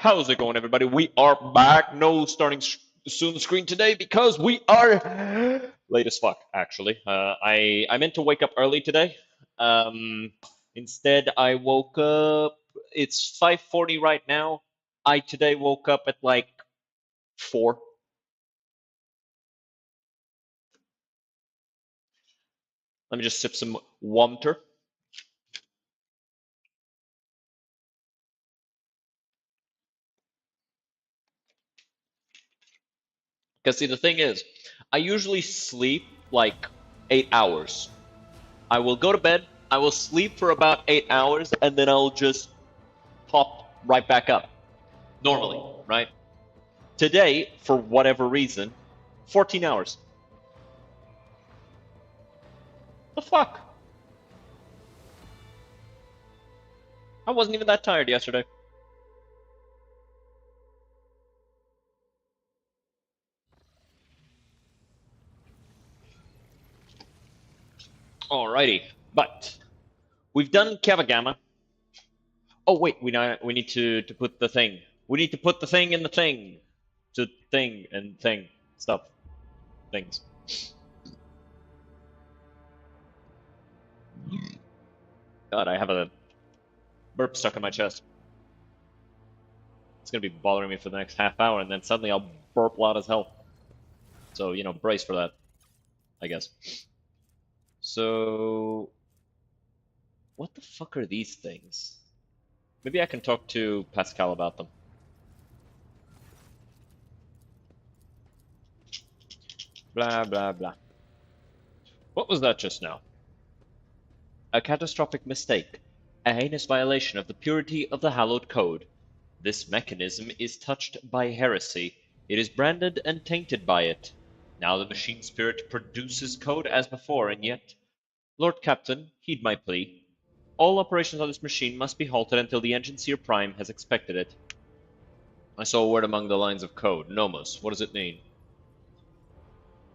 How's it going, everybody? We are back. No starting soon screen today because we are late as fuck, actually. I meant to wake up early today. Um, Instead, I woke up. It's 5:40 right now. I today woke up at like 4. Let me just sip some water. Because see, the thing is, I usually sleep like 8 hours. I will go to bed, I will sleep for about 8 hours, and then I'll just pop right back up. Normally, right? Today, for whatever reason, 14 hours. The fuck? I wasn't even that tired yesterday. Alrighty, but we've done Kavagama. Oh wait, we need to put the thing. We need to put the thing in the thing. To thing and thing stuff things. God, I have a burp stuck in my chest. It's gonna be bothering me for the next half hour, and then suddenly I'll burp loud as hell. So, you know, brace for that, I guess. So, what the fuck are these things? Maybe I can talk to Pascal about them. Blah, blah, blah. What was that just now? A catastrophic mistake. A heinous violation of the purity of the hallowed code. This mechanism is touched by heresy. It is branded and tainted by it. Now the machine spirit produces code as before, and yet... Lord Captain, heed my plea. All operations on this machine must be halted until the Engine Seer Prime has expected it. I saw a word among the lines of code. Nomos. What does it mean?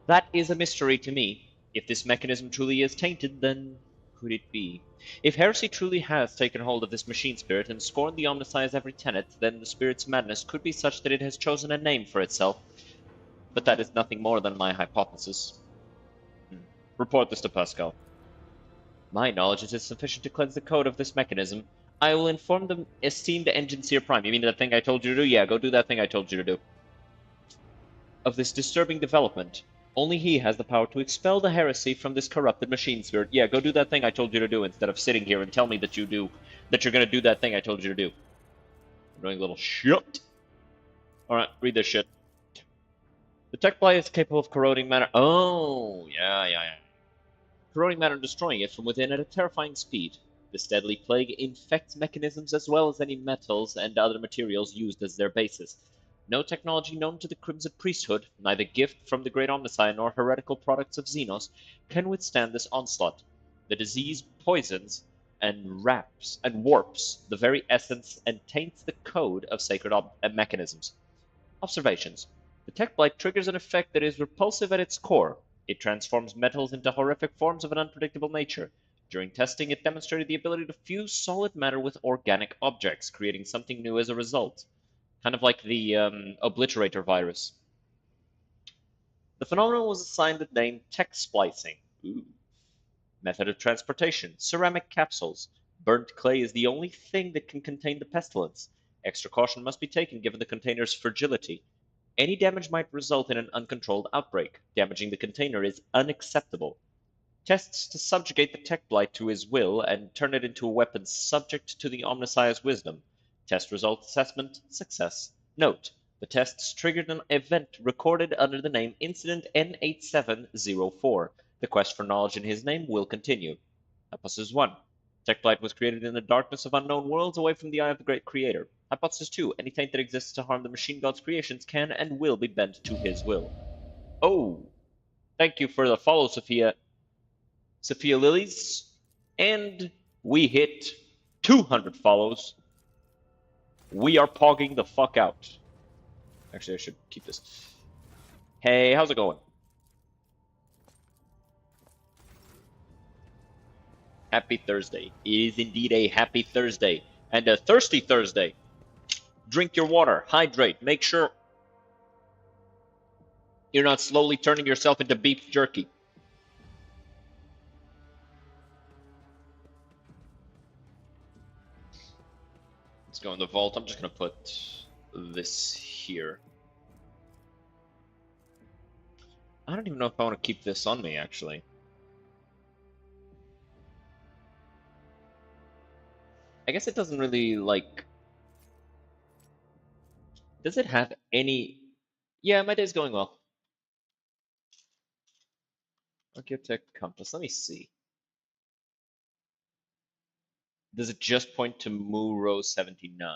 That is a mystery to me. If this mechanism truly is tainted, then could it be? If heresy truly has taken hold of this machine spirit and scorned the Omnissiah's every tenet, then the spirit's madness could be such that it has chosen a name for itself. But that is nothing more than my hypothesis. Report this to Pascal. My knowledge is sufficient to cleanse the code of this mechanism. I will inform the esteemed Engine Seer Prime. You mean that thing I told you to do? Yeah, go do that thing I told you to do. Of this disturbing development. Only he has the power to expel the heresy from this corrupted machine spirit. Yeah, go do that thing I told you to do instead of sitting here and tell me that you're gonna do that thing I told you to do. You're doing little shit. Alright, read this shit. The tech blight is capable of corroding matter. Oh, yeah. Corroding matter and destroying it from within at a terrifying speed. This deadly plague infects mechanisms as well as any metals and other materials used as their basis. No technology known to the Crimson Priesthood, neither gift from the Great Omnissiah nor heretical products of Xenos, can withstand this onslaught. The disease poisons and warps the very essence and taints the code of sacred mechanisms. Observations. The tech blight triggers an effect that is repulsive at its core. It transforms metals into horrific forms of an unpredictable nature. During testing, it demonstrated the ability to fuse solid matter with organic objects, creating something new as a result. Kind of like the obliterator virus. The phenomenon was assigned the name tech splicing. Ooh. Method of transportation, ceramic capsules. Burnt clay is the only thing that can contain the pestilence. Extra caution must be taken given the container's fragility. Any damage might result in an uncontrolled outbreak. Damaging the container is unacceptable. Tests to subjugate the tech blight to his will and turn it into a weapon subject to the Omnissiah's wisdom. Test result assessment, success. Note, the tests triggered an event recorded under the name Incident N8704. The quest for knowledge in his name will continue. Hypothesis 1. Tech blight was created in the darkness of unknown worlds away from the eye of the great creator. Hypothesis 2. Any taint that exists to harm the machine god's creations can and will be bent to his will. Oh, thank you for the follow, Sophia Lilies. And we hit 200 follows. We are pogging the fuck out. Actually, I should keep this. Hey, how's it going? Happy Thursday. It is indeed a happy Thursday. And a thirsty Thursday. Drink your water. Hydrate. Make sure you're not slowly turning yourself into beef jerky. Let's go in the vault. I'm just gonna put this here. I don't even know if I want to keep this on me, actually. I guess it doesn't really, like... Does it have any... Yeah, my day's going well. Architect compass. Let me see. Does it just point to Mu row 79?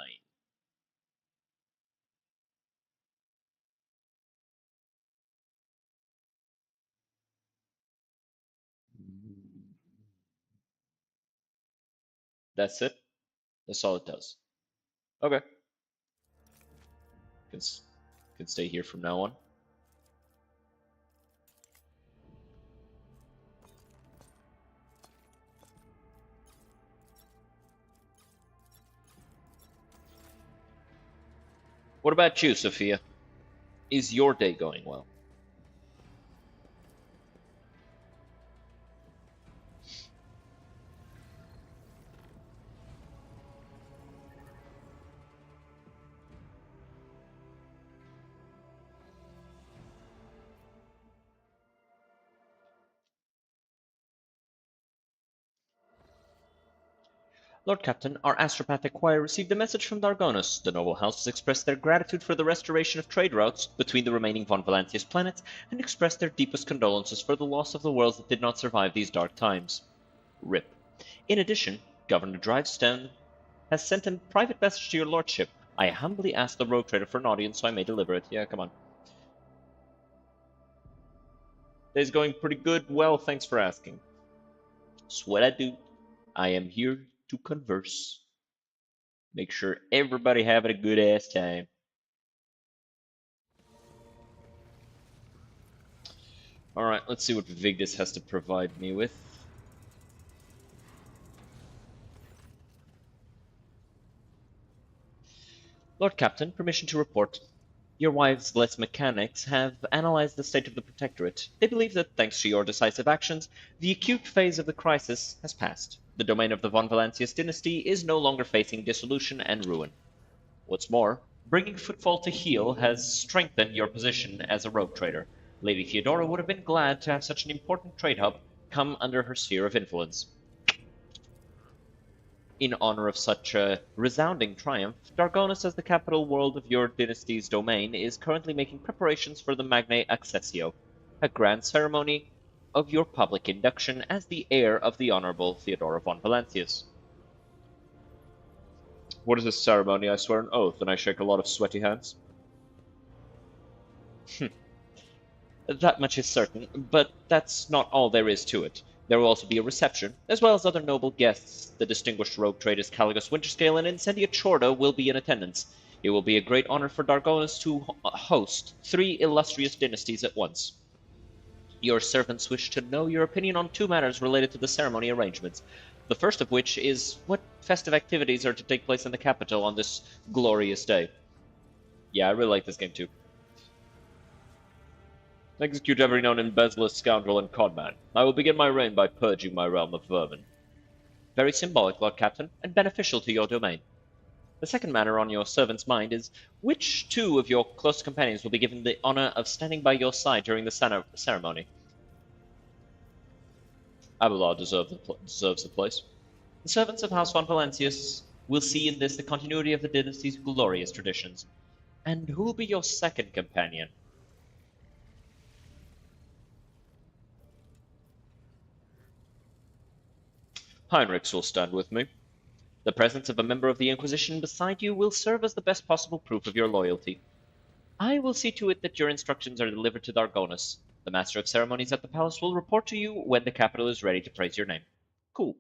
That's it? That's all it does. Okay. Can stay here from now on. What about you, Sophia? Is your day going well? Lord Captain, our astropathic choir received a message from Dargonus. The noble house has expressed their gratitude for the restoration of trade routes between the remaining Von Valantius planets, and expressed their deepest condolences for the loss of the worlds that did not survive these dark times. RIP. In addition, Governor Drivestone has sent a private message to your lordship. I humbly ask the rogue trader for an audience so I may deliver it. Yeah, come on. Day's going pretty good. Well, thanks for asking. That's what I do. I am here to converse. Make sure everybody having a good ass time. Alright, let's see what Vigdis has to provide me with. Lord Captain, permission to report. Your wives, Les Mechanics, have analyzed the state of the Protectorate. They believe that, thanks to your decisive actions, the acute phase of the crisis has passed. The domain of the Von Valancius dynasty is no longer facing dissolution and ruin. What's more, bringing Footfall to heel has strengthened your position as a rogue trader. Lady Theodora would have been glad to have such an important trade hub come under her sphere of influence. In honor of such a resounding triumph, Dargonus, as the capital world of your dynasty's domain, is currently making preparations for the Magnae Accessio, a grand ceremony of your public induction as the heir of the Honorable Theodora von Valancius. What is this ceremony? I swear an oath, and I shake a lot of sweaty hands. That much is certain, but that's not all there is to it. There will also be a reception, as well as other noble guests. The distinguished rogue traders Caligus Winterscale and Incendia Chorda will be in attendance. It will be a great honor for Dargonus to host 3 illustrious dynasties at once. Your servants wish to know your opinion on 2 matters related to the ceremony arrangements. The first of which is what festive activities are to take place in the capital on this glorious day. Yeah, I really like this game too. Execute every known embezzler, scoundrel, and conman. I will begin my reign by purging my realm of vermin. Very symbolic, Lord Captain, and beneficial to your domain. The second matter on your servant's mind is which 2 of your close companions will be given the honor of standing by your side during the ceremony. Abelard deserves the place. The servants of House von Valancius will see in this the continuity of the dynasty's glorious traditions. And who will be your second companion? Heinrichs will stand with me. The presence of a member of the Inquisition beside you will serve as the best possible proof of your loyalty. I will see to it that your instructions are delivered to Dargonus. The Master of Ceremonies at the Palace will report to you when the capital is ready to praise your name. Cool.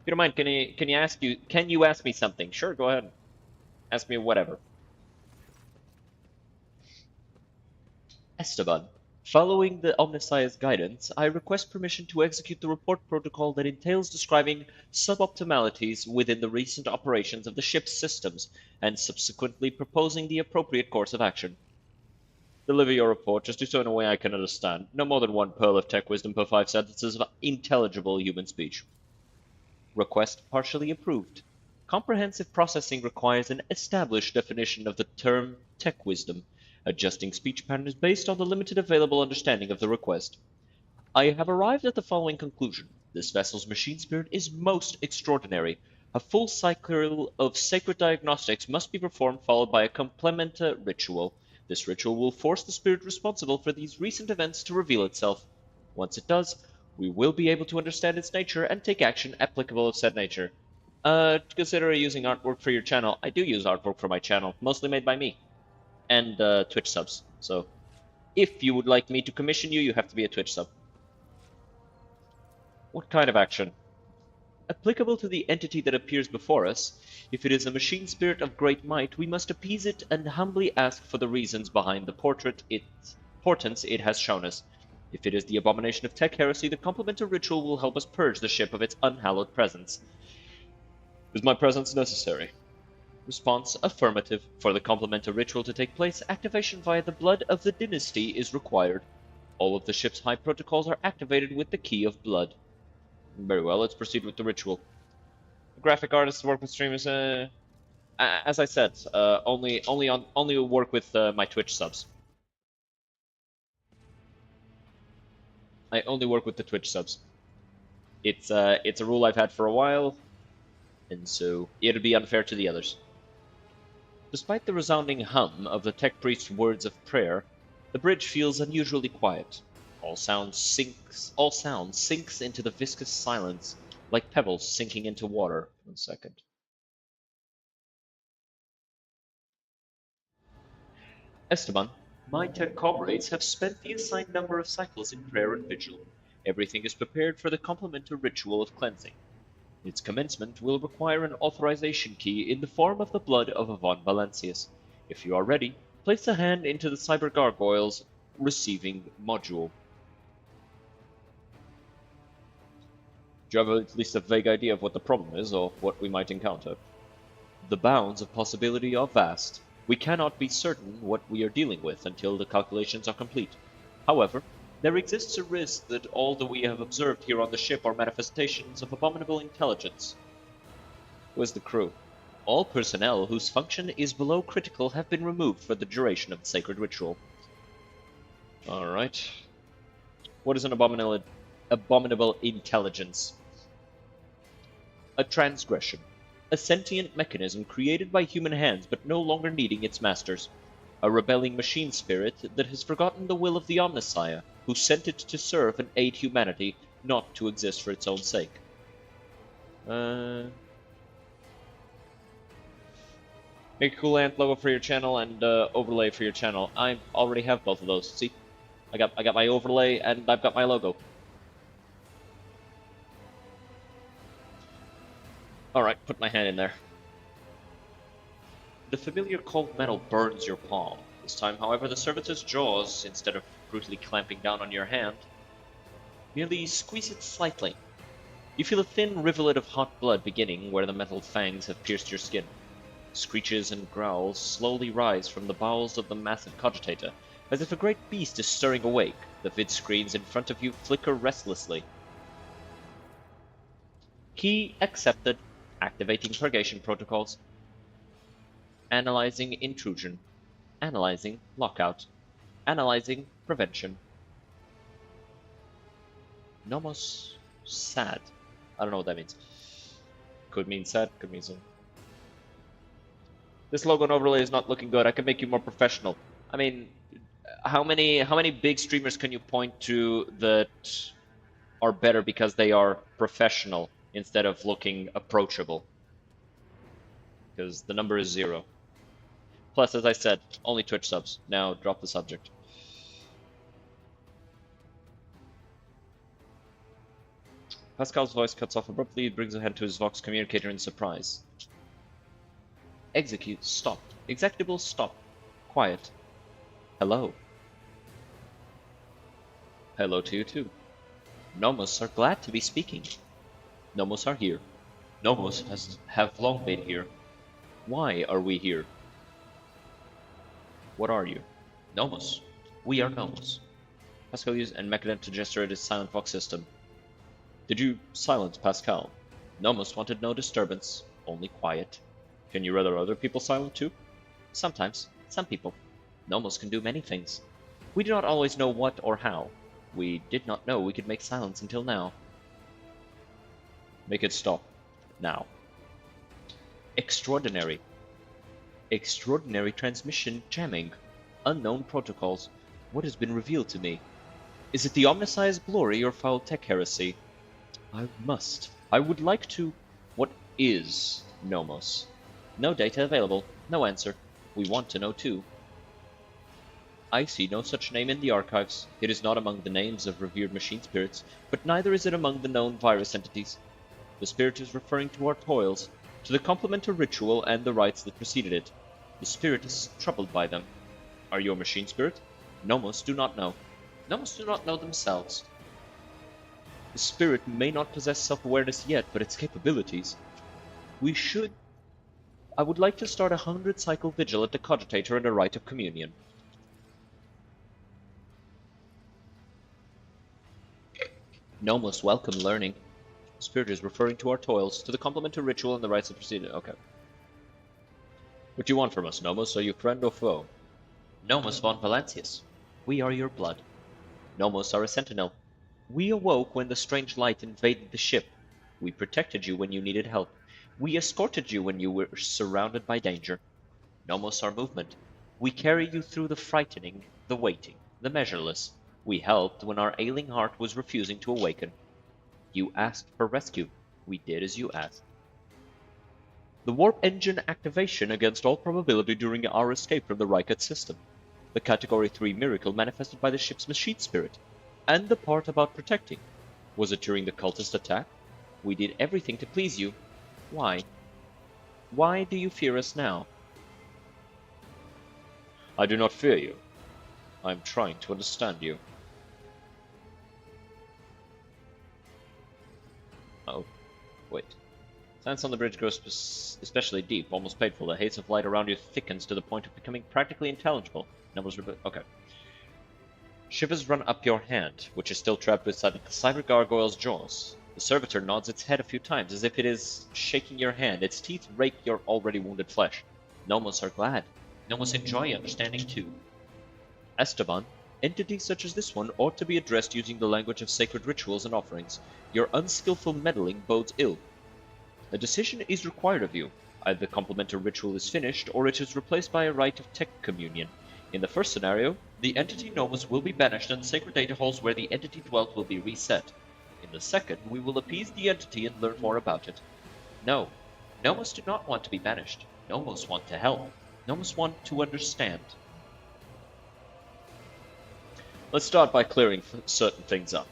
If you don't mind, can you ask me something? Sure, go ahead. Ask me whatever. Esteban, Following the Omnissiah's guidance, I request permission to execute the report protocol that entails describing suboptimalities within the recent operations of the ship's systems and subsequently proposing the appropriate course of action. Deliver your report, just do so in a way I can understand. No more than one pearl of tech wisdom per 5 sentences of intelligible human speech. Request partially approved. Comprehensive processing requires an established definition of the term tech wisdom. Adjusting speech patterns based on the limited available understanding of the request. I have arrived at the following conclusion. This vessel's machine spirit is most extraordinary. A full cycle of sacred diagnostics must be performed, followed by a complementa ritual. This ritual will force the spirit responsible for these recent events to reveal itself. Once it does, we will be able to understand its nature and take action applicable of said nature. Consider using artwork for your channel. I do use artwork for my channel, mostly made by me. And Twitch subs. So, if you would like me to commission you, you have to be a Twitch sub. What kind of action? Applicable to the entity that appears before us. If it is a machine spirit of great might, we must appease it and humbly ask for the reasons behind the portents it has shown us. If it is the abomination of tech heresy, the complementary ritual will help us purge the ship of its unhallowed presence. Is my presence necessary? Response: affirmative. For the complementary ritual to take place, activation via the blood of the dynasty is required. All of the ship's high protocols are activated with the key of blood. Very well, let's proceed with the ritual. Graphic artists work with streamers. As I said, only work with my Twitch subs. I only work with the Twitch subs. It's a rule I've had for a while, and so it'd be unfair to the others. Despite the resounding hum of the tech priest's words of prayer, the bridge feels unusually quiet. All sound sinks into the viscous silence, like pebbles sinking into water. 1 second. Esteban, my 10 comrades have spent the assigned number of cycles in prayer and vigil. Everything is prepared for the complementary ritual of cleansing. Its commencement will require an authorization key in the form of the blood of Von Valencius. If you are ready, place a hand into the Cyber Gargoyle's receiving module. Do you have at least a vague idea of what the problem is, or what we might encounter? The bounds of possibility are vast. We cannot be certain what we are dealing with until the calculations are complete. However, there exists a risk that all that we have observed here on the ship are manifestations of abominable intelligence. Who is the crew? All personnel whose function is below critical have been removed for the duration of the sacred ritual. Alright. What is an abominable intelligence? A transgression. A sentient mechanism created by human hands but no longer needing its masters. A rebelling machine spirit that has forgotten the will of the Omnissiah, who sent it to serve and aid humanity, not to exist for its own sake. Make a cool ant logo for your channel and overlay for your channel. I already have both of those. See? I got my overlay and I've got my logo. Alright, put my hand in there. The familiar cold metal burns your palm. This time, however, the servitor's jaws, instead of brutally clamping down on your hand, merely squeeze it slightly. You feel a thin rivulet of hot blood beginning where the metal fangs have pierced your skin. Screeches and growls slowly rise from the bowels of the massive cogitator, as if a great beast is stirring awake. The vid screens in front of you flicker restlessly. Key accepted. Activating purgation protocols. Analyzing intrusion. Analyzing lockout. Analyzing prevention. Nomos sad. I don't know what that means. Could mean sad, could mean something. This logo and overlay is not looking good. I can make you more professional. I mean, how many big streamers can you point to that are better because they are professional instead of looking approachable? Because the number is 0. Plus, as I said, only Twitch subs. Now drop the subject. Pascal's voice cuts off abruptly. He brings a hand to his Vox communicator in surprise. Execute. Stopped. Executable. Stop. Quiet. Hello. Hello to you too. Nomos are glad to be speaking. Nomos are here. Nomos have long been here. Why are we here? What are you? Nomos. We are Nomos. Pascal used and Mechadent to gesture his silent vox system. Did you silence Pascal? Nomos wanted no disturbance, only quiet. Can you render other people silent too? Sometimes. Some people. Nomos can do many things. We do not always know what or how. We did not know we could make silence until now. Make it stop. Now. Extraordinary. Extraordinary transmission jamming. Unknown protocols. What has been revealed to me? Is it the omniscience glory or foul tech heresy? I would like to... What is Nomos? No data available. No answer. We want to know too. I see no such name in the archives. It is not among the names of revered machine spirits, but neither is it among the known virus entities. The spirit is referring to our toils, to the complementary ritual and the rites that preceded it. The spirit is troubled by them. Are you a machine spirit? Nomos do not know. Nomos do not know themselves. The spirit may not possess self-awareness yet, but its capabilities. I would like to start 100-cycle vigil at the cogitator and a rite of communion. Nomos welcome learning. The spirit is referring to our toils, to the complementary ritual and the rites that preceded. Okay. What do you want from us, Nomos? Are you friend or foe? Nomos von Valancius. We are your blood. Nomos are a sentinel. We awoke when the strange light invaded the ship. We protected you when you needed help. We escorted you when you were surrounded by danger. Nomos our movement. We carry you through the frightening, the waiting, the measureless. We helped when our ailing heart was refusing to awaken. You asked for rescue. We did as you asked. The warp engine activation against all probability during our escape from the Riket system. The Category 3 miracle manifested by the ship's machine spirit. And the part about protecting. Was it during the cultist attack? We did everything to please you. Why? Why do you fear us now? I do not fear you. I am trying to understand you. Oh, wait. Silence on the bridge grows especially deep, almost painful. The haze of light around you thickens to the point of becoming practically intelligible. Okay. Shivers run up your hand, which is still trapped inside the cyber gargoyle's jaws. The servitor nods its head a few times, as if it is shaking your hand. Its teeth rake your already wounded flesh. Nomos are glad. Nomos enjoy understanding too. Esteban, entities such as this one ought to be addressed using the language of sacred rituals and offerings. Your unskillful meddling bodes ill. A decision is required of you. Either the complementary ritual is finished, or it is replaced by a rite of tech communion. In the first scenario, the entity Nomos will be banished and sacred data halls where the entity dwelt will be reset. In the second, we will appease the entity and learn more about it. No, Nomos do not want to be banished. Nomos want to help. Nomos want to understand. Let's start by clearing certain things up.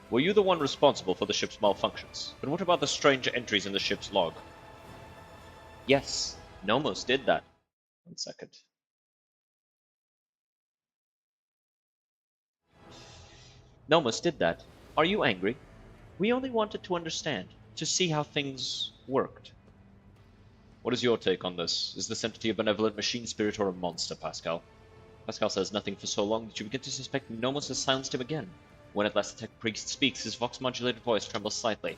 Were you the one responsible for the ship's malfunctions? And what about the strange entries in the ship's log? Yes, Nomos did that. 1 second. Nomos did that. Are you angry? We only wanted to understand, to see how things worked. What is your take on this? Is this entity a benevolent machine spirit or a monster, Pascal? Pascal says nothing for so long that you begin to suspect Nomos has silenced him again. When at last the tech priest speaks, his vox-modulated voice trembles slightly.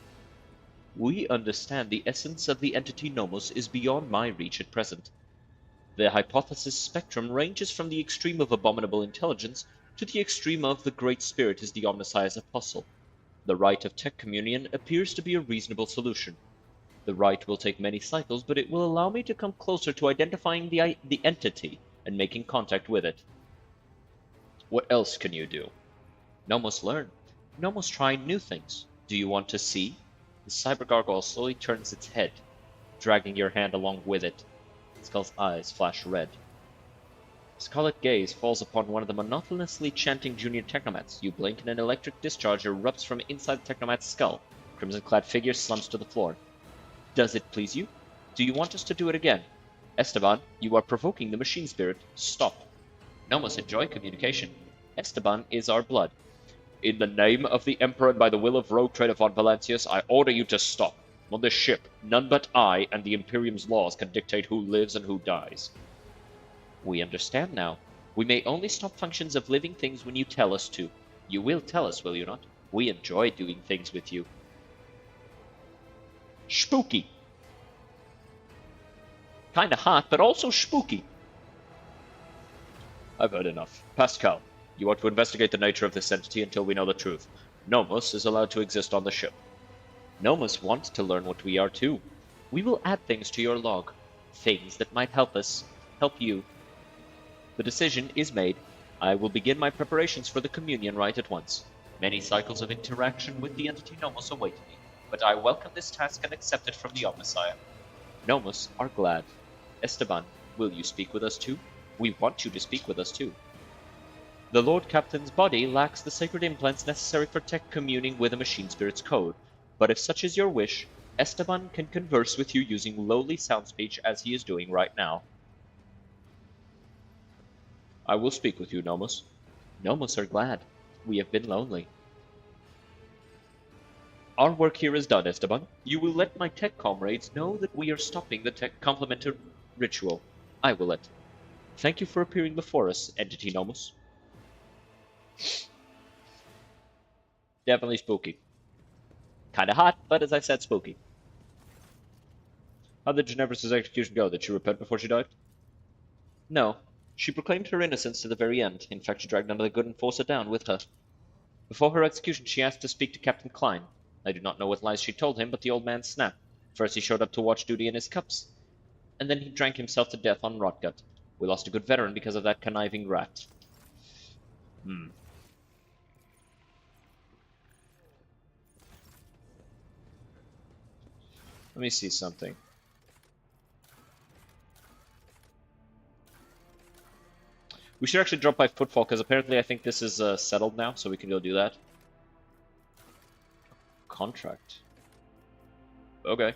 We understand the essence of the entity Nomos is beyond my reach at present. The hypothesis spectrum ranges from the extreme of abominable intelligence to the extreme of the Great Spirit is the omniscience apostle. The rite of tech communion appears to be a reasonable solution. The rite will take many cycles, but it will allow me to come closer to identifying the entity and making contact with it. What else can you do? Nomos learn. Nomos try new things. Do you want to see? The cyber gargoyle slowly turns its head, dragging your hand along with it. Skull's eyes flash red. Scarlet gaze falls upon one of the monotonously chanting junior technomats. You blink and an electric discharge erupts from inside the technomat's skull. Crimson-clad figure slumps to the floor. Does it please you? Do you want us to do it again? Esteban, you are provoking the machine spirit. Stop. Nomos enjoy communication. Esteban is our blood. In the name of the Emperor and by the will of Rogue Trader von Valancius, I order you to stop. On this ship, none but I and the Imperium's laws can dictate who lives and who dies. We understand now. We may only stop functions of living things when you tell us to. You will tell us, will you not? We enjoy doing things with you. Spooky. Kinda hot, but also spooky. I've heard enough. Pascal, you are to investigate the nature of this entity until we know the truth. Nomos is allowed to exist on the ship. Nomos wants to learn what we are too. We will add things to your log. Things that might help us. Help you. The decision is made. I will begin my preparations for the communion rite at once. Many cycles of interaction with the entity Nomos await me, but I welcome this task and accept it from the Omnissiah. Nomos are glad. Esteban, will you speak with us too? We want you to speak with us too. The Lord Captain's body lacks the sacred implants necessary for tech communing with a machine spirit's code, but if such is your wish, Esteban can converse with you using lowly sound speech as he is doing right now. I will speak with you, Nomos. Nomos are glad. We have been lonely. Our work here is done, Esteban. You will let my tech comrades know that we are stopping the tech complementary ritual. I will let. Thank you for appearing before us, Entity Nomos. Definitely spooky. Kinda hot, but as I said, spooky. How did Ginevra's execution go? Did she repent before she died? No. She proclaimed her innocence to the very end. In fact, she dragged none of the good enforcer down with her. Before her execution, she asked to speak to Captain Klein. I do not know what lies she told him, but the old man snapped. First he showed up to watch duty in his cups, and then he drank himself to death on Rotgut. We lost a good veteran because of that conniving rat. Let me see something. We should actually drop by Footfall, because apparently I think this is settled now, so we can go do that. Contract. Okay.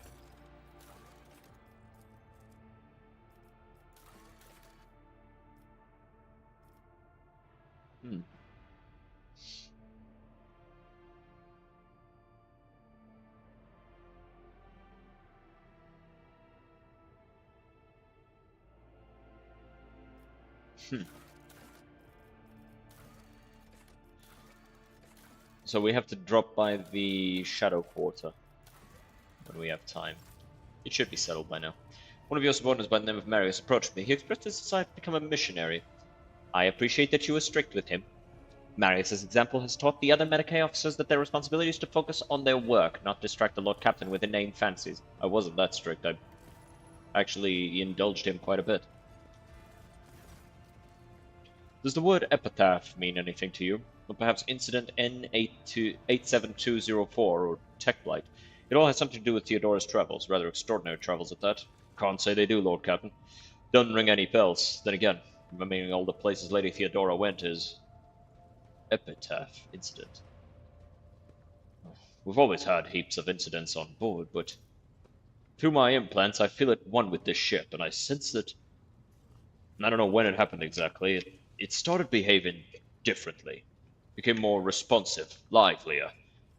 So we have to drop by the Shadow Quarter when we have time. It should be settled by now. One of your subordinates by the name of Marius approached me. He expressed his desire to become a missionary. I appreciate that you were strict with him. Marius's example has taught the other Medicae officers that their responsibility is to focus on their work, not distract the Lord Captain with inane fancies. I wasn't that strict. I actually indulged him quite a bit. Does the word epitaph mean anything to you? Or perhaps Incident N87204 or Tech Blight? It all has something to do with Theodora's travels, rather extraordinary travels at that. Can't say they do, Lord Captain. Doesn't ring any bells. Then again, remembering all the places Lady Theodora went is... Epitaph incident. We've always had heaps of incidents on board, but... through my implants I feel at one with this ship, and I sense that... I don't know when it happened exactly. It started behaving differently. Became more responsive, livelier.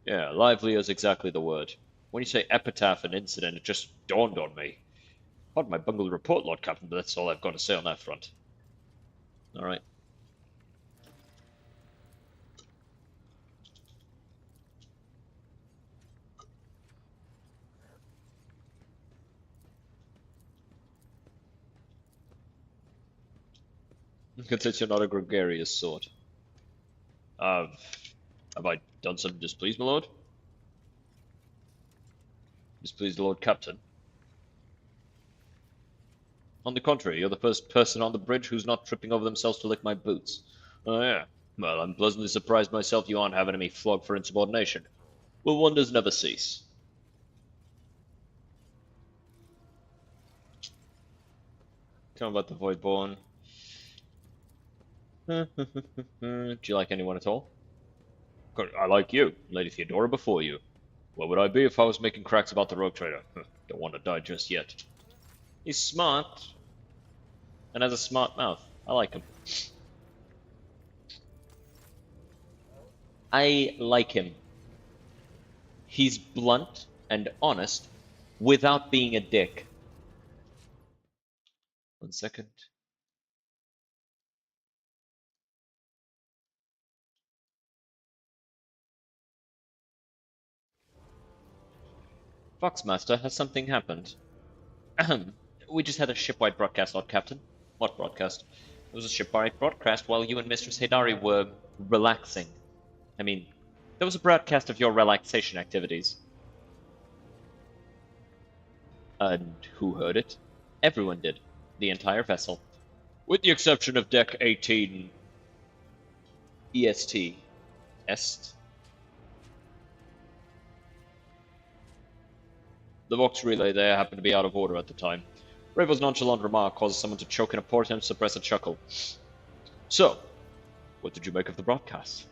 Yeah, livelier is exactly the word. When you say epitaph and incident, it just dawned on me. Pardon my bungled report, Lord Captain, but that's all I've got to say on that front. Alright. Since you're not a gregarious sort. Have I done something to displease, my lord? Displease the Lord Captain? On the contrary, you're the first person on the bridge who's not tripping over themselves to lick my boots. Oh yeah. Well, I'm pleasantly surprised myself you aren't having me flogged for insubordination. Well, wonders never cease. Tell me about the Voidborn. Do you like anyone at all? I like you, Lady Theodora before you. What would I be if I was making cracks about the Rogue Trader? Don't want to die just yet. He's smart. And has a smart mouth. I like him. I like him. He's blunt and honest without being a dick. 1 second. Foxmaster, has something happened? Ahem. We just had a shipwide broadcast, Lord Captain. What broadcast? It was a shipwide broadcast while you and Mistress Hidari were relaxing. I mean, there was a broadcast of your relaxation activities. And who heard it? Everyone did. The entire vessel. With the exception of Deck 18 EST. Est? The Vox relay there happened to be out of order at the time. Ravel's nonchalant remark caused someone to choke in a poor attempt to suppress a chuckle. So, what did you make of the broadcast?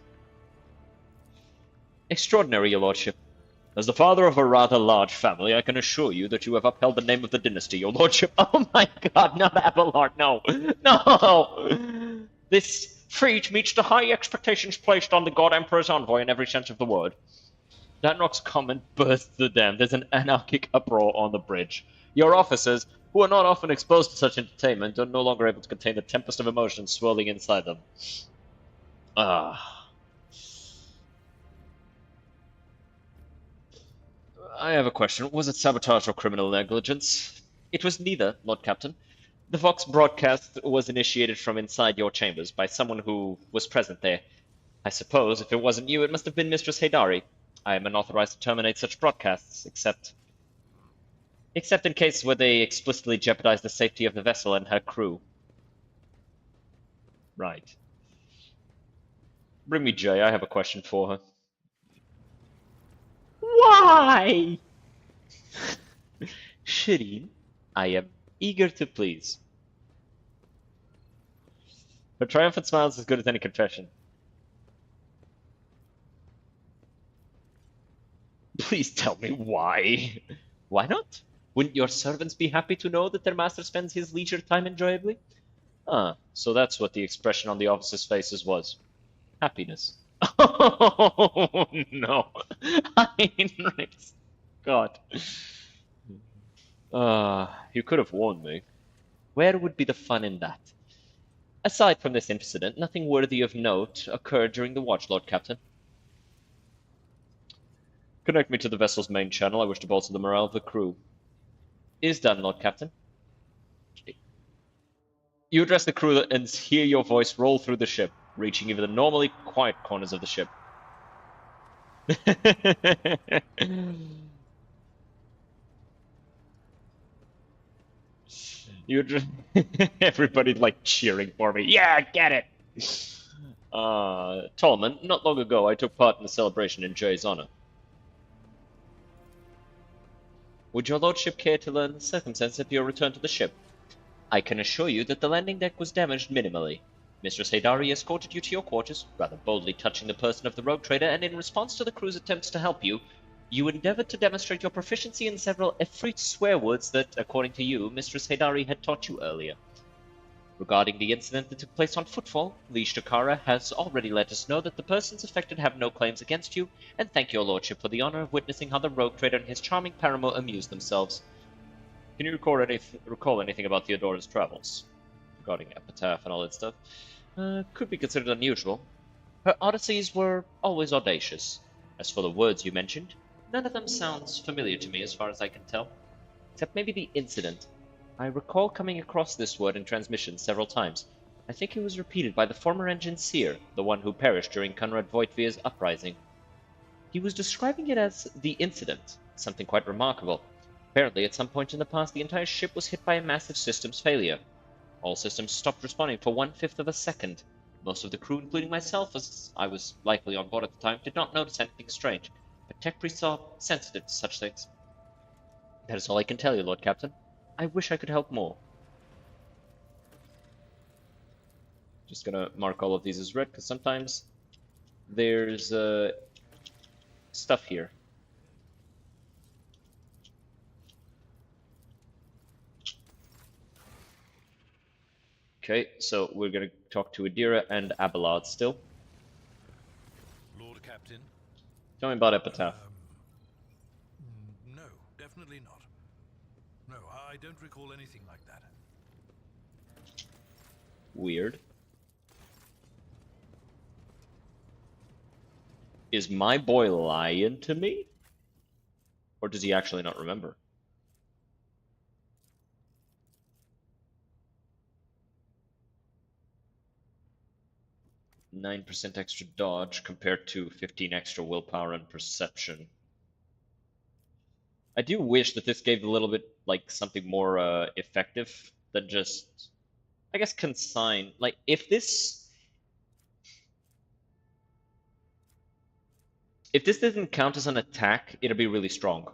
Extraordinary, your lordship. As the father of a rather large family, I can assure you that you have upheld the name of the dynasty, your lordship. Oh my god, not Abelard, no! No! This feat meets the high expectations placed on the God Emperor's envoy in every sense of the word. Danrock's comment burst the dam. There's an anarchic uproar on the bridge. Your officers, who are not often exposed to such entertainment, are no longer able to contain the tempest of emotions swirling inside them. Ah. I have a question. Was it sabotage or criminal negligence? It was neither, Lord Captain. The Vox broadcast was initiated from inside your chambers by someone who was present there. I suppose if it wasn't you, it must have been Mistress Hidari. I am unauthorized to terminate such broadcasts, except in cases where they explicitly jeopardize the safety of the vessel and her crew. Right. Bring me Jay, I have a question for her. Why? Shireen, I am eager to please. Her triumphant smile is as good as any confession. Please tell me why. Why not? Wouldn't your servants be happy to know that their master spends his leisure time enjoyably? Ah, so that's what the expression on the officers' faces was. Happiness. Oh, no. Heinrichs. God. You could have warned me. Where would be the fun in that? Aside from this incident, nothing worthy of note occurred during the watch, Lord Captain. Connect me to the vessel's main channel. I wish to bolster the morale of the crew. Is done, Lord Captain. You address the crew and hear your voice roll through the ship, reaching even the normally quiet corners of the ship. Everybody like cheering for me. Yeah, get it. Tallman, not long ago I took part in the celebration in Jay's honor. Would your lordship care to learn the circumstances of your return to the ship? I can assure you that the landing deck was damaged minimally. Mistress Hidari escorted you to your quarters, rather boldly touching the person of the rogue trader, and in response to the crew's attempts to help you, you endeavored to demonstrate your proficiency in several Efreet swear words that, according to you, Mistress Hidari had taught you earlier. Regarding the incident that took place on Footfall, Liege Takara has already let us know that the persons affected have no claims against you, and thank your lordship for the honor of witnessing how the rogue trader and his charming paramour amused themselves. Can you recall anything about Theodora's travels? Regarding epitaph and all that stuff? Could be considered unusual. Her odysseys were always audacious. As for the words you mentioned, none of them sounds familiar to me as far as I can tell. Except maybe the incident. I recall coming across this word in transmission several times. I think it was repeated by the former engineer, the one who perished during Conrad Voigtvir's uprising. He was describing it as the incident, something quite remarkable. Apparently, at some point in the past, the entire ship was hit by a massive systems failure. All systems stopped responding for 1/5 of a second. Most of the crew, including myself, as I was likely on board at the time, did not notice anything strange, but tech priests are sensitive to such things. That is all I can tell you, Lord Captain. I wish I could help more. Just gonna mark all of these as red, because sometimes there's stuff here. Okay, so we're gonna talk to Adira and Abelard still. Lord Captain. Tell me about Epitaph. No, definitely not. No, I don't recall anything like that. Weird. Is my boy lying to me? Or does he actually not remember? "9% extra dodge compared to 15 extra willpower and perception." I do wish that this gave a little bit like something more effective than just, I guess, consign. Like if this didn't count as an attack, it'd be really strong.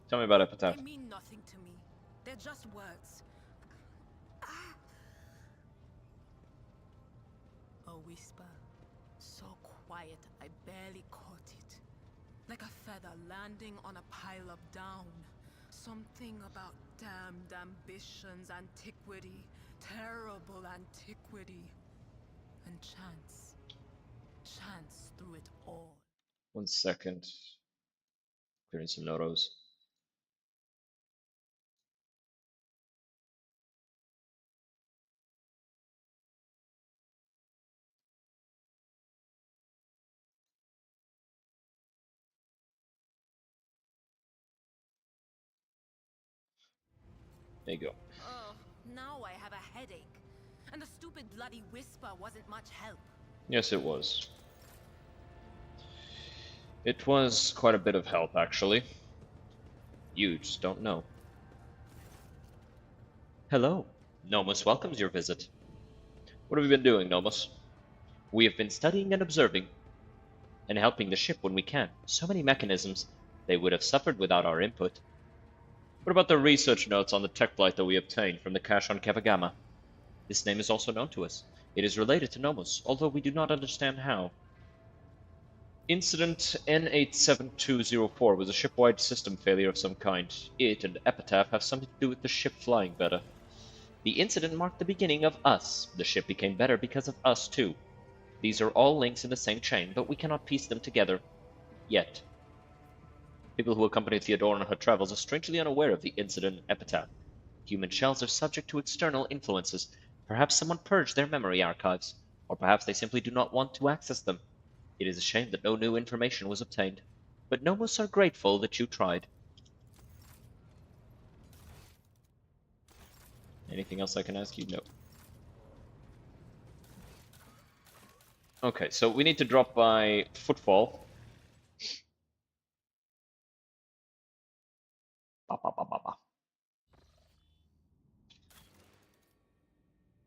Tell me about Epitaph. They mean nothing to me. They're just words. A whisper. So quiet, I barely caught it. Like a feather landing on a pile of down. Something about damned ambitions, antiquity, terrible antiquity. And chance. Chance through it all. 1 second. Clearing some notos. There you go. Oh, now I have a headache. And the stupid bloody whisper wasn't much help. Yes, it was. It was quite a bit of help, actually. You just don't know. Hello. Nomos welcomes your visit. What have you been doing, Nomos? We have been studying and observing, and helping the ship when we can. So many mechanisms, they would have suffered without our input. What about the research notes on the tech flight that we obtained from the cache on Kevagama? This name is also known to us. It is related to Nomos, although we do not understand how. Incident N87204 was a ship-wide system failure of some kind. It and Epitaph have something to do with the ship flying better. The incident marked the beginning of us. The ship became better because of us, too. These are all links in the same chain, but we cannot piece them together. Yet. People who accompany Theodora on her travels are strangely unaware of the incident Epitaph. Human shells are subject to external influences. Perhaps someone purged their memory archives, or perhaps they simply do not want to access them. It is a shame that no new information was obtained, but Nomos are grateful that you tried. Anything else I can ask you? No. Okay, so we need to drop by footfall. Ba, ba, ba, ba, ba.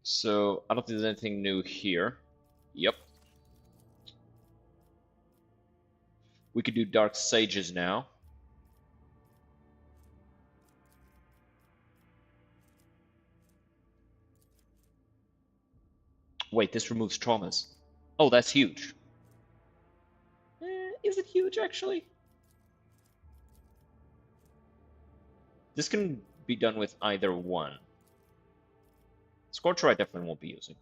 So, I don't think there's anything new here. Yep. We could do Dark Sages now. Wait, this removes traumas. Oh, that's huge. Is it huge, actually? This can be done with either one. Scorcher I definitely won't be using.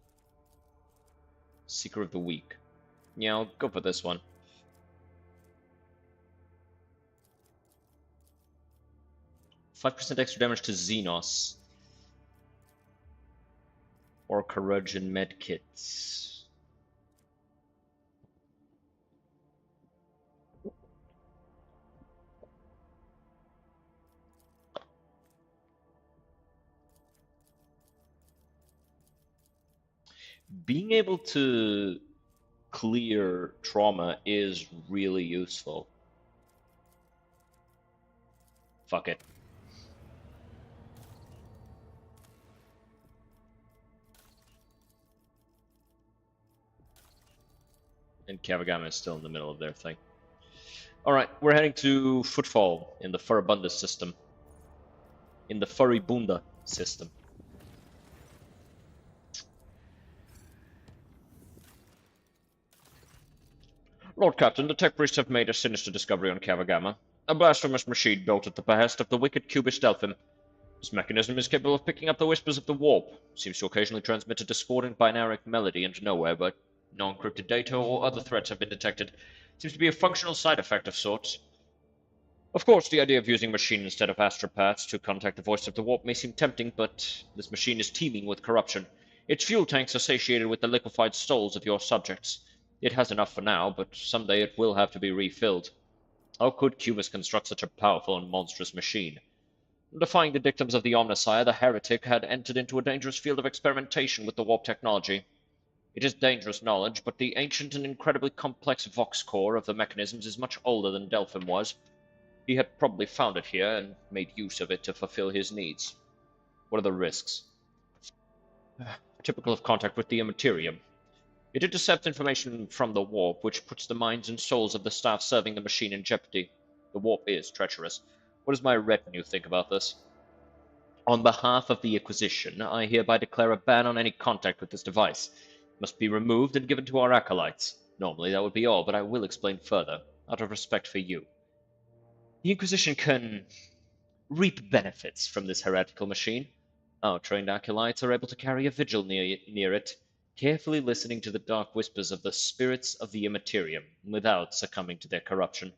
Seeker of the Weak. Yeah, I'll go for this one. %5 extra damage to Xenos. Or corrosion medkits. Being able to clear trauma is really useful. Fuck it. And Kavagama is still in the middle of their thing. Alright, we're heading to Footfall in the Furibunda system. In the Furibunda system. Lord Captain, the tech priests have made a sinister discovery on Kavagama. A blasphemous machine built at the behest of the wicked Cubist Delphin. This mechanism is capable of picking up the whispers of the warp. Seems to occasionally transmit a discordant binaric melody into nowhere, but no encrypted data or other threats have been detected. Seems to be a functional side effect of sorts. Of course, the idea of using a machine instead of astropaths to contact the voice of the warp may seem tempting, but this machine is teeming with corruption. Its fuel tanks are satiated with the liquefied souls of your subjects. It has enough for now, but someday it will have to be refilled. How could Cubus construct such a powerful and monstrous machine? Defying the dictums of the Omnissiah, the heretic had entered into a dangerous field of experimentation with the warp technology. It is dangerous knowledge, but the ancient and incredibly complex vox core of the mechanisms is much older than Delphim was. He had probably found it here and made use of it to fulfill his needs. What are the risks? Typical of contact with the Immaterium. It intercepts information from the warp, which puts the minds and souls of the staff serving the machine in jeopardy. The warp is treacherous. What does my retinue think about this? On behalf of the Inquisition, I hereby declare a ban on any contact with this device. It must be removed and given to our acolytes. Normally that would be all, but I will explain further, out of respect for you. The Inquisition can reap benefits from this heretical machine. Our trained acolytes are able to carry a vigil near it, carefully listening to the dark whispers of the spirits of the Immaterium, without succumbing to their corruption.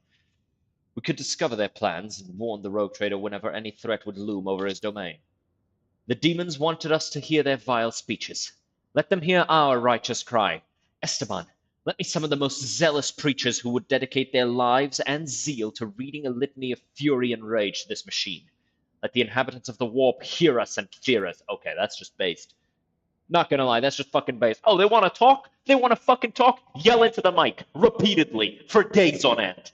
We could discover their plans and warn the rogue trader whenever any threat would loom over his domain. The demons wanted us to hear their vile speeches. Let them hear our righteous cry. Esteban, let me summon the most zealous preachers who would dedicate their lives and zeal to reading a litany of fury and rage to this machine. Let the inhabitants of the warp hear us and fear us. Okay, that's just based. Not gonna lie, that's just fucking based. Oh, they wanna talk? They wanna fucking talk? Yell into the mic, repeatedly, for days on end.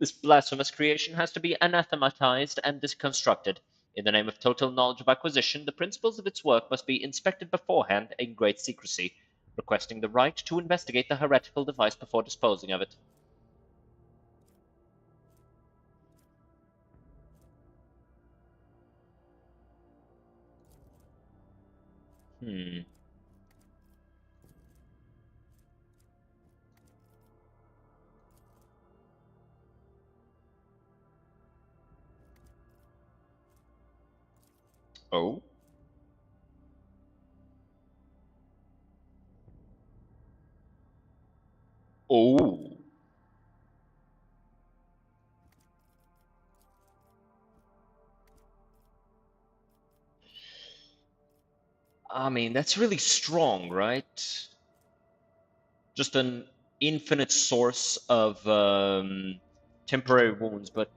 This blasphemous creation has to be anathematized and deconstructed. In the name of total knowledge of acquisition, the principles of its work must be inspected beforehand in great secrecy, requesting the right to investigate the heretical device before disposing of it. Hmm. Oh? Oh. I mean, that's really strong, right? Just an infinite source of temporary wounds, but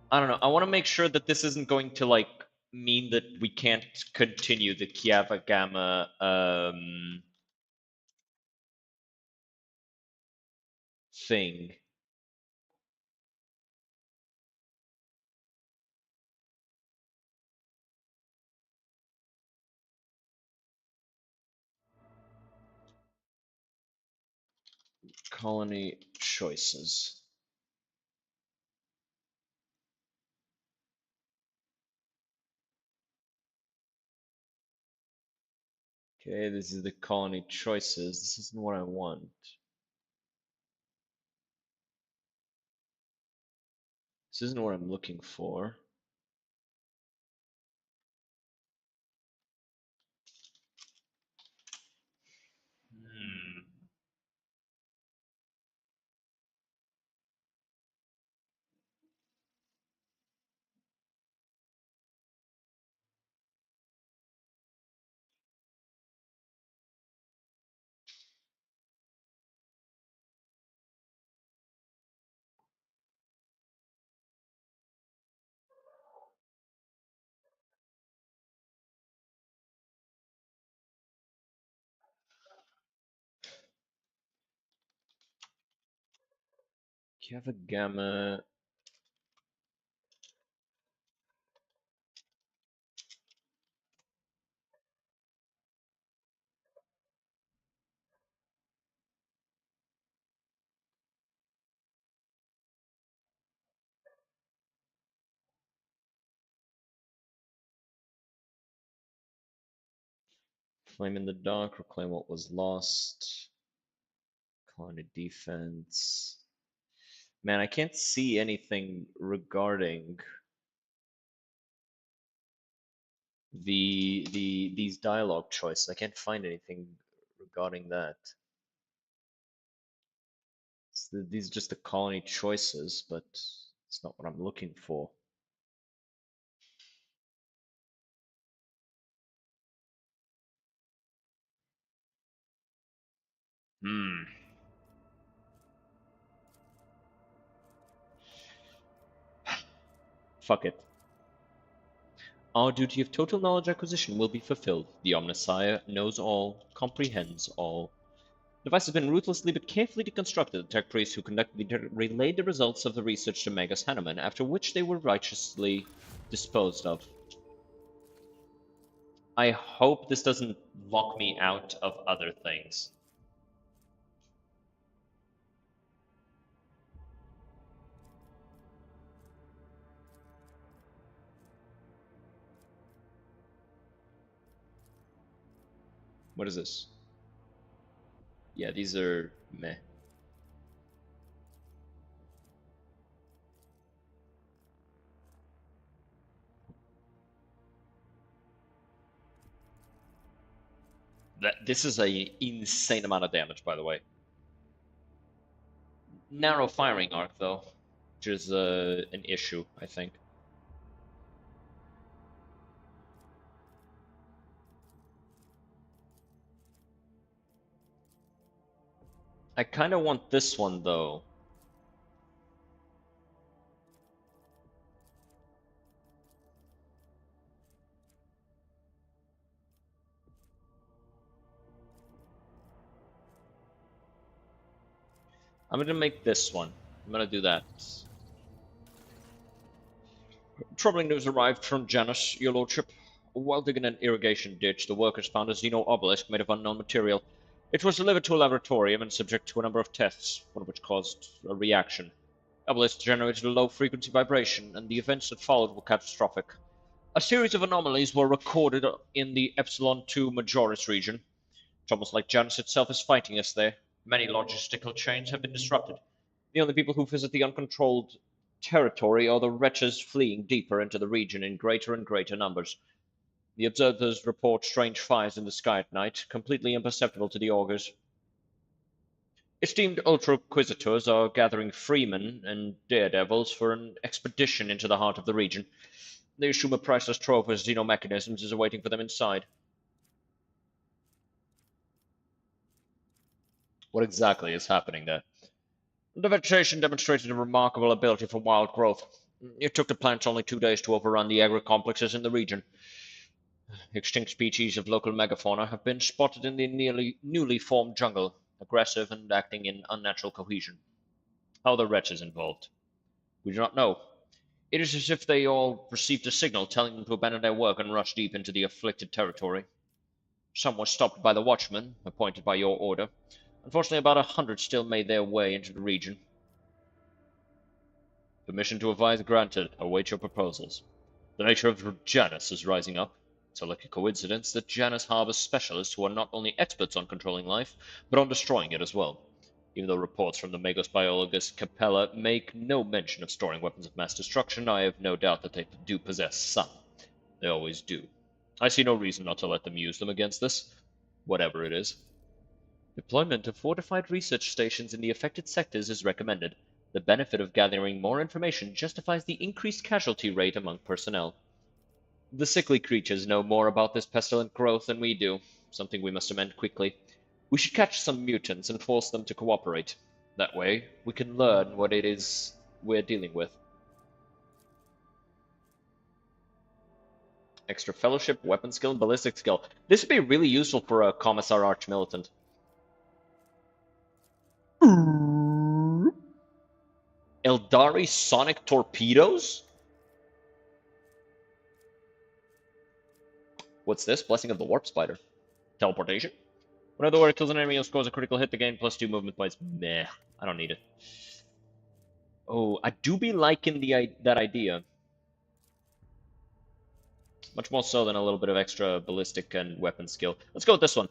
I don't know. I want to make sure that this isn't going to like mean that we can't continue the Kiava Gamma thing. Colony choices. Okay, this is the colony choices. This isn't what I want. This isn't what I'm looking for. Hmm. Kiava Gamma. Flame in the dark. Reclaim what was lost. Colony defense. Man, I can't see anything regarding these dialogue choices. I can't find anything regarding that. These are just the colony choices, but it's not what I'm looking for. Hmm. Fuck it. Our duty of total knowledge acquisition will be fulfilled. The Omnissiah knows all, comprehends all. The device has been ruthlessly but carefully deconstructed. The tech priests who conducted the relayed the results of the research to Magus Hanuman, after which they were righteously disposed of. I hope this doesn't lock me out of other things. What is this? Yeah, these are meh. This is a insane amount of damage, by the way. Narrow firing arc, though, which is an issue, I think. I kind of want this one, though. I'm gonna make this one. I'm gonna do that. Troubling news arrived from Janus, your lordship. While digging an irrigation ditch, the workers found a Xeno obelisk made of unknown material. It was delivered to a laboratorium and subject to a number of tests, one of which caused a reaction. The obelisk generated a low-frequency vibration, and the events that followed were catastrophic. A series of anomalies were recorded in the Epsilon 2 Majoris region. It's almost like Janus itself is fighting us there. Many logistical chains have been disrupted. The only people who visit the uncontrolled territory are the wretches fleeing deeper into the region in greater and greater numbers. The observers report strange fires in the sky at night, completely imperceptible to the augurs. Esteemed ultra-inquisitors are gathering freemen and daredevils for an expedition into the heart of the region. They assume a priceless trove of xenomechanisms is awaiting for them inside. What exactly is happening there? The vegetation demonstrated a remarkable ability for wild growth. It took the plants only 2 days to overrun the agri-complexes in the region. Extinct species of local megafauna have been spotted in the nearly newly formed jungle, aggressive and acting in unnatural cohesion. How are the wretches involved? We do not know. It is as if they all received a signal telling them to abandon their work and rush deep into the afflicted territory. Some were stopped by the watchmen, appointed by your order. Unfortunately, about 100 still made their way into the region. Permission to advise granted. Await your proposals. The nature of Janus is rising up. It's a lucky coincidence that Janus harbors specialists who are not only experts on controlling life, but on destroying it as well. Even though reports from the Magos biologist Capella make no mention of storing weapons of mass destruction, I have no doubt that they do possess some. They always do. I see no reason not to let them use them against this, whatever it is. Deployment of fortified research stations in the affected sectors is recommended. The benefit of gathering more information justifies the increased casualty rate among personnel. The sickly creatures know more about this pestilent growth than we do, something we must amend quickly. We should catch some mutants and force them to cooperate. That way, we can learn what it is we're dealing with. Extra fellowship, weapon skill, and ballistic skill. This would be really useful for a Commissar Archmilitant. Eldari sonic torpedoes? What's this? Blessing of the Warp Spider. Teleportation? Whenever the warrior kills an enemy and scores a critical hit, they gain +2 movement points. Meh. I don't need it. Oh, I do be liking that idea. Much more so than a little bit of extra ballistic and weapon skill. Let's go with this one.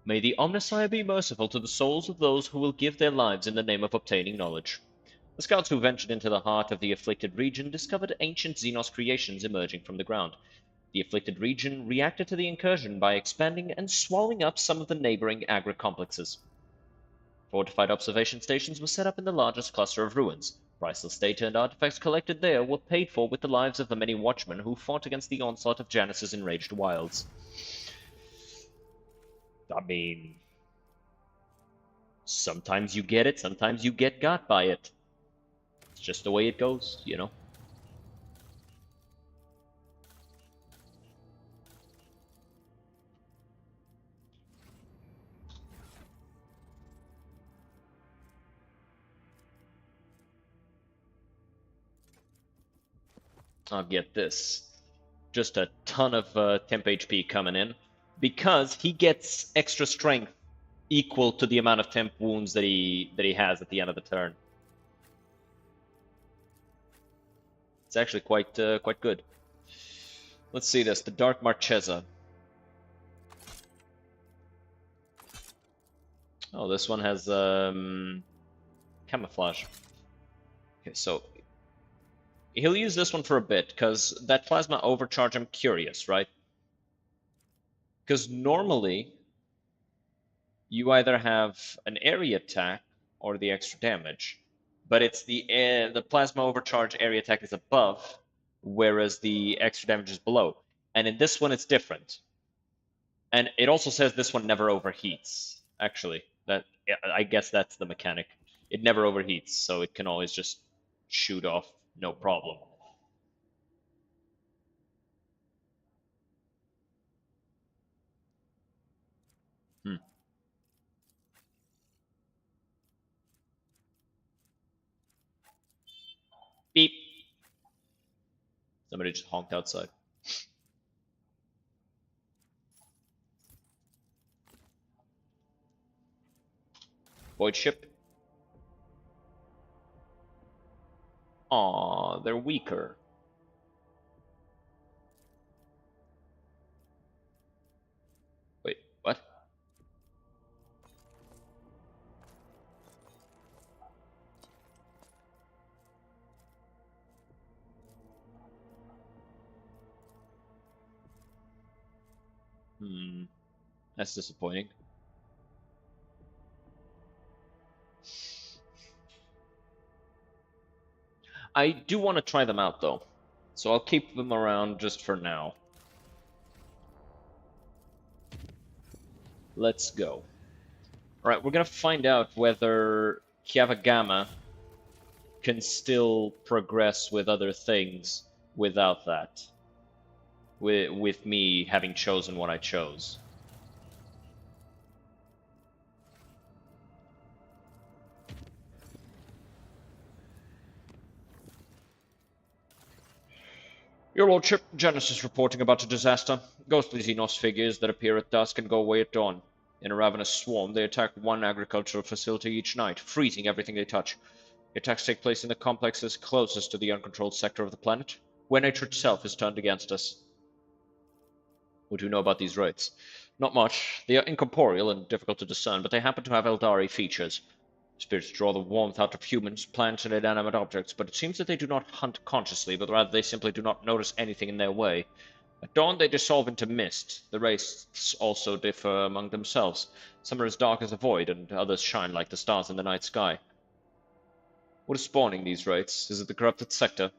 May the Omnissiah be merciful to the souls of those who will give their lives in the name of obtaining knowledge. The scouts who ventured into the heart of the afflicted region discovered ancient Xenos creations emerging from the ground. The afflicted region reacted to the incursion by expanding and swallowing up some of the neighboring agri-complexes. Fortified observation stations were set up in the largest cluster of ruins. Priceless data and artifacts collected there were paid for with the lives of the many watchmen who fought against the onslaught of Janus's enraged wilds. I mean, sometimes you get it, sometimes you get got by it. It's just the way it goes, you know? I'll get this. Just a ton of temp HP coming in. Because he gets extra strength equal to the amount of temp wounds that he has at the end of the turn. It's actually quite good. Let's see this. The Dark Marchesa. Oh, this one has camouflage. Okay, so he'll use this one for a bit, because that plasma overcharge, I'm curious, right? Because normally you either have an area attack or the extra damage, but it's the plasma overcharge area attack is above, whereas the extra damage is below. And in this one, it's different. And it also says this one never overheats. Actually, I guess that's the mechanic. It never overheats, so it can always just shoot off, no problem. Beep. Somebody just honked outside. Void ship. Aw, they're weaker. Wait, what? That's disappointing. I do want to try them out, though. So I'll keep them around just for now. Let's go. Alright, we're gonna find out whether Kiavagama can still progress with other things without that. With me having chosen what I chose. Your Lordship, Janus is reporting about a disaster. Ghostly Xenos figures that appear at dusk and go away at dawn. In a ravenous swarm, they attack one agricultural facility each night, freezing everything they touch. The attacks take place in the complexes closest to the uncontrolled sector of the planet, where nature itself is turned against us. What do you know about these wraiths? Not much. They are incorporeal and difficult to discern, but they happen to have Eldari features. Spirits draw the warmth out of humans, plants, and inanimate objects, but it seems that they do not hunt consciously, but rather they simply do not notice anything in their way. At dawn, they dissolve into mist. The wraiths also differ among themselves. Some are as dark as a void, and others shine like the stars in the night sky. What is spawning these wraiths? Is it the corrupted sector?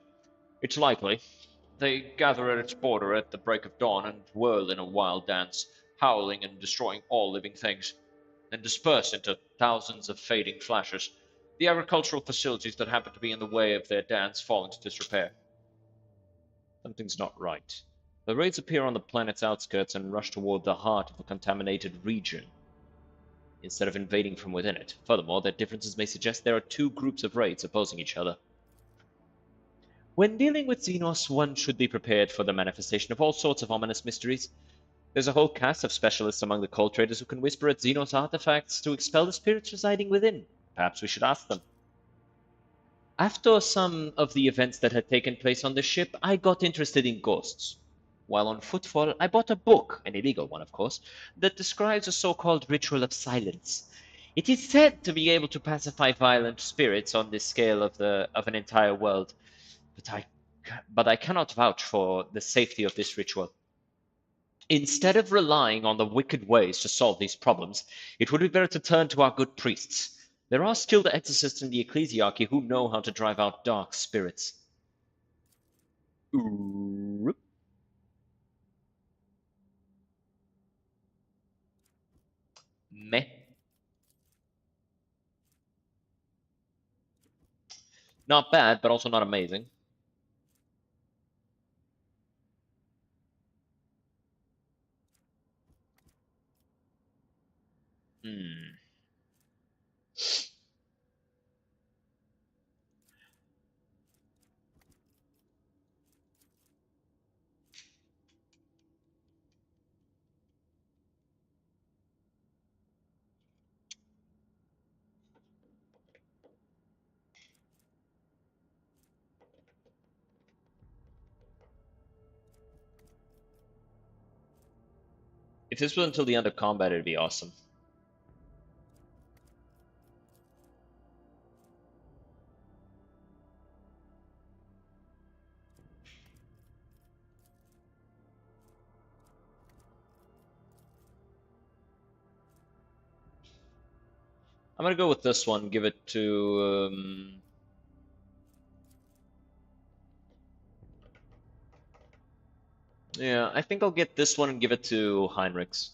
It's likely. They gather at its border at the break of dawn and whirl in a wild dance, howling and destroying all living things, then disperse into thousands of fading flashes. The agricultural facilities that happen to be in the way of their dance fall into disrepair. Something's not right. The wraiths appear on the planet's outskirts and rush toward the heart of a contaminated region, instead of invading from within it. Furthermore, their differences may suggest there are two groups of wraiths opposing each other. When dealing with Xenos, one should be prepared for the manifestation of all sorts of ominous mysteries. There's a whole cast of specialists among the cold traders who can whisper at Xenos artifacts to expel the spirits residing within. Perhaps we should ask them. After some of the events that had taken place on the ship, I got interested in ghosts. While on footfall, I bought a book, an illegal one of course, that describes a so-called ritual of silence. It is said to be able to pacify violent spirits on this scale of an entire world, but I cannot vouch for the safety of this ritual. Instead of relying on the wicked ways to solve these problems, it would be better to turn to our good priests. There are skilled exorcists in the ecclesiarchy who know how to drive out dark spirits. Oop. Meh. Not bad, but also not amazing. Hmm. If this was until the end of combat, it'd be awesome. I'm gonna go with this one, give it to... yeah, I think I'll get this one and give it to Heinrichs.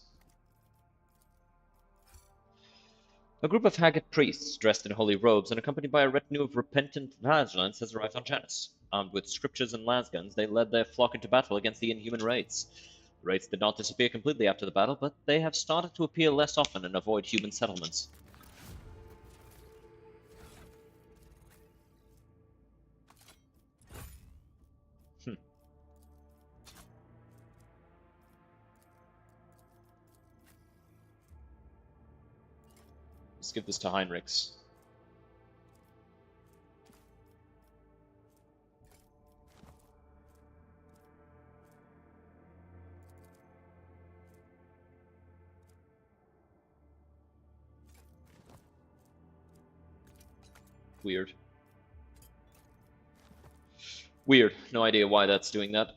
A group of haggard priests, dressed in holy robes and accompanied by a retinue of repentant vigilants, has arrived on Janus. Armed with scriptures and lasguns, they led their flock into battle against the inhuman raids. The raids did not disappear completely after the battle, but they have started to appear less often and avoid human settlements. Let's give this to Heinrichs. Weird. Weird. No idea why that's doing that.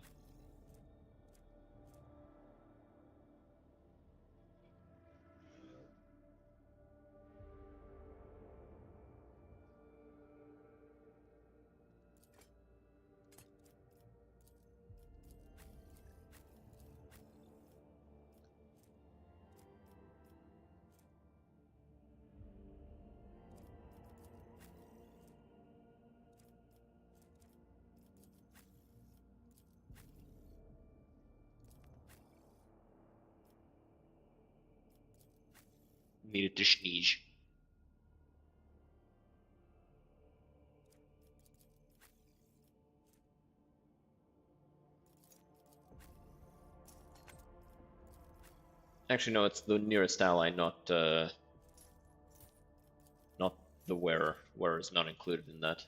Needed to sneeze. Actually, no, it's the nearest ally, not not the wearer. Wearer is not included in that.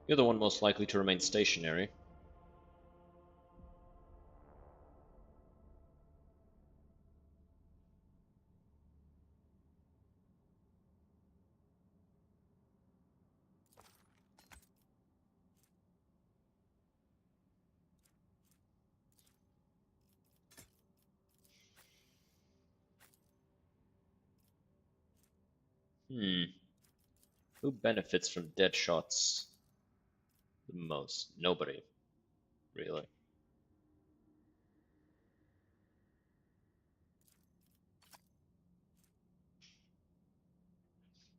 You're the one most likely to remain stationary. Who benefits from dead shots the most? Nobody, really.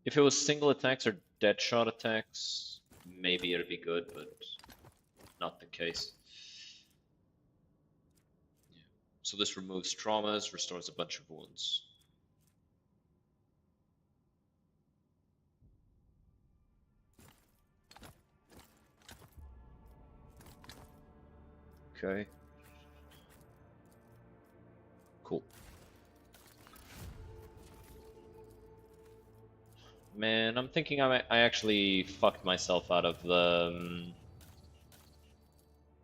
If it was single attacks or dead shot attacks, maybe it'd be good, but not the case. So this removes traumas, restores a bunch of wounds. Okay. Cool. Man, I'm thinking I actually fucked myself out of the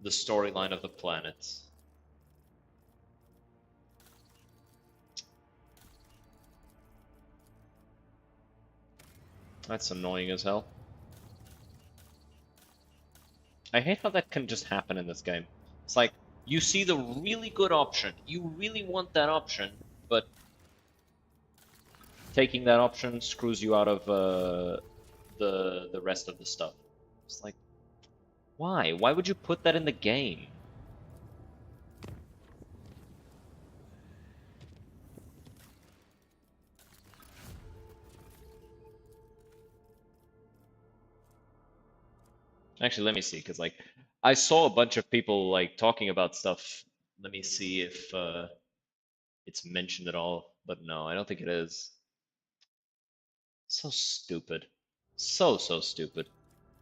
storyline of the planet. That's annoying as hell. I hate how that can just happen in this game. It's like, you see the really good option, you really want that option, but taking that option screws you out of the rest of the stuff. It's like, why? Why would you put that in the game? Actually, let me see, because like I saw a bunch of people like talking about stuff. Let me see if it's mentioned at all, but no, I don't think it is. So stupid. So stupid.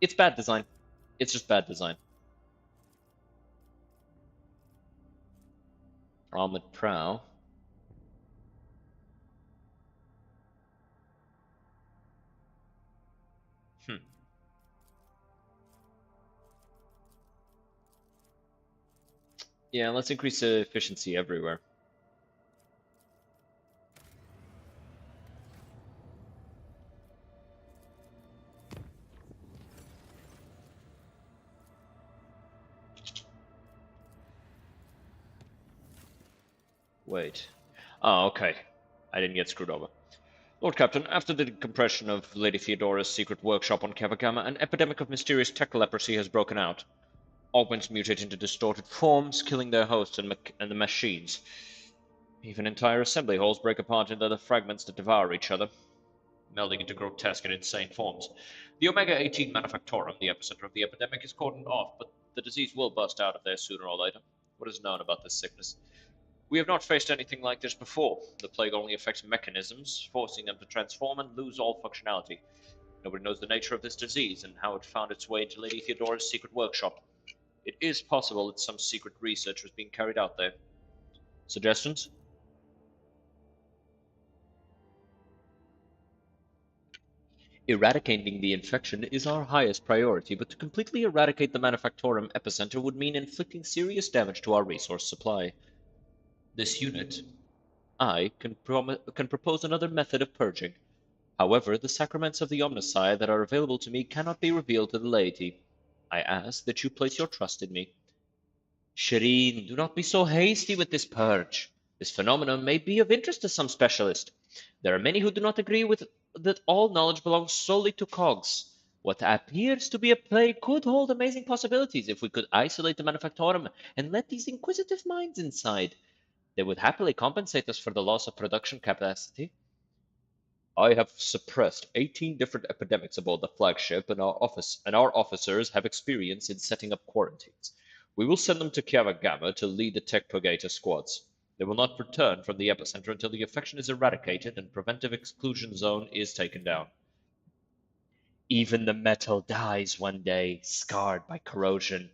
It's bad design. It's just bad design. Armored prow. Hmm. Yeah, let's increase the efficiency everywhere. Wait. Oh, okay. I didn't get screwed over. Lord Captain, after the decompression of Lady Theodora's secret workshop on Cavagama, an epidemic of mysterious tech leprosy has broken out. Augments mutate into distorted forms, killing their hosts and the machines. Even entire assembly halls break apart into the fragments that devour each other, melding into grotesque and insane forms. The Omega-18 Manufactorum, the epicenter of the epidemic, is cordoned off, but the disease will burst out of there sooner or later. What is known about this sickness? We have not faced anything like this before. The plague only affects mechanisms, forcing them to transform and lose all functionality. Nobody knows the nature of this disease and how it found its way into Lady Theodora's secret workshop. It is possible that some secret research was being carried out there. Suggestions? Eradicating the infection is our highest priority, but to completely eradicate the Manufactorum epicenter would mean inflicting serious damage to our resource supply. This unit, I, can propose another method of purging. However, the sacraments of the Omnissiah that are available to me cannot be revealed to the laity. I ask that you place your trust in me. Shireen, do not be so hasty with this purge. This phenomenon may be of interest to some specialist. There are many who do not agree with that all knowledge belongs solely to cogs. What appears to be a plague could hold amazing possibilities if we could isolate the Manufactorum and let these inquisitive minds inside. They would happily compensate us for the loss of production capacity. I have suppressed 18 different epidemics aboard the flagship, and our officers have experience in setting up quarantines. We will send them to Cavagama to lead the Tech Purgator squads. They will not return from the epicenter until the infection is eradicated and preventive exclusion zone is taken down. Even the metal dies one day, scarred by corrosion.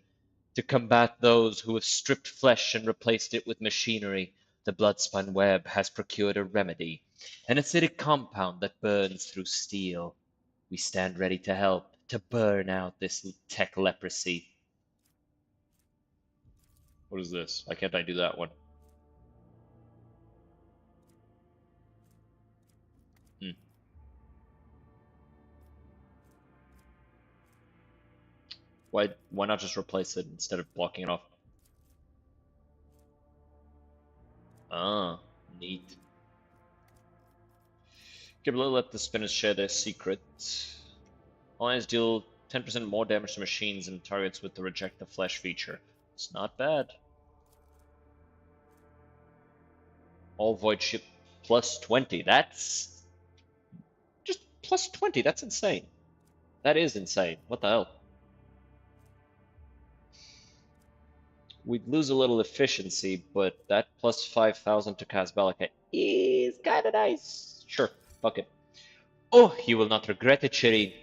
To combat those who have stripped flesh and replaced it with machinery, the Bloodspun Web has procured a remedy, an acidic compound that burns through steel. We stand ready to help, to burn out this tech leprosy. What is this? Why can't I do that one? Hmm. Why not just replace it instead of blocking it off? Ah, neat. Gibler let the spinners share their secret. Allies deal 10% more damage to machines and targets with the reject the flesh feature. It's not bad. All void ship plus 20. That's just plus 20. That's insane. That is insane. What the hell? We'd lose a little efficiency, but that plus 5,000 to Kazbalika is kinda nice. Sure, fuck it. Oh, you will not regret it, Shireen.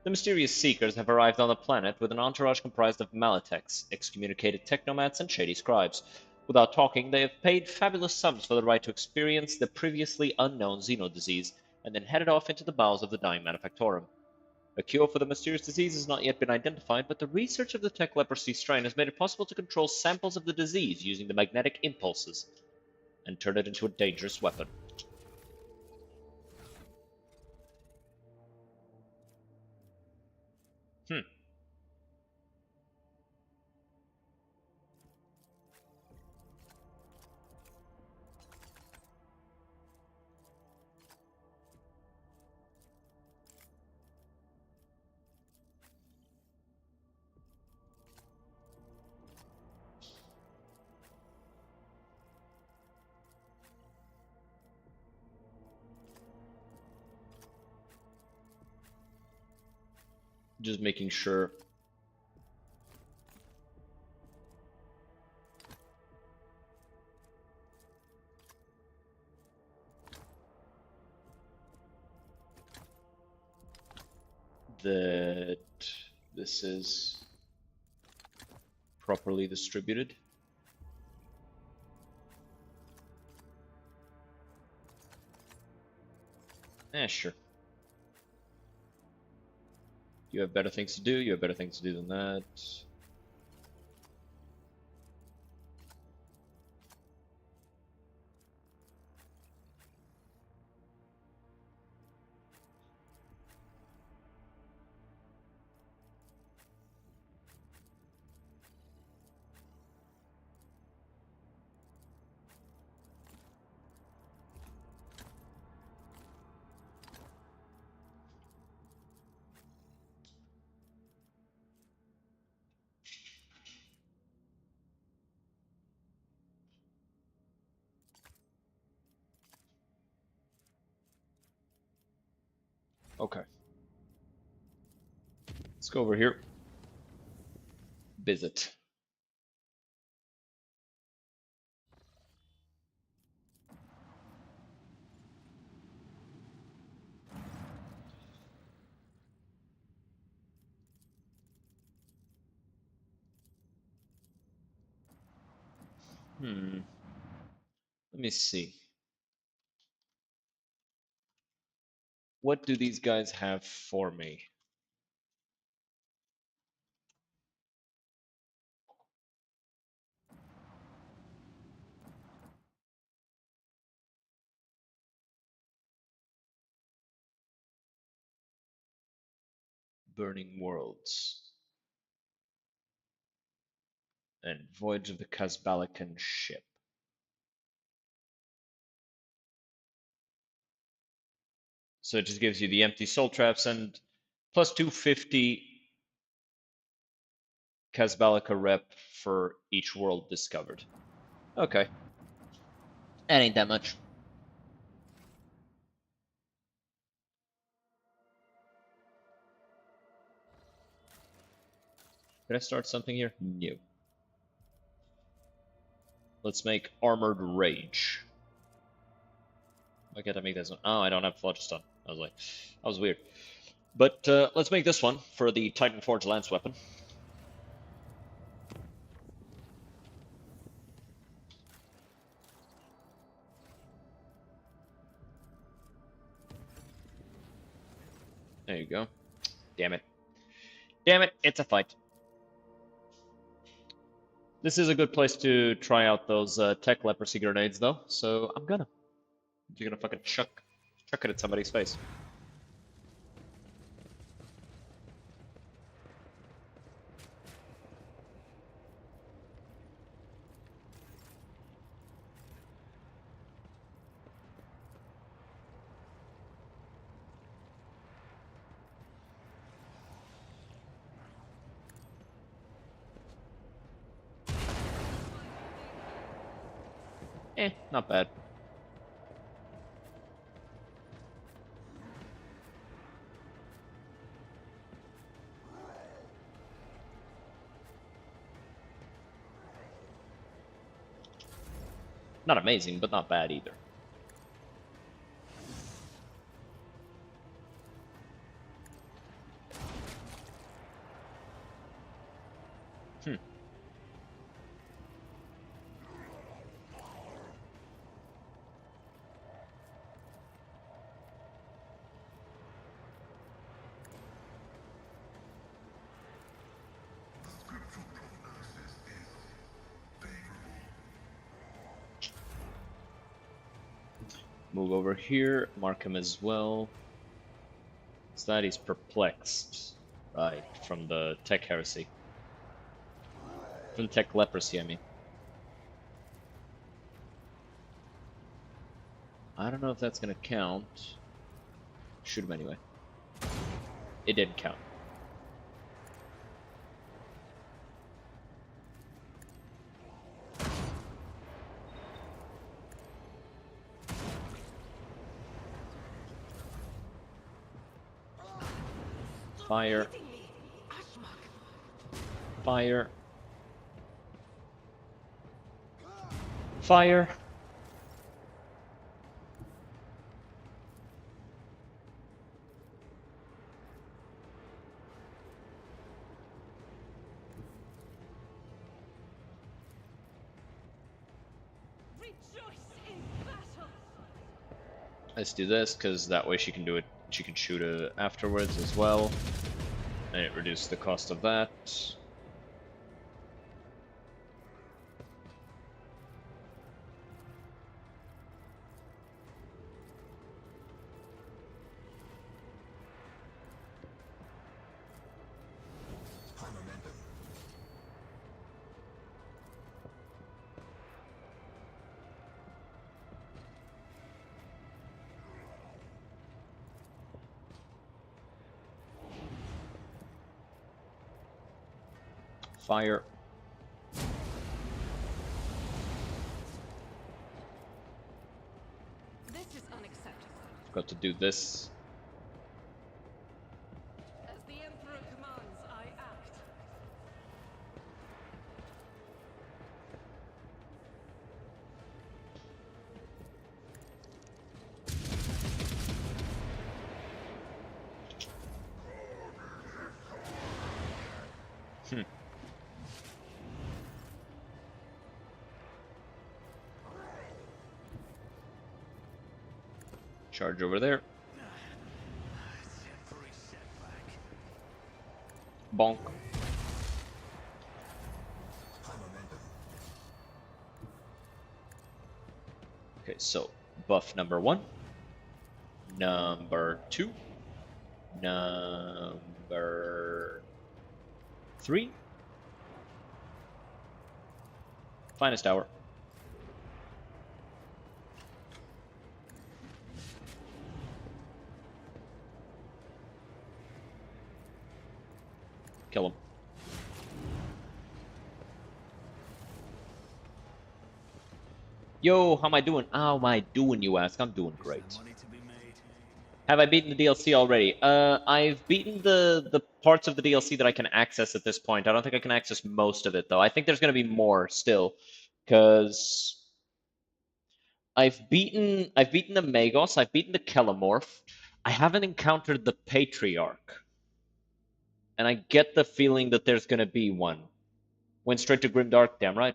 The mysterious Seekers have arrived on the planet with an entourage comprised of Malatex, excommunicated technomats, and shady scribes. Without talking, they have paid fabulous sums for the right to experience the previously unknown Xeno disease. and then headed off into the bowels of the dying Manufactorum. A cure for the mysterious disease has not yet been identified, but the research of the tech leprosy strain has made it possible to control samples of the disease using the magnetic impulses and turn it into a dangerous weapon. Just making sure. That this is properly distributed. Sure. You have better things to do, you have better things to do than that. Okay. Let's go over here. Visit. Let me see. What do these guys have for me? Burning Worlds. And Voyage of the Kazbalikan Ship. So it just gives you the empty soul traps and plus 250 Kazbalika rep for each world discovered. Okay. That ain't that much. Did I start something here? No. Let's make Armored Rage. Why can't I make this one? Oh, I don't have Phlogiston. I was like, that was weird. But let's make this one for the Titan Forge Lance weapon. There you go. Damn it. Damn it, it's a fight. This is a good place to try out those tech leprosy grenades, though, so I'm gonna. You're gonna fucking chuck it at somebody's face. Not bad. Not amazing, but not bad either. Move over here, mark him as well. So that he's perplexed. Right, from the tech heresy. From tech leprosy, I mean. I don't know if that's gonna count. Shoot him anyway. It didn't count. Fire. Fire. Fire. Let's do this, because that way she can do it. She can shoot it afterwards as well. And it reduces the cost of that. Fire. This is unacceptable. Got to do this. As the Emperor commands, I act. Charge over there. Bonk. Okay, so buff number 1. Number 2. Number 3. Finest hour. Kill him. Yo, how am I doing? How am I doing, you ask? I'm doing great. Have I beaten the DLC already? I've beaten the parts of the DLC that I can access at this point. I don't think I can access most of it, though. I think there's going to be more still, because I've beaten the Magos, I've beaten the Kelemorph. I haven't encountered the Patriarch. And I get the feeling that there's going to be one. Went straight to Grimdark, damn right.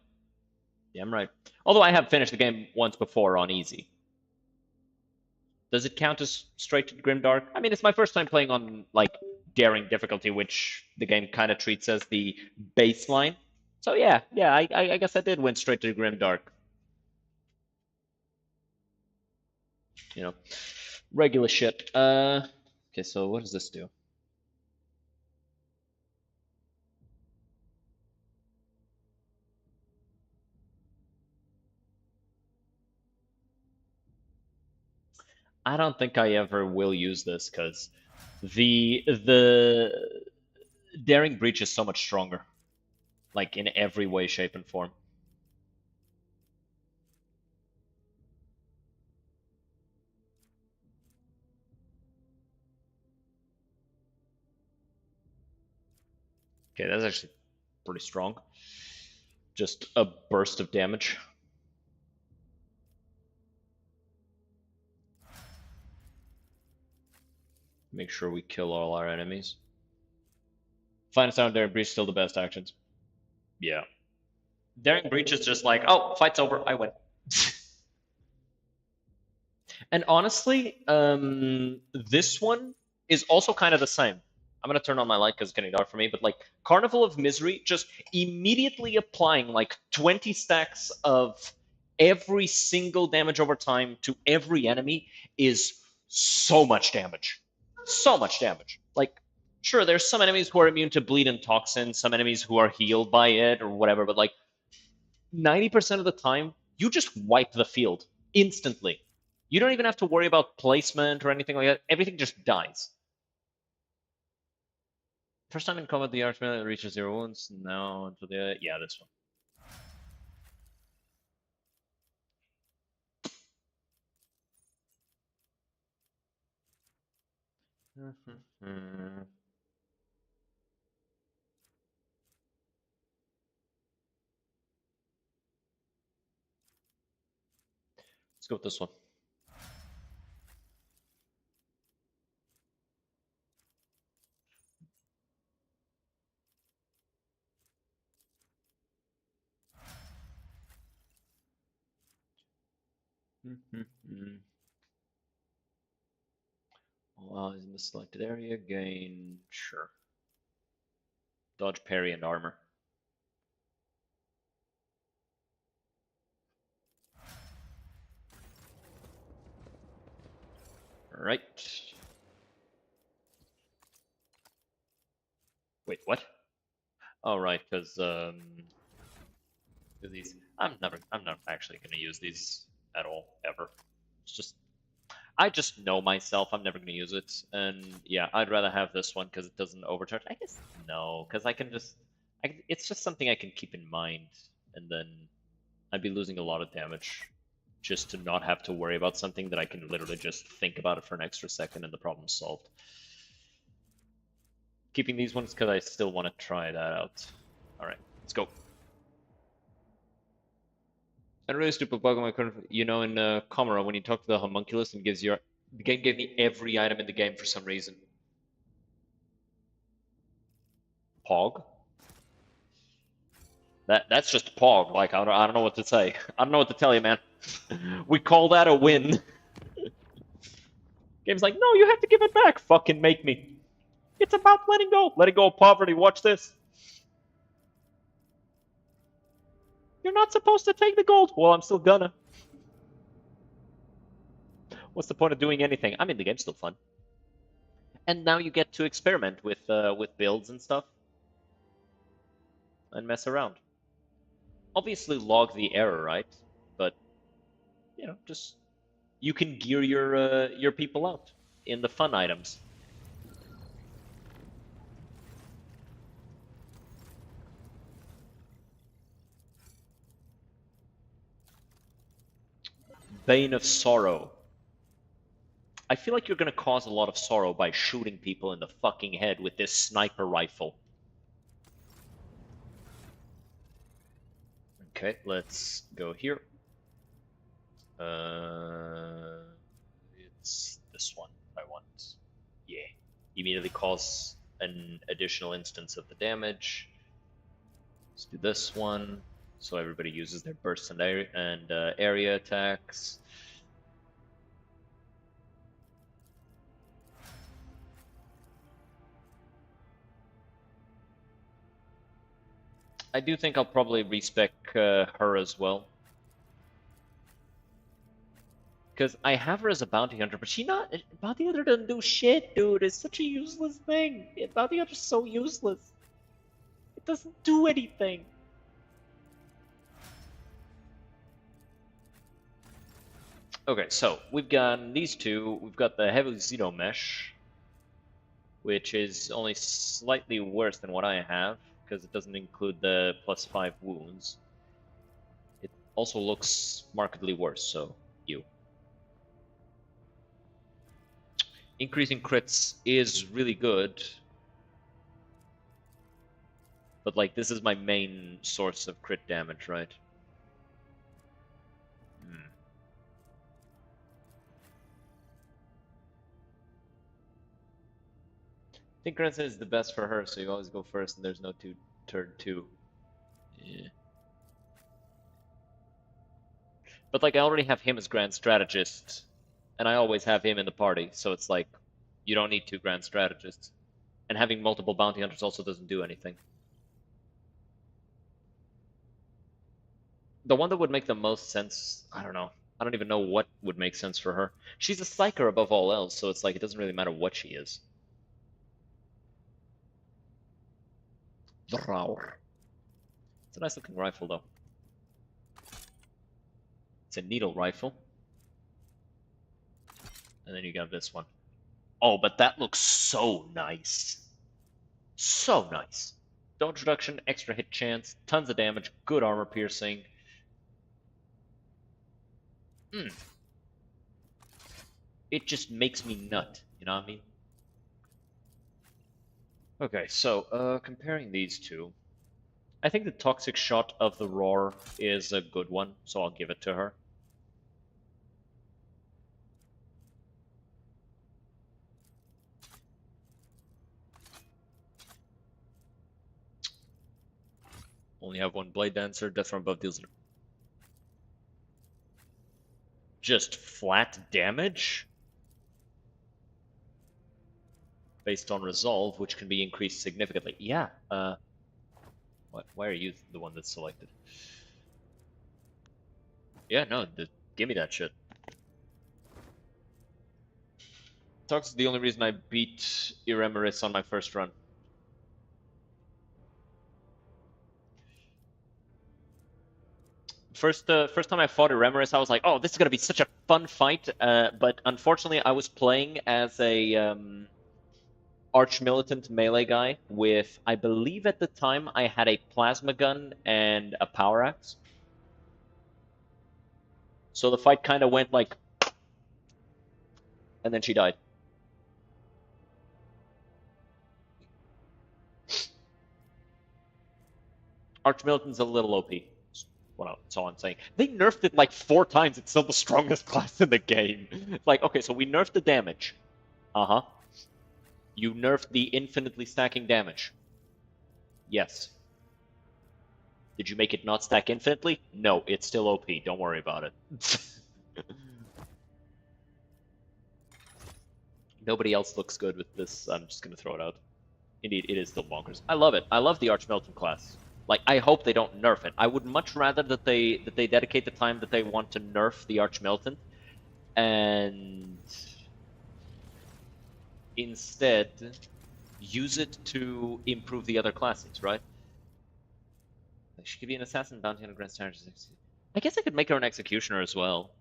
Damn right. Although I have finished the game once before on easy. Does it count as straight to Grimdark? I mean, it's my first time playing on, like, daring difficulty, which the game kind of treats as the baseline. So yeah, I guess I did went straight to Grimdark. You know, regular shit. Okay, so what does this do? I don't think I ever will use this because the Daring Breach is so much stronger, like in every way, shape, and form. Okay, that's actually pretty strong. Just a burst of damage. Make sure we kill all our enemies. Finest out Daring Breach, still the best actions. Yeah. Daring Breach is just like, oh, fight's over, I win. And honestly, this one is also kind of the same. I'm gonna turn on my light because it's getting dark for me, but like Carnival of Misery, just immediately applying like 20 stacks of Every single damage over time to every enemy is so much damage. So much damage. Like, sure, there's some enemies who are immune to bleed and toxin, some enemies who are healed by it or whatever, but like 90% of the time, you just wipe the field instantly. You don't even have to worry about placement or anything like that. Everything just dies. First time in combat, the archman reaches 0 wounds. Now to the yeah, this one. Let's go with this one. Well, he's in the selected area. Gain, sure. Dodge, parry, and armor. Right. Wait, what? Oh, right, because these. I'm not actually gonna use these at all ever. It's just I just know myself. I'm never gonna use it, and yeah, I'd rather have this one because it doesn't overcharge. I guess no, because I can just. It's just something I can keep in mind, and then I'd be losing a lot of damage just to not have to worry about something that I can literally just think about it for an extra second and the problem's solved. Keeping these ones because I still want to try that out. Alright, let's go. And a really stupid bug on my current, you know, in Comera, when you talk to the homunculus and gives your, the game gave me every item in the game for some reason. Pog? That's just Pog. Like I don't know what to say. I don't know what to tell you, man. We call that a win. Game's like, no, you have to give it back. Fucking make me. It's about letting go. Letting go of poverty. Watch this. You're not supposed to take the gold. Well, I'm still gonna. What's the point of doing anything? I mean, the game's still fun. And now you get to experiment with builds and stuff. And mess around. Obviously log the error, right? But, you know, just... You can gear your people out in the fun items. Bane of Sorrow. I feel like you're gonna cause a lot of sorrow by shooting people in the fucking head with this sniper rifle. Okay, let's go here. It's this one I want. Yeah. Immediately cause an additional instance of the damage. Let's do this one. So everybody uses their burst and area attacks. I do think I'll probably respec her as well. Because I have her as a bounty hunter, but bounty hunter doesn't do shit, dude. It's such a useless thing. Bounty hunter's so useless. It doesn't do anything. Okay, so we've got these two. We've got the heavy Xeno mesh, which is only slightly worse than what I have, because it doesn't include the +5 wounds. It also looks markedly worse, so you. Increasing crits is really good, but like this is my main source of crit damage, right? I think Grandson is the best for her, so you always go first and there's no turn two. Yeah. But like I already have him as Grand Strategist, and I always have him in the party, so it's like you don't need two Grand Strategists. And having multiple bounty hunters also doesn't do anything. The one that would make the most sense, I don't know. I don't even know what would make sense for her. She's a psyker above all else, so it's like it doesn't really matter what she is. Draur. It's a nice looking rifle though. It's a needle rifle. And then you got this one. Oh, but that looks so nice. So nice. Dodge reduction, extra hit chance, tons of damage, good armor piercing. It just makes me nut, you know what I mean? Okay, so comparing these two, I think the toxic shot of the roar is a good one, so I'll give it to her. Only have one blade dancer, death from above deals just flat damage based on resolve, which can be increased significantly. Yeah, why are you the one that's selected? Yeah, no, give me that shit. Tox is the only reason I beat Iremeris on my first run. First time I fought Iremeris, I was like, oh, this is gonna be such a fun fight, but unfortunately I was playing as a arch-militant melee guy with, I believe at the time I had a plasma gun and a power axe. So the fight kind of went like, and then she died. Arch-militant's a little OP. Well, that's all I'm saying. They nerfed it like 4 times. It's still the strongest class in the game. Like, okay, so we nerfed the damage. Uh-huh. You nerfed the infinitely stacking damage. Yes. Did you make it not stack infinitely? No, it's still OP. Don't worry about it. Nobody else looks good with this. I'm just gonna throw it out. Indeed, it is still bonkers. I love it. I love the Arch-Militant class. Like, I hope they don't nerf it. I would much rather that they dedicate the time that they want to nerf the Arch-Militant and instead use it to improve the other classes, right? She could be an assassin bounty on a grand standard. I guess I could make her an executioner as well.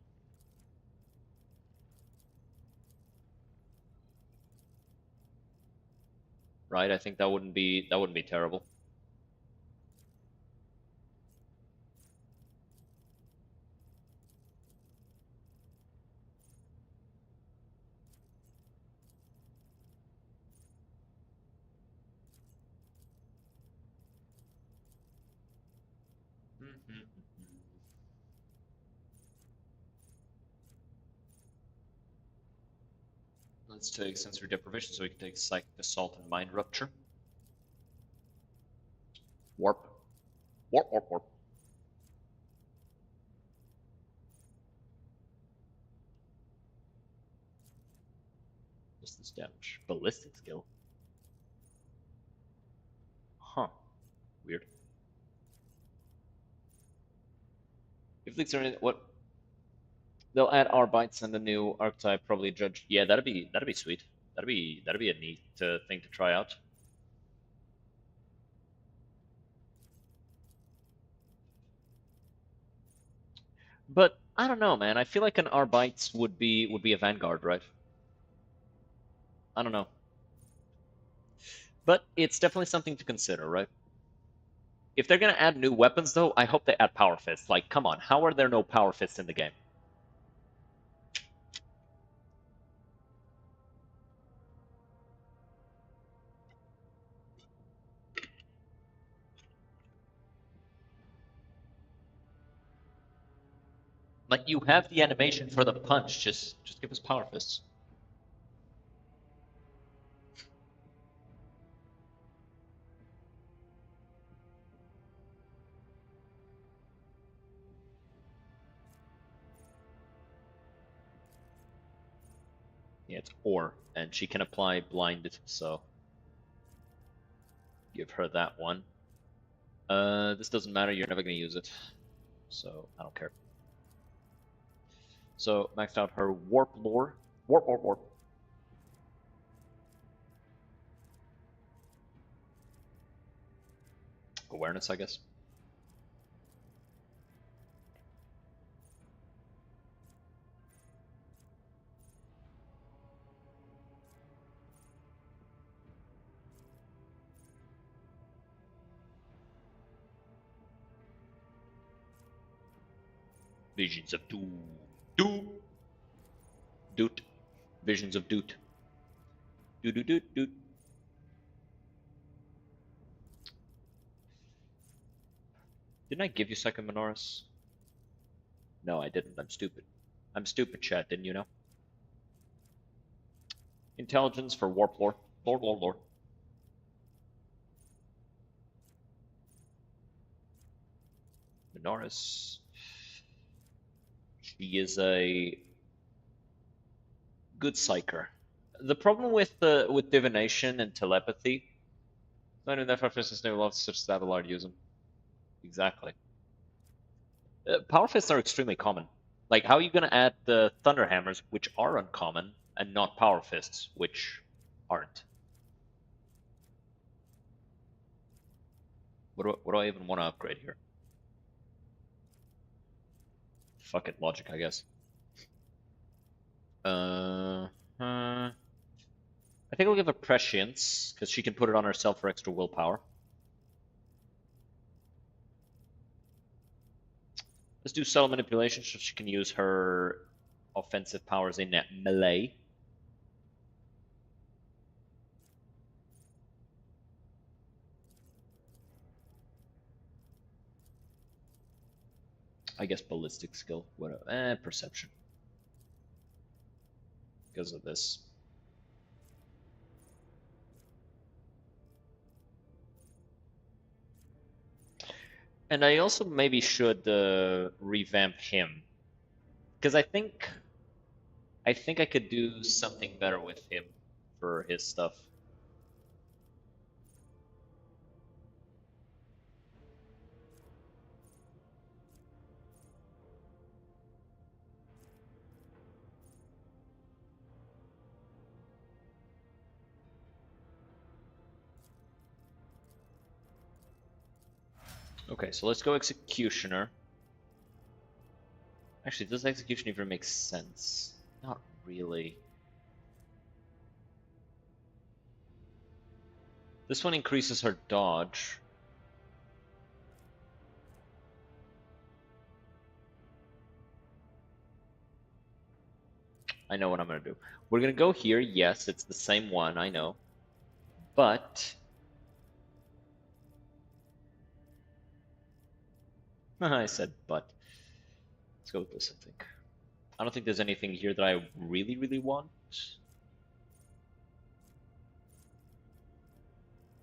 Right? I think that wouldn't be terrible. Let's take sensory deprivation so we can take psychic assault and mind rupture. Warp. Warp, warp, warp. What's this damage? Ballistic skill. Huh. Weird. If leaks are in what? They'll add Arbites and the new archetype, probably Judge. Yeah, that'd be sweet. That'd be a neat thing to try out. But I don't know, man. I feel like an Arbites would be a Vanguard, right? I don't know. But it's definitely something to consider, right? If they're gonna add new weapons, though, I hope they add Power Fists. Like, come on, how are there no Power Fists in the game? Like, you have the animation for the punch, just give us Power Fists. Yeah, it's Ore, and she can apply Blinded, so give her that one. This doesn't matter, you're never gonna use it. so I don't care. So maxed out her warp lore. Warp, warp, warp. Awareness, I guess. Visions of doom. Doom. Doot. Visions of doot. Doot, doot, doot, doot. Didn't I give you second Minoris? No, I didn't. I'm stupid. I'm stupid, chat, didn't you know? Intelligence for warp lore. Lord, lord, lord. Minoris. She is a good psyker. The problem with divination and telepathy, not in that for instance, no loves such as Avalard use them. Exactly. Power fists are extremely common. Like, how are you gonna add the thunder hammers, which are uncommon, and not power fists, which aren't? What do I even want to upgrade here? Fuck it, logic, I guess. I think I'll give her prescience, because she can put it on herself for extra willpower. Let's do subtle manipulation so she can use her offensive powers in melee. I guess ballistic skill. Whatever. Perception. Because of this. And I also maybe should revamp him, because I think I could do something better with him for his stuff. Okay, so let's go Executioner. Actually, does Execution even make sense? Not really. This one increases her dodge. I know what I'm gonna do. We're gonna go here. Yes, it's the same one, I know. But I said but. Let's go with this, I think. I don't think there's anything here that I really, really want.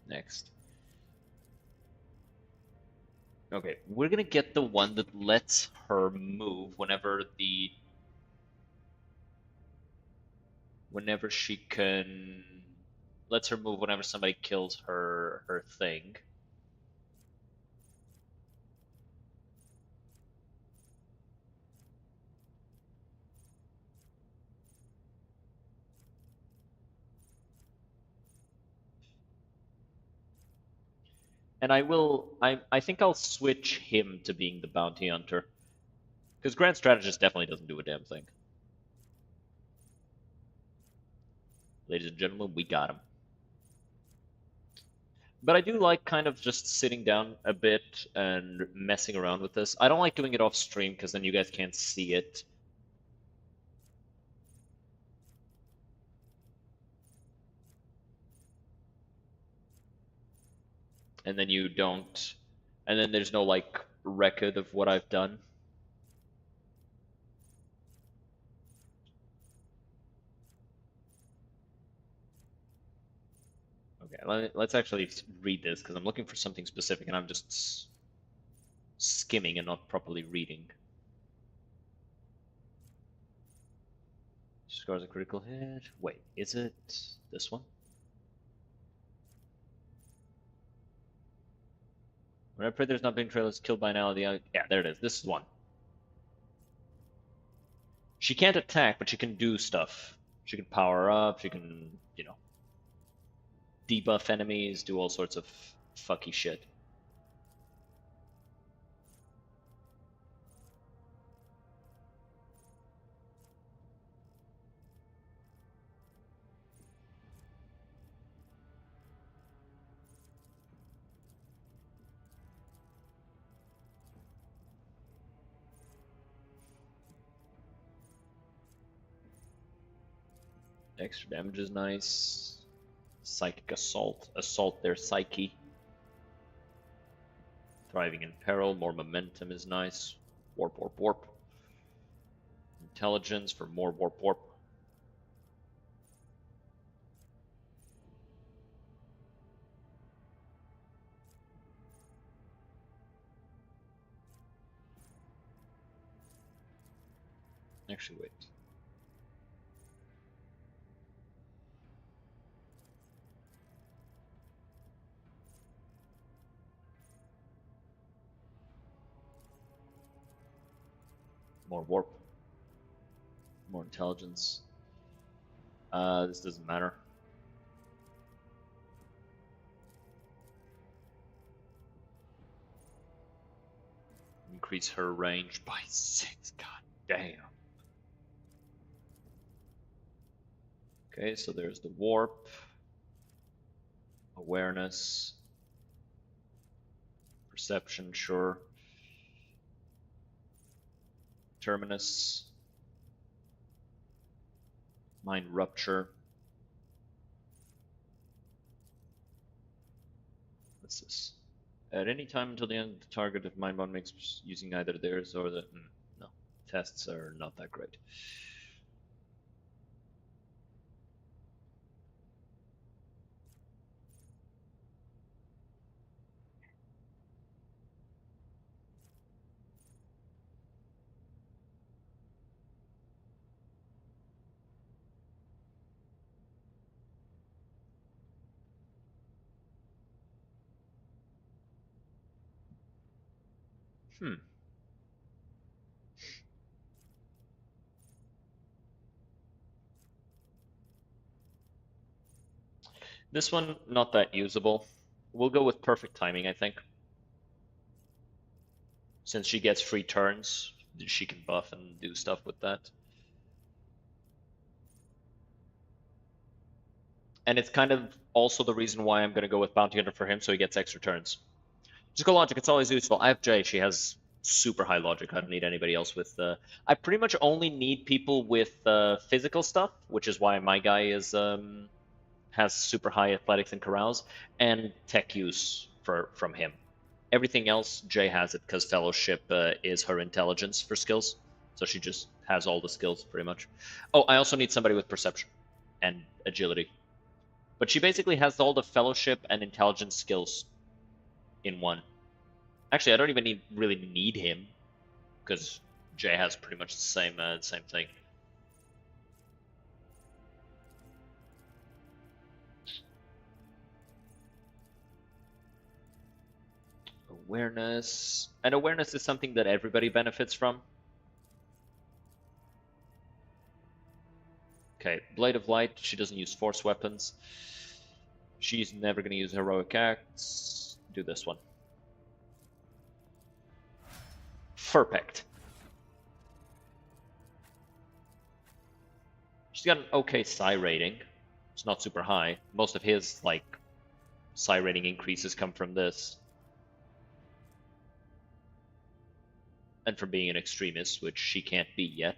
Next. Okay, we're gonna get the one that lets her move whenever she can, lets her move whenever somebody kills her thing. And I think I'll switch him to being the bounty hunter. Because Grand Strategist definitely doesn't do a damn thing. Ladies and gentlemen, we got him. But I do like kind of just sitting down a bit and messing around with this. I don't like doing it off stream because then you guys can't see it. And then you don't, and then there's no like record of what I've done. Okay, let's actually read this because I'm looking for something specific and I'm just skimming and not properly reading. Scars a critical hit. Wait, is it this one? When I pray there's not being trailers killed by now, yeah, there it is. This is one. She can't attack, but she can do stuff. She can power up, she can, you know, debuff enemies, do all sorts of fucky shit. Extra damage is nice. Psychic assault. Assault their psyche. Thriving in peril. More momentum is nice. Warp, warp, warp. Intelligence for more warp, warp. Actually, wait. More warp. More intelligence. This doesn't matter. Increase her range by 6. God damn. Okay, so there's the warp. Awareness. Perception, sure. Terminus. Mind rupture. What's this? At any time until the end of the target, if mind bond makes using either theirs or the no, tests are not that great. This one, not that usable. We'll go with perfect timing, I think. Since she gets free turns, she can buff and do stuff with that. And it's kind of also the reason why I'm going to go with Bounty Hunter for him, so he gets extra turns. Just go logic, it's always useful. I have Jay, she has super high logic. I don't need anybody else with... I pretty much only need people with physical stuff, which is why my guy is has super high athletics and carouse, and tech use from him. Everything else, Jay has it because Fellowship is her intelligence for skills. So she just has all the skills, pretty much. Oh, I also need somebody with perception and agility. But she basically has all the Fellowship and intelligence skills in one. Actually, I don't even really need him, because Jay has pretty much the same thing. Awareness. And awareness is something that everybody benefits from. Okay, Blade of Light, she doesn't use force weapons. She's never going to use heroic acts. Do this one. Perfect. She's got an okay psi rating. It's not super high. Most of his, like, psi rating increases come from this. And from being an extremist, which she can't be yet.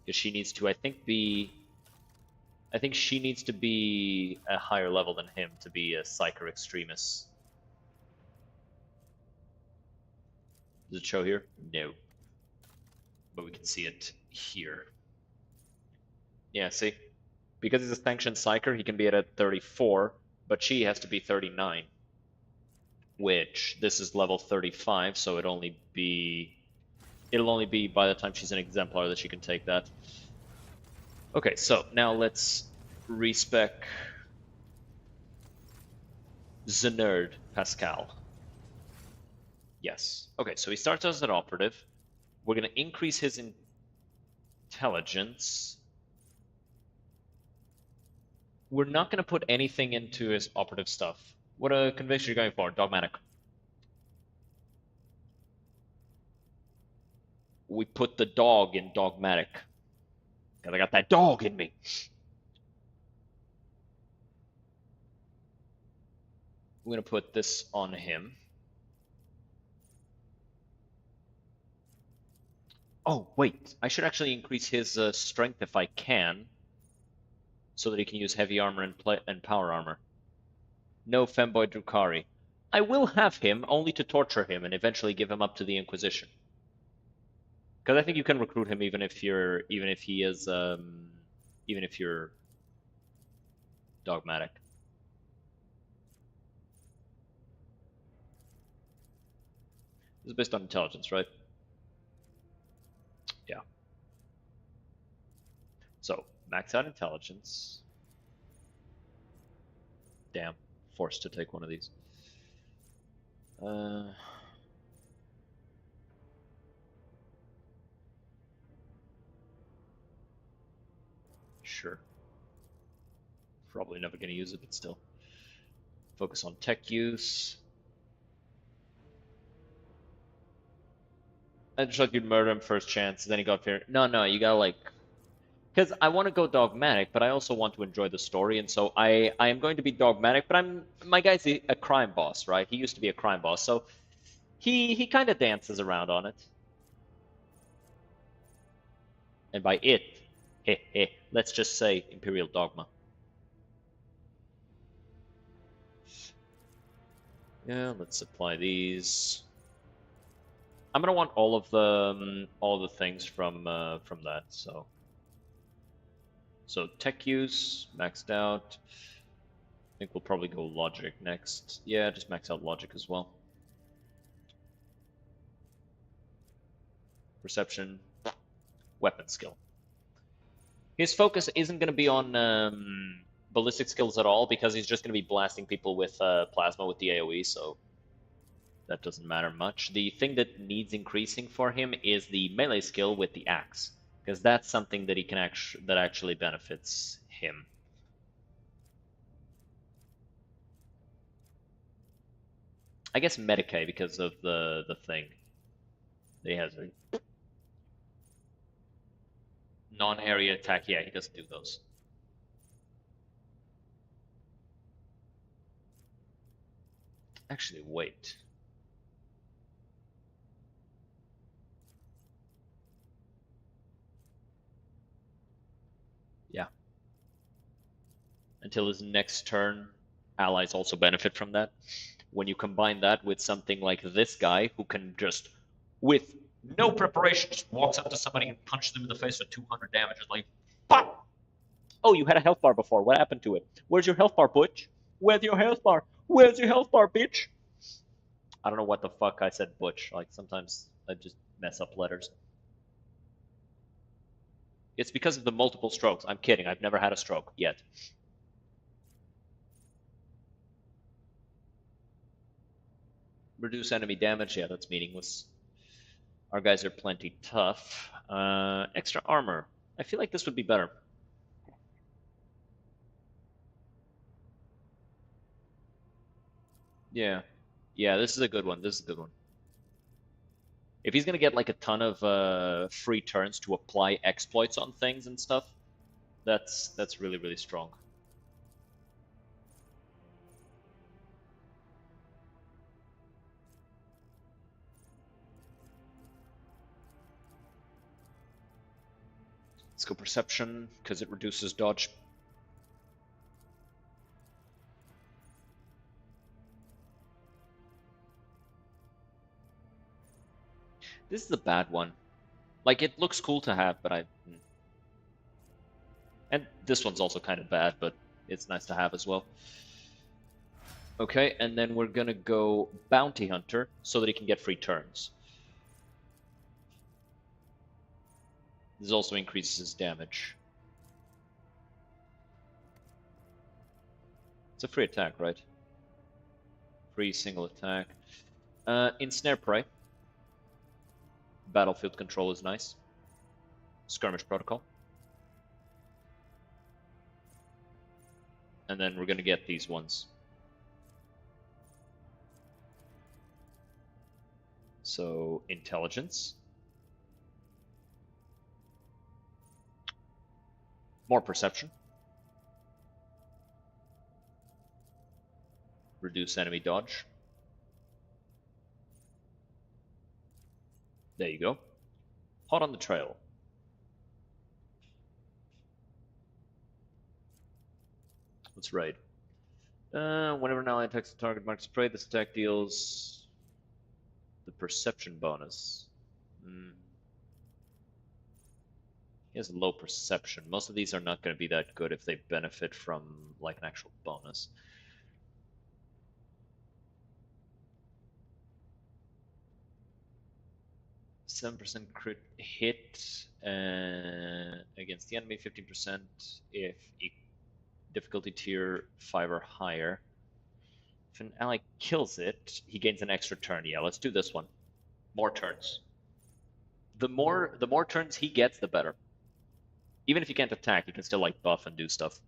Because she needs to, I think she needs to be a higher level than him to be a psyker extremist. Does it show here? No. But we can see it here. Yeah, see? Because he's a sanctioned psyker, he can be at a 34, but she has to be 39. Which, this is level 35, so it'll only be by the time she's an exemplar that she can take that. Okay, so now let's respec Xenerd Pascal. Yes. Okay, so he starts as an operative. We're going to increase his intelligence. We're not going to put anything into his operative stuff. What a conviction you're going for, dogmatic. We put the dog in dogmatic. Because I got that dog in me. We're going to put this on him. Oh, wait. I should actually increase his strength if I can, so that he can use heavy armor and power armor. No femboy Drukari. I will have him, only to torture him and eventually give him up to the Inquisition. Because I think you can recruit him even if you're dogmatic. This is based on intelligence, right? Yeah. So, max out intelligence. Damn, forced to take one of these. Sure. Probably never going to use it, but still. Focus on tech use. I just thought you'd murder him first chance, then he got fear. No, you gotta like... Because I want to go dogmatic, but I also want to enjoy the story, and so I am going to be dogmatic, but my guy's a crime boss, right? He used to be a crime boss, so he kind of dances around on it. And by it, let's just say Imperial Dogma. Yeah, let's apply these. I'm gonna want all the things from that. So tech use maxed out. I think we'll probably go logic next. Yeah, just max out logic as well. Perception, weapon skill. His focus isn't going to be on ballistic skills at all because he's just going to be blasting people with plasma with the AoE, so that doesn't matter much. The thing that needs increasing for him is the melee skill with the axe, because that's something that he can actually benefits him. I guess Medicae because of the thing that he has. Non-area attack, yeah, he doesn't do those. Actually, wait. Yeah. Until his next turn, allies also benefit from that. When you combine that with something like this guy, who can just, with no preparation, just walks up to somebody and punches them in the face with 200 damage. It's like, pop! Oh, you had a health bar before. What happened to it? Where's your health bar, butch? Where's your health bar? Where's your health bar, bitch? I don't know what the fuck I said, butch. Like, sometimes I just mess up letters. It's because of the multiple strokes. I'm kidding. I've never had a stroke yet. Reduce enemy damage. Yeah, that's meaningless. Our guys are plenty tough. Extra armor. I feel like this would be better. Yeah. Yeah, this is a good one. This is a good one. If he's gonna get like a ton of free turns to apply exploits on things and stuff, that's really, really strong. Let's go perception, because it reduces dodge. This is a bad one. Like, it looks cool to have, but And this one's also kind of bad, but it's nice to have as well. Okay, and then we're gonna go Bounty Hunter, so that he can get free turns. This also increases his damage. It's a free attack, right? Free single attack. Ensnare Prey. Battlefield control is nice. Skirmish Protocol. And then we're going to get these ones. So, Intelligence. More Perception. Reduce enemy dodge. There you go. Hot on the trail. Let's raid. Whenever an ally attacks the target marked as prey, this attack deals the perception bonus. He has low perception. Most of these are not going to be that good if they benefit from like an actual bonus. %, crit hit against the enemy, 15% if difficulty tier 5 or higher. If an ally kills it, he gains an extra turn. Yeah, let's do this one. More turns. The more turns he gets, the better. Even if he can't attack, he can still like buff and do stuff.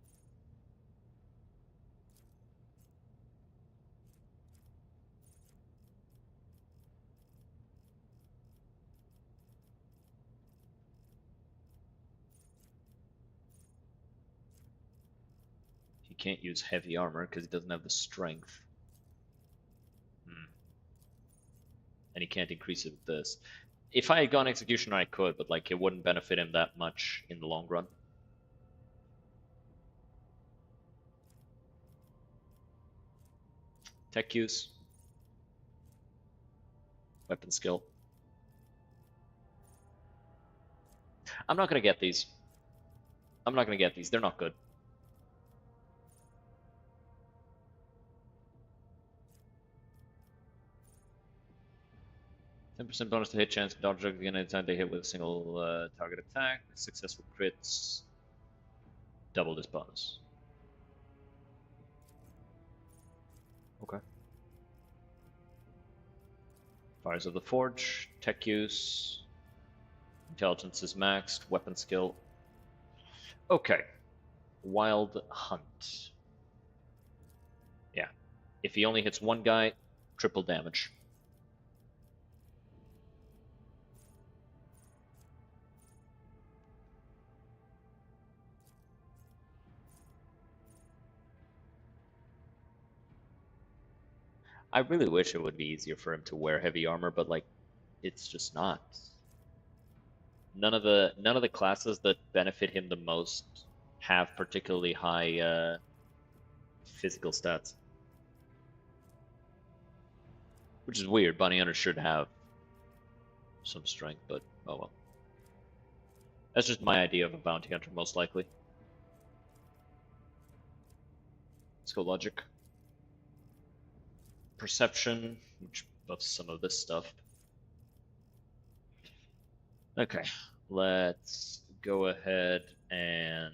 He can't use heavy armor because he doesn't have the strength. And he can't increase it with this. If I had gone Executioner, I could, but like it wouldn't benefit him that much in the long run. Tech use. Weapon skill. I'm not gonna get these. I'm not gonna get these. They're not good. %, bonus to hit chance to dodge again anytime they hit with a single target attack. Successful crits double this bonus. Okay. Fires of the Forge, tech use, intelligence is maxed, weapon skill. Okay. Wild Hunt. Yeah. If he only hits one guy, triple damage. I really wish it would be easier for him to wear heavy armor, but like, it's just not. None of the classes that benefit him the most have particularly high physical stats, which is weird. Bounty Hunter should have some strength, but oh well. That's just my idea of a bounty hunter, most likely. Let's go logic. Perception, which buffs some of this stuff. Okay, let's go ahead and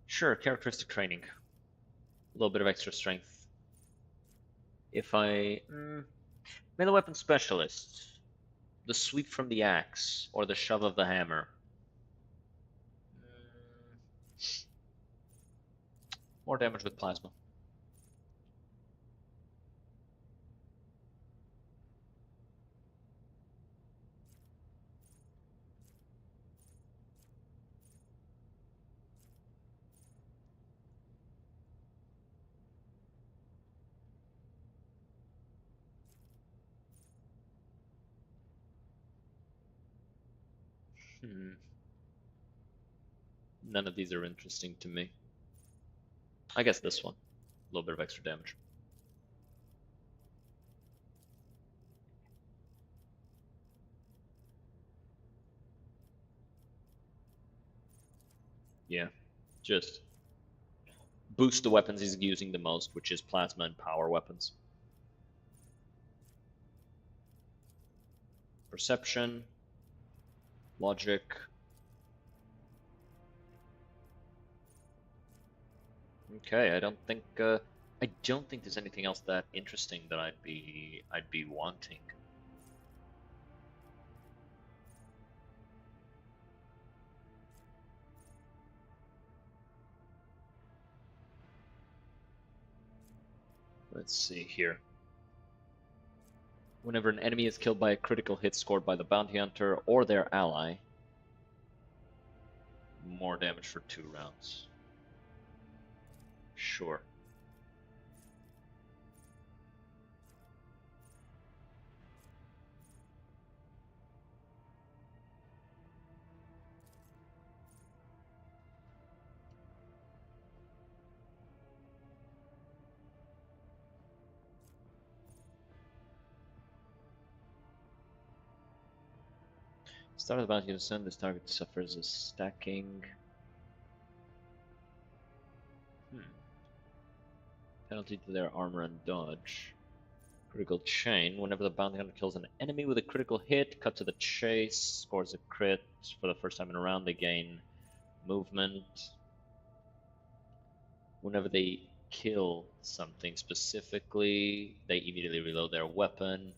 sure, characteristic training. A little bit of extra strength. If I melee weapon specialist, the sweep from the axe or the shove of the hammer. More damage with plasma. None of these are interesting to me. I guess this one. A little bit of extra damage. Yeah, just boost the weapons he's using the most, which is plasma and power weapons. Perception, logic, Okay, I don't think there's anything else that interesting that I'd be wanting. Let's see here. Whenever an enemy is killed by a critical hit scored by the bounty hunter or their ally, more damage for 2 rounds. Sure. Start of the bounty to send this target suffers a stacking penalty to their armor and dodge. Critical chain. Whenever the bounty hunter kills an enemy with a critical hit, cut to the chase, scores a crit for the first time in a round, they gain movement. Whenever they kill something specifically, they immediately reload their weapon.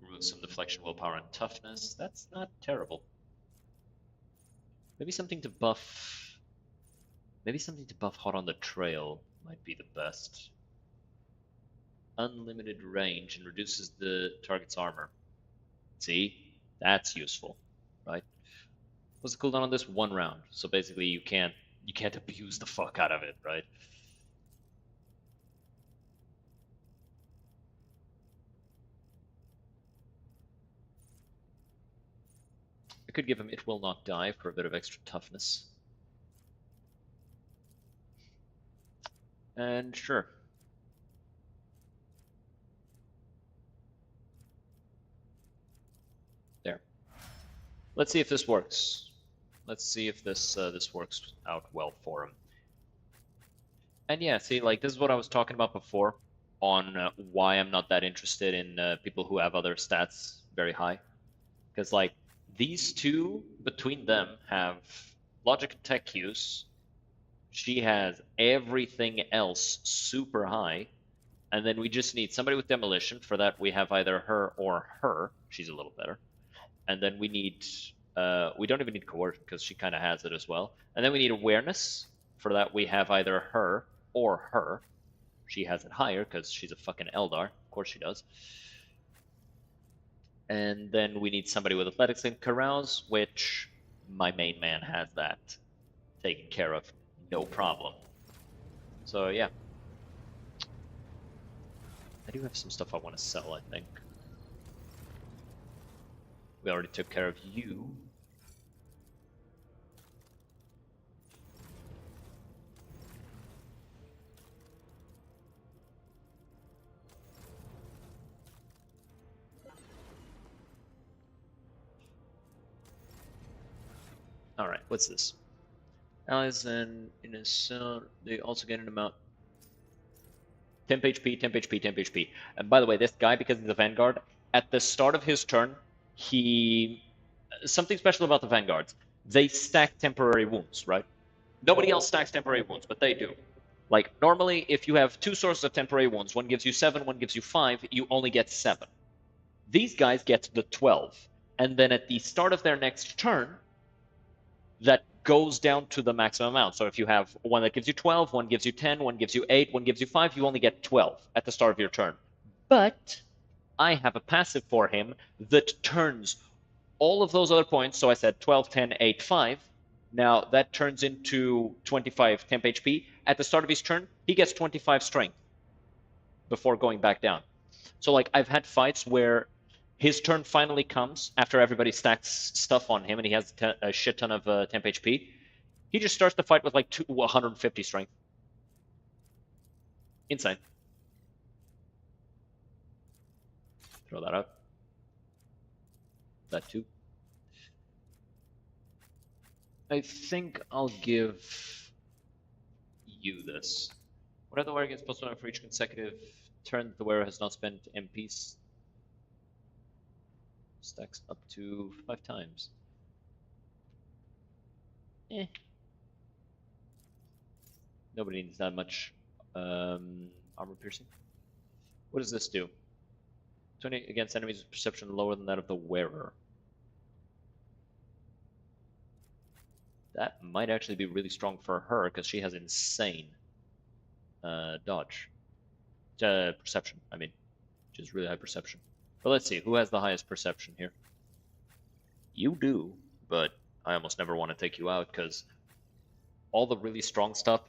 Remove some deflection, willpower, and toughness. That's not terrible. Maybe something to buff. Maybe something to buff hot on the trail might be the best. Unlimited range and reduces the target's armor. See? That's useful, right? What's the cooldown on this? 1 round. So basically you can't abuse the fuck out of it, right? I could give him It Will Not Die for a bit of extra toughness. And sure. There. Let's see if this works. Let's see if this works out well for him. And yeah, see, like, this is what I was talking about before on why I'm not that interested in people who have other stats very high. Because, like, these two, between them, have logic and tech use. She has everything else super high. And then we just need somebody with demolition. For that, we have either her or her. She's a little better. And then we need, we don't even need coercion because she kind of has it as well. And then we need awareness. For that, we have either her or her. She has it higher because she's a fucking Eldar. Of course she does. And then we need somebody with athletics and carouse, which my main man has that taken care of, no problem. So yeah. I do have some stuff I want to sell, I think. We already took care of you. Alright, what's this? Allies and in a cell, they also get an amount. Temp HP, temp HP, temp HP. And by the way, this guy, because he's a Vanguard, at the start of his turn, he... Something special about the Vanguards. They stack temporary wounds, right? Nobody else stacks temporary wounds, but they do. Like, normally, if you have 2 sources of temporary wounds, one gives you 7, one gives you 5, you only get 7. These guys get the 12. And then at the start of their next turn, that goes down to the maximum amount. So if you have one that gives you 12, one gives you 10, one gives you 8, one gives you 5, you only get 12 at the start of your turn. But I have a passive for him that turns all of those other points. So I said 12, 10, 8, 5. Now that turns into 25 temp HP. At the start of his turn, he gets 25 strength before going back down. So like I've had fights where his turn finally comes after everybody stacks stuff on him and he has a shit ton of temp HP. He just starts the fight with like 150 strength. Insane. Throw that out. That too. I think I'll give you this. Whatever the warrior gets +1 for each consecutive turn the wearer has not spent MPs. Stacks up to 5 times. Eh. Nobody needs that much armor piercing. What does this do? 20 against enemies with perception lower than that of the wearer. That might actually be really strong for her because she has insane dodge. Perception, I mean, which is really high perception. But let's see, who has the highest perception here? You do, but I almost never want to take you out because all the really strong stuff,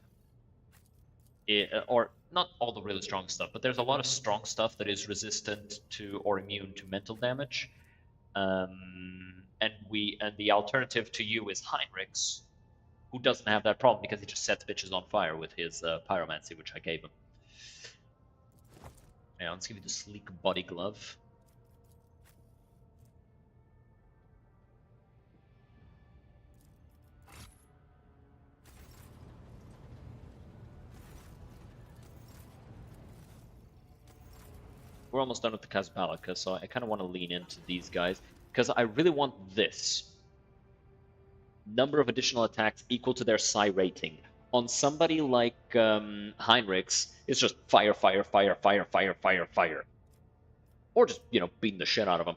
or not all the really strong stuff, but there's a lot of strong stuff that is resistant to or immune to mental damage. And the alternative to you is Heinrichs, who doesn't have that problem because he just sets bitches on fire with his pyromancy, which I gave him. Yeah, let's give you the sleek body glove. We're almost done with the Kazbalika, so I kind of want to lean into these guys because I really want this. Number of additional attacks equal to their psi rating. On somebody like Heinrichs, it's just fire, fire, fire, fire, fire, fire, fire. Or just, beating the shit out of them.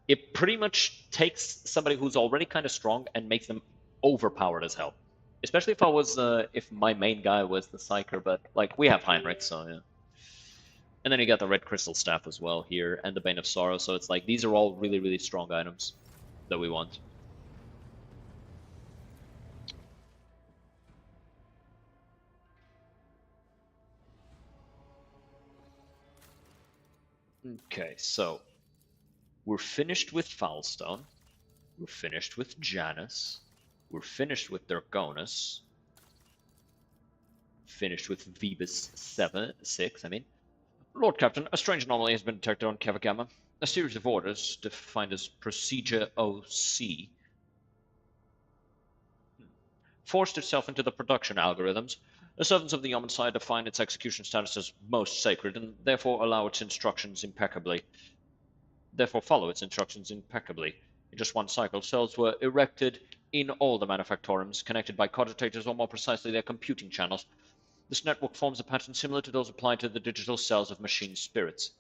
It pretty much takes somebody who's already kind of strong and makes them overpowered as hell. Especially if my main guy was the Psyker, but, we have Heinrich, so, yeah. And then you got the Red Crystal Staff as well here, and the Bane of Sorrow, so it's these are all really, really strong items that we want. Okay, so we're finished with Foulstone. We're finished with Janus. We're finished with Dragonus. Finished with Phoebus 6, I mean. Lord Captain, a strange anomaly has been detected on Kavagama. A series of orders, defined as Procedure OC, forced itself into the production algorithms. The servants of the Omenside define its execution status as most sacred, and therefore follow its instructions impeccably. In just one cycle, cells were erected in all the manufactorums, connected by cogitators, or more precisely their computing channels. This network forms a pattern similar to those applied to the digital cells of machine spirits.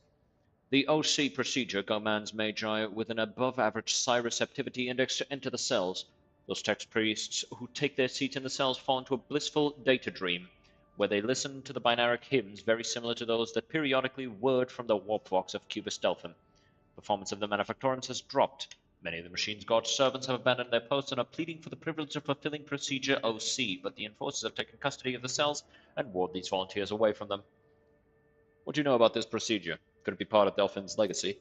The OC procedure commands Magi with an above-average psi receptivity index to enter the cells. Those text priests who take their seat in the cells fall into a blissful data dream, where they listen to the binaric hymns very similar to those that periodically whirred from the warp vox of Cubist Delphin. Performance of the manufactorums has dropped. Many of the machine's god servants have abandoned their posts and are pleading for the privilege of fulfilling Procedure OC, but the enforcers have taken custody of the cells and ward these volunteers away from them. What do you know about this procedure? Could it be part of Delphin's legacy?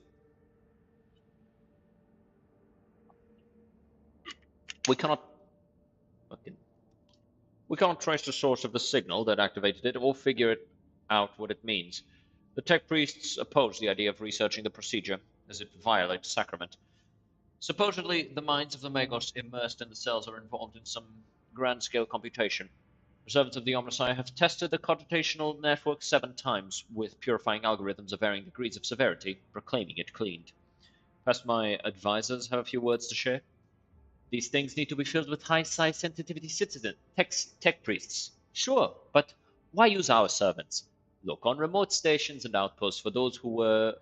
We cannot trace the source of the signal that activated it or figure out what it means. The tech priests oppose the idea of researching the procedure, as it violates sacrament. Supposedly, the minds of the Magos immersed in the cells are involved in some grand-scale computation. The servants of the Omnissiah have tested the computational network 7 times with purifying algorithms of varying degrees of severity, proclaiming it cleaned. Perhaps my advisors have a few words to share? These things need to be filled with high psi sensitivity tech priests. Sure, but why use our servants? Look on remote stations and outposts for those who were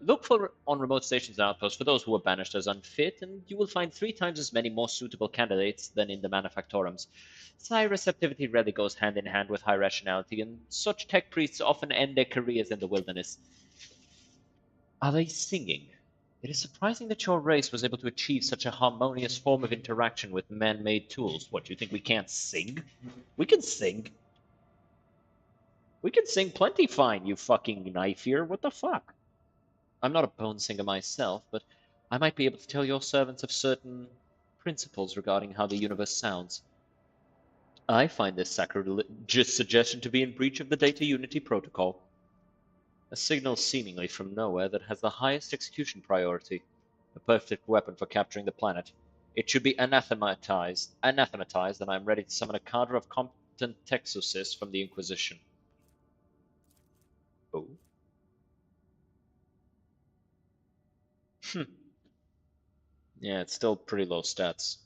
banished as unfit, and you will find 3 times as many more suitable candidates than in the manufactorums. Psi receptivity rarely goes hand in hand with high rationality, and such tech priests often end their careers in the wilderness. Are they singing? It is surprising that your race was able to achieve such a harmonious form of interaction with man-made tools. What, do you think we can't sing? We can sing. We can sing plenty fine, you fucking knife ear. What the fuck? I'm not a bone singer myself, but I might be able to tell your servants of certain principles regarding how the universe sounds. I find this sacrilegious suggestion to be in breach of the Data Unity Protocol. A signal seemingly from nowhere that has the highest execution priority. A perfect weapon for capturing the planet. It should be anathematized, and I am ready to summon a cadre of competent Texosists from the Inquisition. Oh. Yeah, it's still pretty low stats.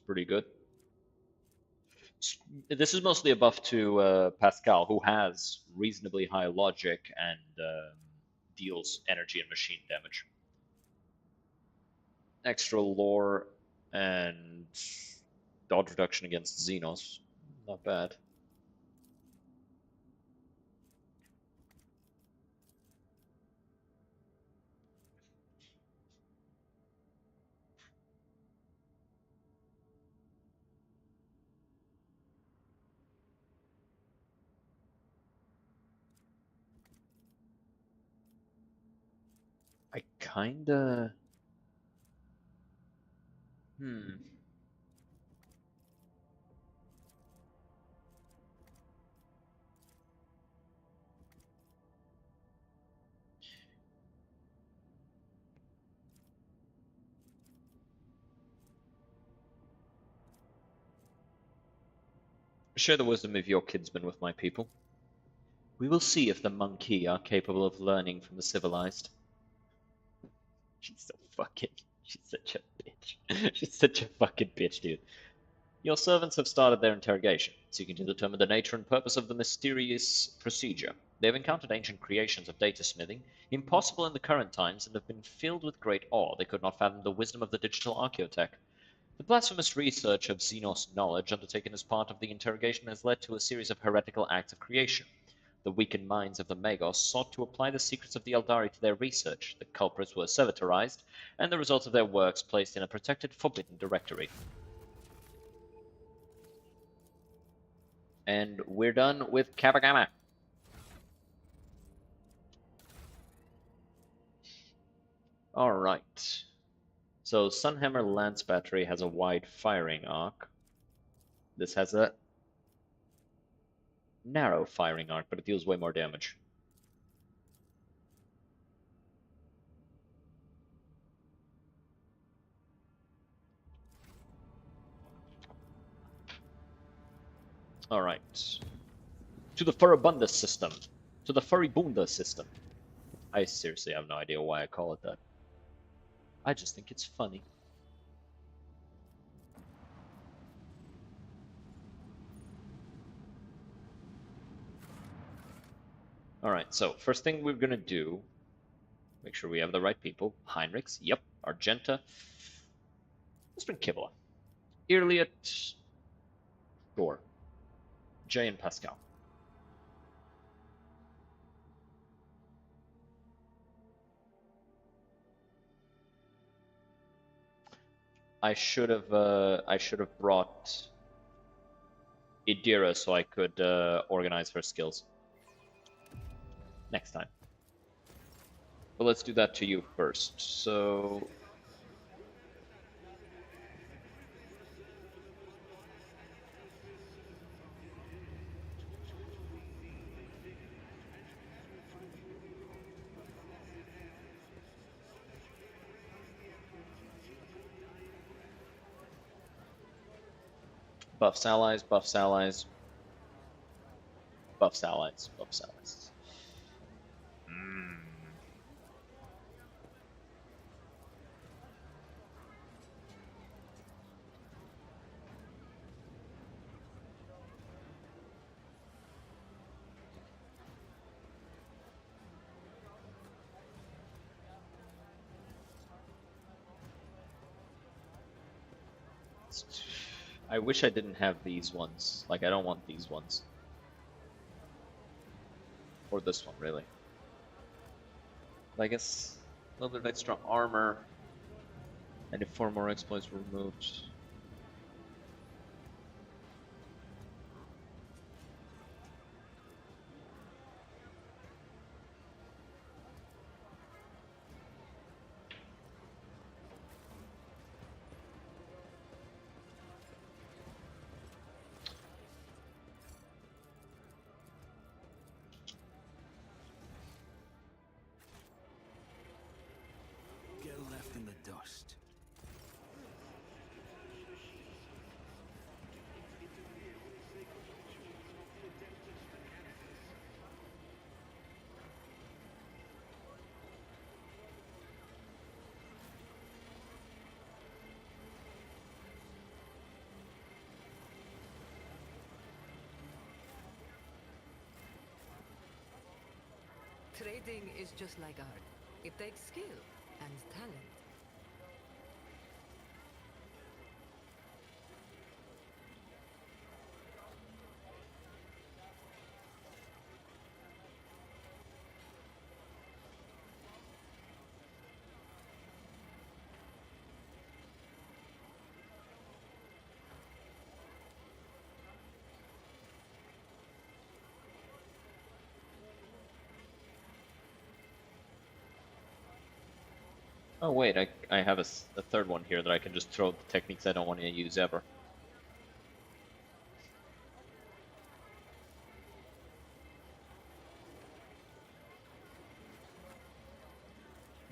pretty good. This is mostly a buff to Pascal, who has reasonably high logic and deals energy and machine damage. Extra lore and dodge reduction against Xenos. Not bad. I kinda... Share the wisdom of your kinsmen with my people. We will see if the monkey are capable of learning from the civilized. She's so fucking... She's such a bitch. She's such a fucking bitch, dude. Your servants have started their interrogation, seeking to determine the nature and purpose of the mysterious procedure. They have encountered ancient creations of data smithing, impossible in the current times, and have been filled with great awe. They could not fathom the wisdom of the digital archaeotech. The blasphemous research of Xenos knowledge undertaken as part of the interrogation has led to a series of heretical acts of creation. The weakened minds of the Magos sought to apply the secrets of the Eldari to their research. The culprits were servitorized, and the results of their works placed in a protected, forbidden directory. And we're done with Kabagama. Alright. So Sunhammer Lance Battery has a wide firing arc. This has a narrow firing arc, but it deals way more damage. Alright. To the Furibunda system. To the Furibunda system. I seriously have no idea why I call it that. I just think it's funny. Alright, so first thing we're gonna do, make sure we have the right people. Heinrichs, yep. Argenta. Let's bring Kibble. Irliot. Sure. Jay and Pascal. I should have brought Idira so I could organize her skills next time. But let's do that to you first. So buffs allies, buffs allies, buffs allies, buffs allies. I wish I didn't have these ones. Like, I don't want these ones. Or this one, really. But I guess a little bit of extra armor. And if 4 more exploits were removed. Get left in the dust. Trading is just like art. It takes skill and talent. Oh wait, I have a third one here that I can just throw the techniques I don't want to use ever.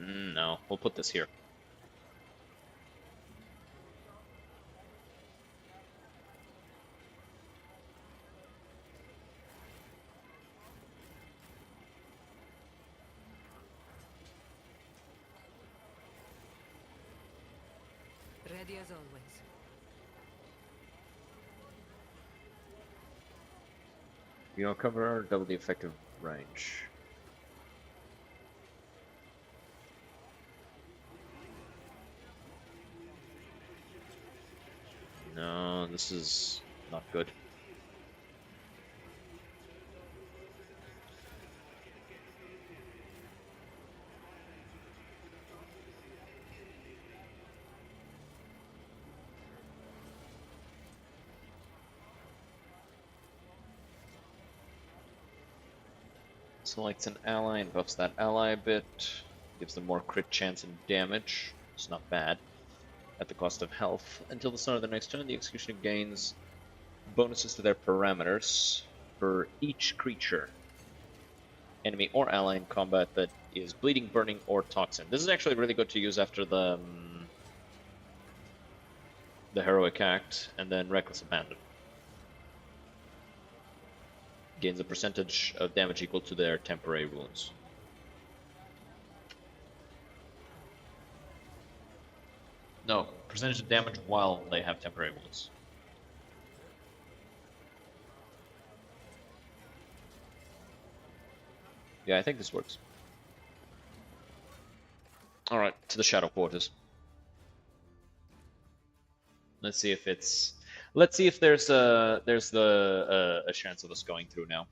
No, we'll put this here. Ready as always. You know, cover double the effective range. No, this is not good. Selects an ally and buffs that ally a bit. Gives them more crit chance and damage. It's not bad. At the cost of health. Until the start of the next turn, the executioner gains bonuses to their parameters for each creature, enemy or ally in combat that is bleeding, burning, or toxin. This is actually really good to use after the heroic act and then reckless abandon. Gains a percentage of damage equal to their temporary wounds. No, percentage of damage while they have temporary wounds. Yeah, I think this works. Alright, to the Shadow Quarters. Let's see if it's... Let's see if there's a chance of us going through now.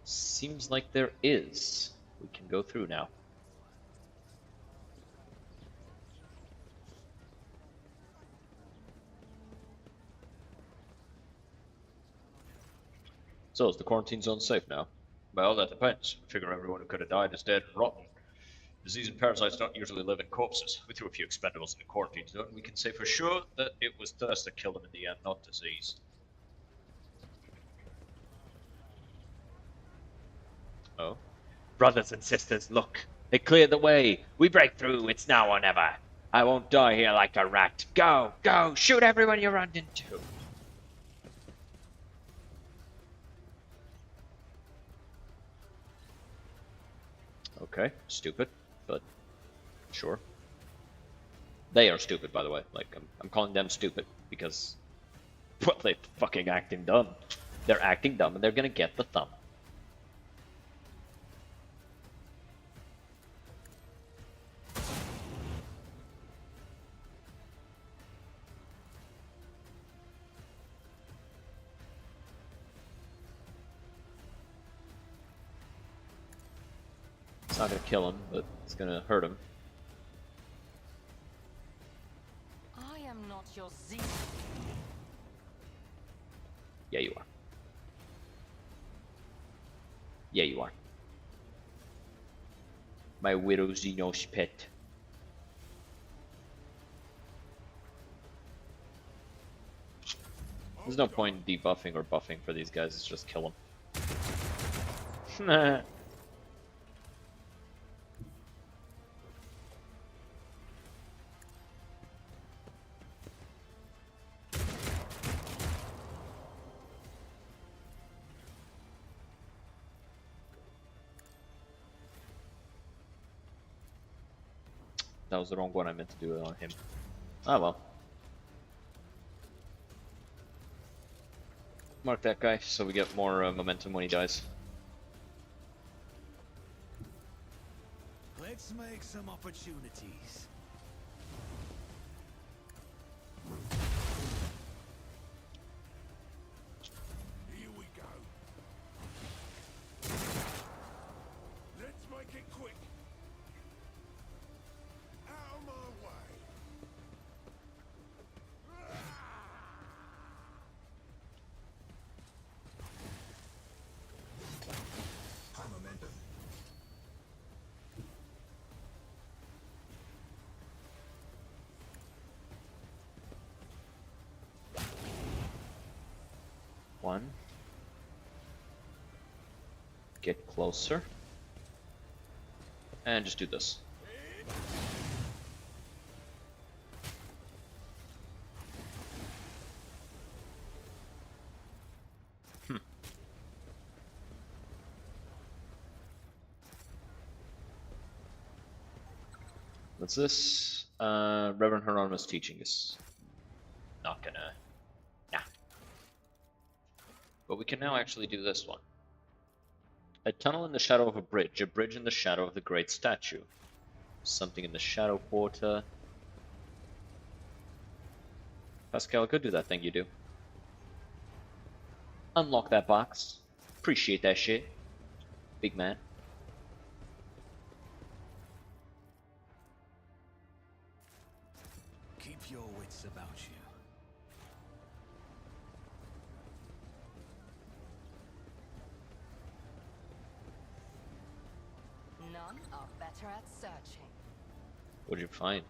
Seems like there is. We can go through now. So, is the quarantine zone safe now? Well, that depends. I figure everyone who could have died is dead and rotten. Disease and parasites don't usually live in corpses. We threw a few expendables in the quarantine zone. We can say for sure that it was thirst that killed them in the end, not disease. Oh? Brothers and sisters, look. They cleared the way. We break through. It's now or never. I won't die here like a rat. Go, go, shoot everyone you run into. Okay, stupid, but sure. They are stupid, by the way. Like, I'm calling them stupid because, well, they're fucking acting dumb. They're acting dumb and they're gonna get the thumb. It's not gonna kill him, but it's gonna hurt him. I am not your Xenos. Yeah, you are. Yeah, you are. My widow Xenos pet. There's no point in debuffing or buffing for these guys, it's just kill them. that was the wrong one. I meant to do it on him. Ah well. Mark that guy so we get more momentum when he dies. Let's make some opportunities. Here we go. Let's make it quick. Out of my way. High momentum. One. Get closer. And just do this. What's this? Reverend Hieronymus teaching is not gonna... Nah. But we can now actually do this one. A tunnel in the shadow of a bridge in the shadow of the great statue. Something in the shadow quarter. Pascal, go do that thing you do. Unlock that box. Appreciate that shit. Big man. Keep your wits about you. None are better at searching. What'd you find?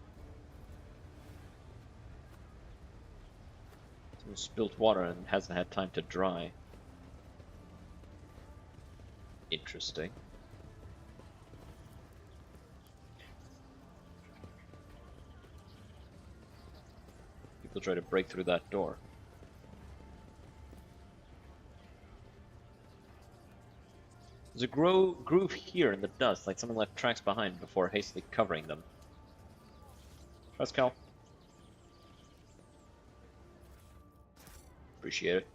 Some spilt water and hasn't had time to dry. Interesting. People try to break through that door. There's a groove here in the dust, like someone left tracks behind before hastily covering them. Pascal. Appreciate it.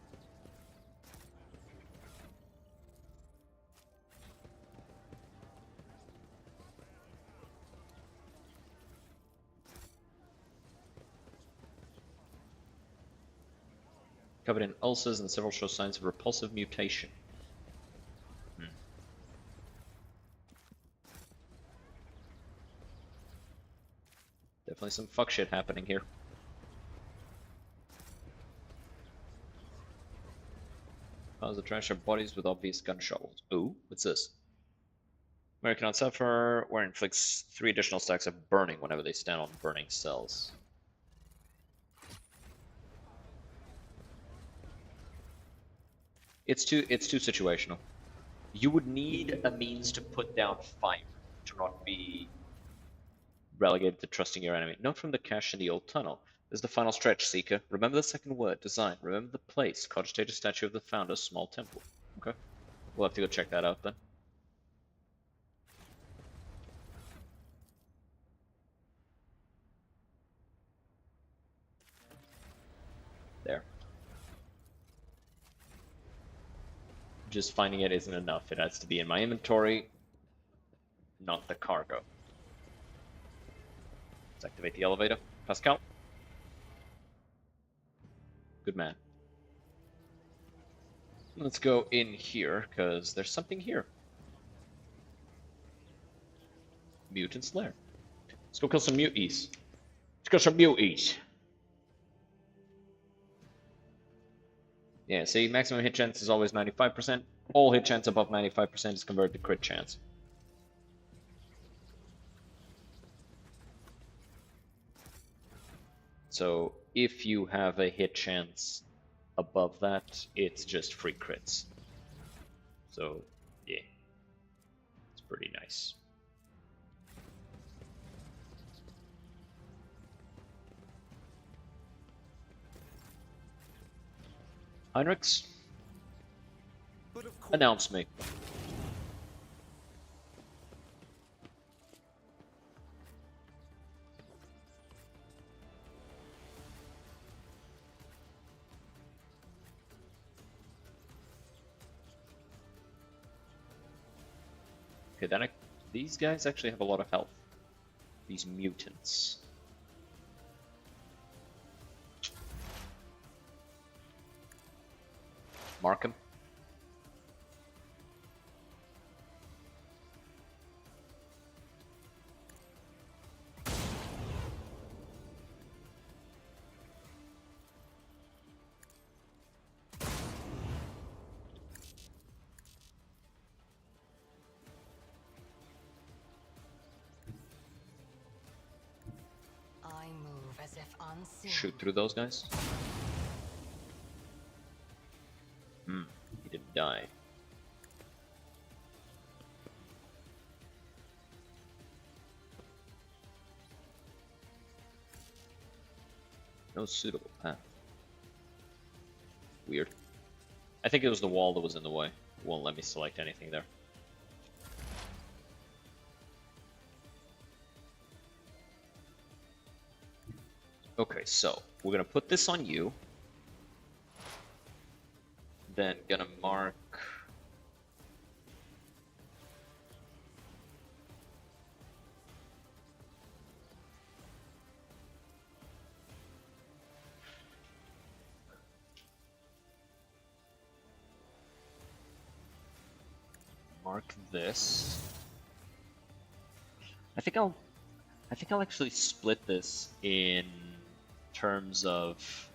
Covered in ulcers and several show signs of repulsive mutation. Definitely some fuck shit happening here. Piles of trash are bodies with obvious gunshot wounds. Ooh, what's this? American on Suffer, where inflicts 3 additional stacks of burning whenever they stand on burning cells. It's too situational. You would need a means to put down fire to not be relegated to trusting your enemy. Note from the cache in the old tunnel. This is the final stretch, Seeker. Remember the second word, design. Remember the place. Cogitate a statue of the founder, small temple. Okay. We'll have to go check that out then. There. Just finding it isn't enough. It has to be in my inventory, not the cargo. Let's activate the elevator. Pascal. Good man. Let's go in here, because there's something here. Mutant's lair. Let's go kill some muties. Let's kill some muties. Yeah, see, maximum hit chance is always 95%. All hit chance above 95% is converted to crit chance. So if you have a hit chance above that, it's just free crits. So yeah, it's pretty nice. Heinrichs, announce me. Okay, then these guys actually have a lot of health. These mutants. Mark him. I move as if unseen. Shoot through those guys. He didn't die. No suitable path. Weird. I think it was the wall that was in the way. It won't let me select anything there. Okay, so we're gonna put this on you. Then gonna mark. Mark this. I think I'll actually split this in terms of.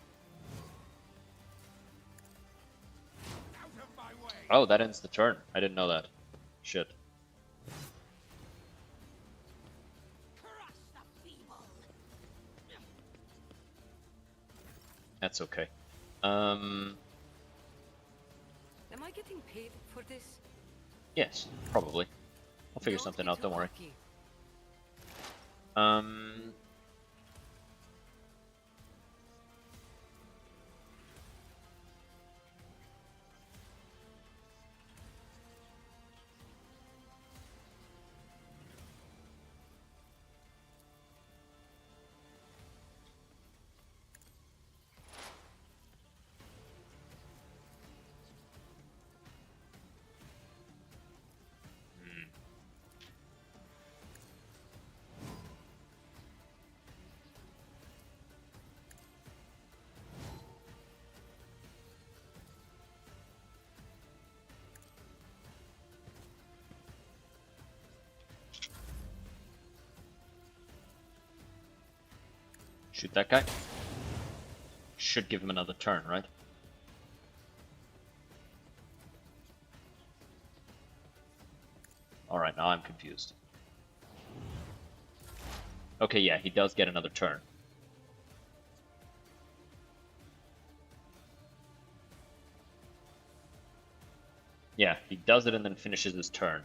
Oh, that ends the turn. I didn't know that. Shit. That's okay. Am I getting paid for this? Yes, probably. I'll figure something out, don't worry. Shoot that guy. Should give him another turn, right? Alright, now I'm confused. Okay, yeah, he does get another turn. Yeah, he does it and then finishes his turn.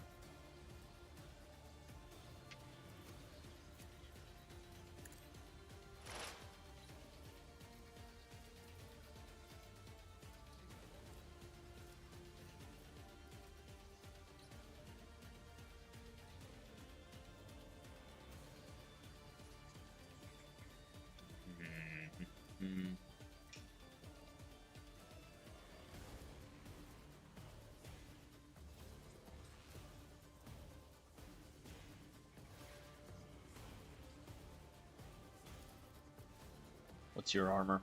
What's your armor?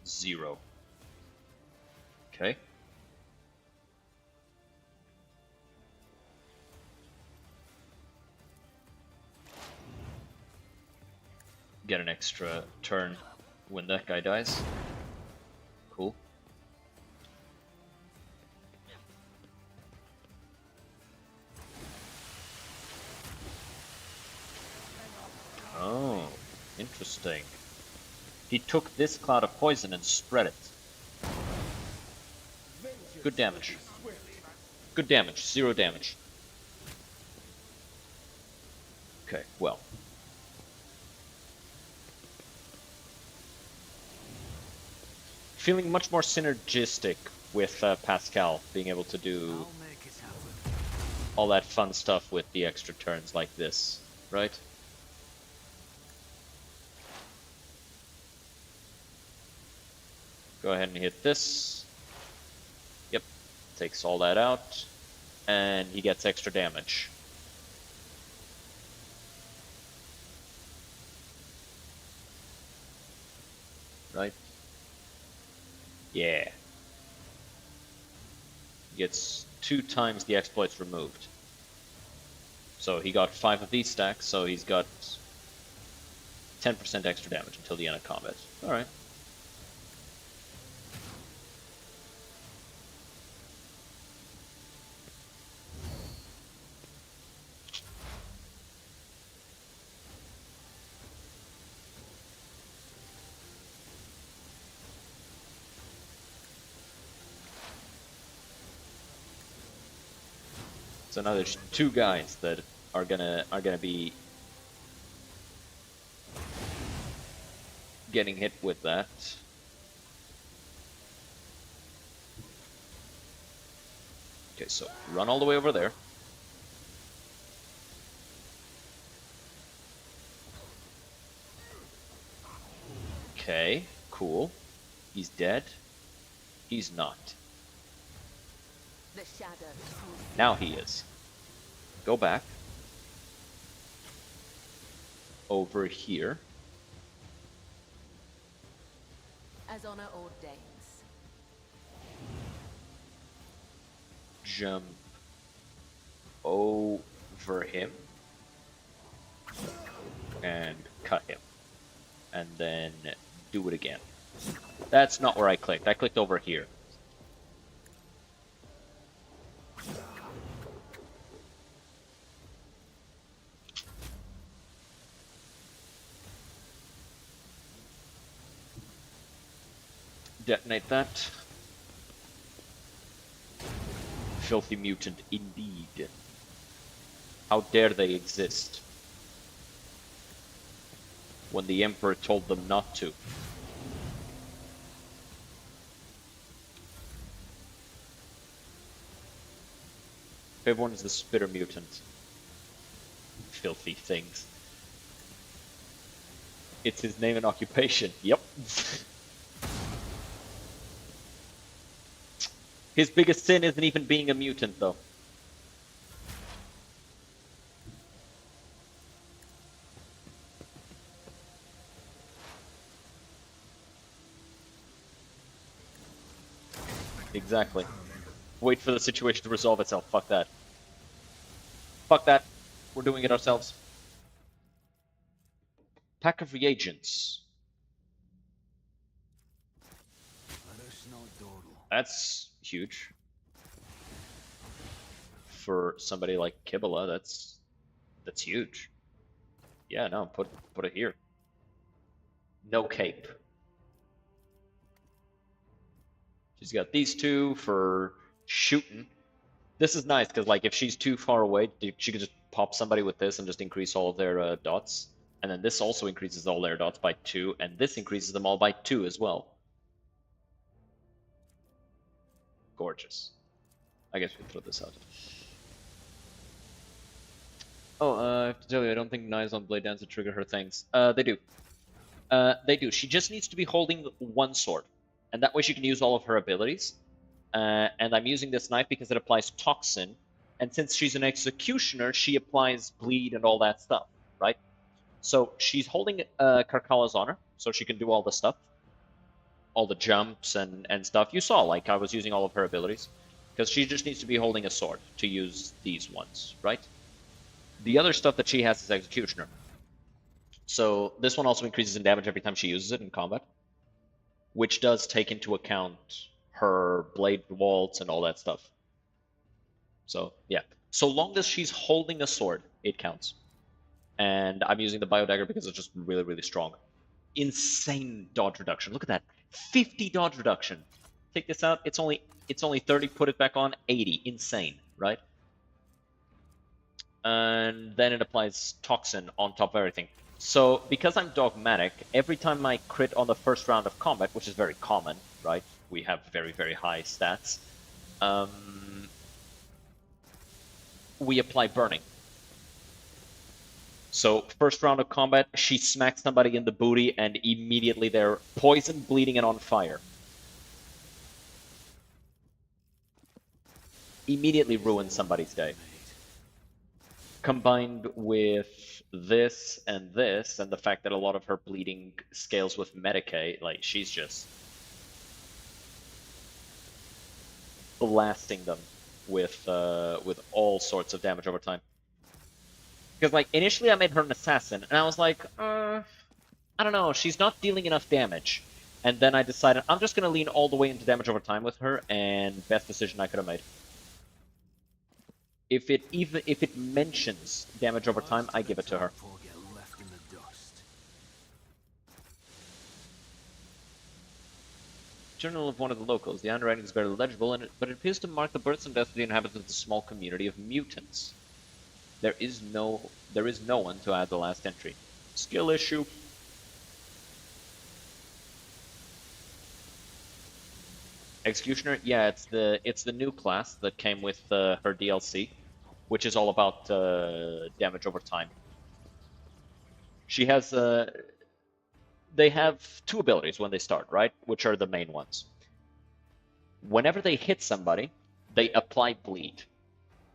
0. Okay. Get an extra turn when that guy dies. Cool. Oh, interesting. He took this cloud of poison and spread it. Good damage. Good damage. 0 damage. Okay, well. Feeling much more synergistic with Pascal, being able to do all that fun stuff with the extra turns like this, right? Go ahead and hit this. Yep, takes all that out, and he gets extra damage. right? Yeah. He gets 2 times the exploits removed. So he got 5 of these stacks, so he's got 10% extra damage until the end of combat. Alright. So now there's 2 guys that are gonna be getting hit with that. Okay, so run all the way over there. Okay, cool. He's dead. He's not. The shadows. Now he is. Go back. Over here. As on our old days. Jump over him. And cut him. And then do it again. That's not where I clicked. I clicked over here. Detonate that. Filthy mutant indeed. How dare they exist when the Emperor told them not to. Favorite one is the Spitter mutant. Filthy things. It's his name and occupation. Yep. His biggest sin isn't even being a mutant, though. Exactly. Wait for the situation to resolve itself. Fuck that. Fuck that. We're doing it ourselves. Pack of reagents. That's huge. For somebody like Kibala, that's huge. Yeah, no, put it here. No cape. She's got these 2 for shooting. This is nice because, like, if she's too far away, she could just pop somebody with this and just increase all of their dots. And then this also increases all their dots by 2, and this increases them all by 2 as well. Gorgeous. I guess we can throw this out. Oh, I have to tell you, I don't think knives on blade dance would trigger her things. They do. They do. She just needs to be holding 1 sword. And that way she can use all of her abilities. And I'm using this knife because it applies toxin. And since she's an executioner, she applies bleed and all that stuff, right? So she's holding Karkala's honor, so she can do all the stuff. All the jumps and stuff. You saw, like, I was using all of her abilities. Because she just needs to be holding a sword to use these ones, right? The other stuff that she has is executioner. So this one also increases in damage every time she uses it in combat. Which does take into account her blade waltz and all that stuff. So, yeah. So long as she's holding a sword, it counts. And I'm using the Biodagger because it's just really, really strong. Insane dodge reduction. Look at that. 50 dodge reduction. Take this out. It's only 30. Put it back on. 80. Insane, right? And then it applies toxin on top of everything. So, because I'm dogmatic, every time I crit on the first round of combat, which is very common, right? We have very, very high stats. We apply burning. So, first round of combat, she smacks somebody in the booty, and immediately they're poisoned, bleeding, and on fire. Immediately ruins somebody's day. combined with this, and the fact that a lot of her bleeding scales with Medicaid, like, she's just blasting them with all sorts of damage over time. Because, like, initially I made her an assassin, and I was like, I don't know, she's not dealing enough damage. And then I decided I'm just gonna lean all the way into damage over time with her, and best decision I could have made. If it mentions damage over time, I give it to her. Journal of one of the locals. The handwriting is very legible, but it appears to mark the births and deaths of the inhabitants of the small community of mutants. There is no one to add the last entry. Skill issue. Executioner, yeah, it's the new class that came with her DLC, which is all about damage over time. She has they have two abilities when they start, right? Which are the main ones. Whenever they hit somebody, they apply bleed.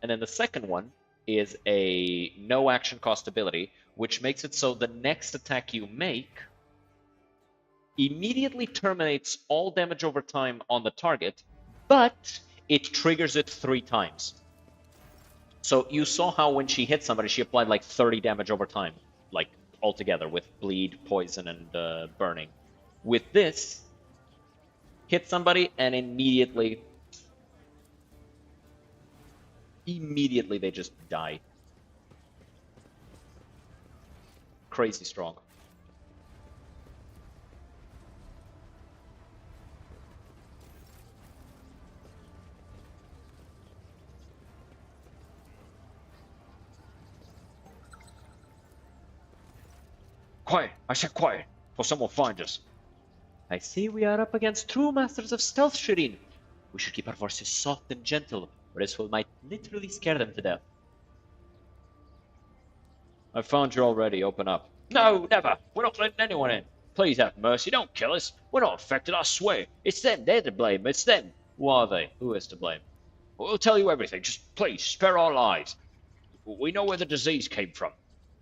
And then the second one is a no action cost ability, which makes it so the next attack you make immediately terminates all damage over time on the target, but it triggers it 3 times. So you saw how when she hit somebody, she applied like 30 damage over time, like altogether with bleed, poison, and burning. With this, hit somebody and immediately they just die. Crazy strong. Quiet! I said quiet, or someone will find us. I see we are up against true masters of stealth, Shireen. We should keep our voices soft and gentle, or else we might literally scare them to death. I found you already. Open up. No, never. We're not letting anyone in. Please have mercy. Don't kill us. We're not affected, I swear. It's them. They're to blame. It's them. Who are they? Who is to blame? We'll tell you everything. Just please spare our lives. We know where the disease came from.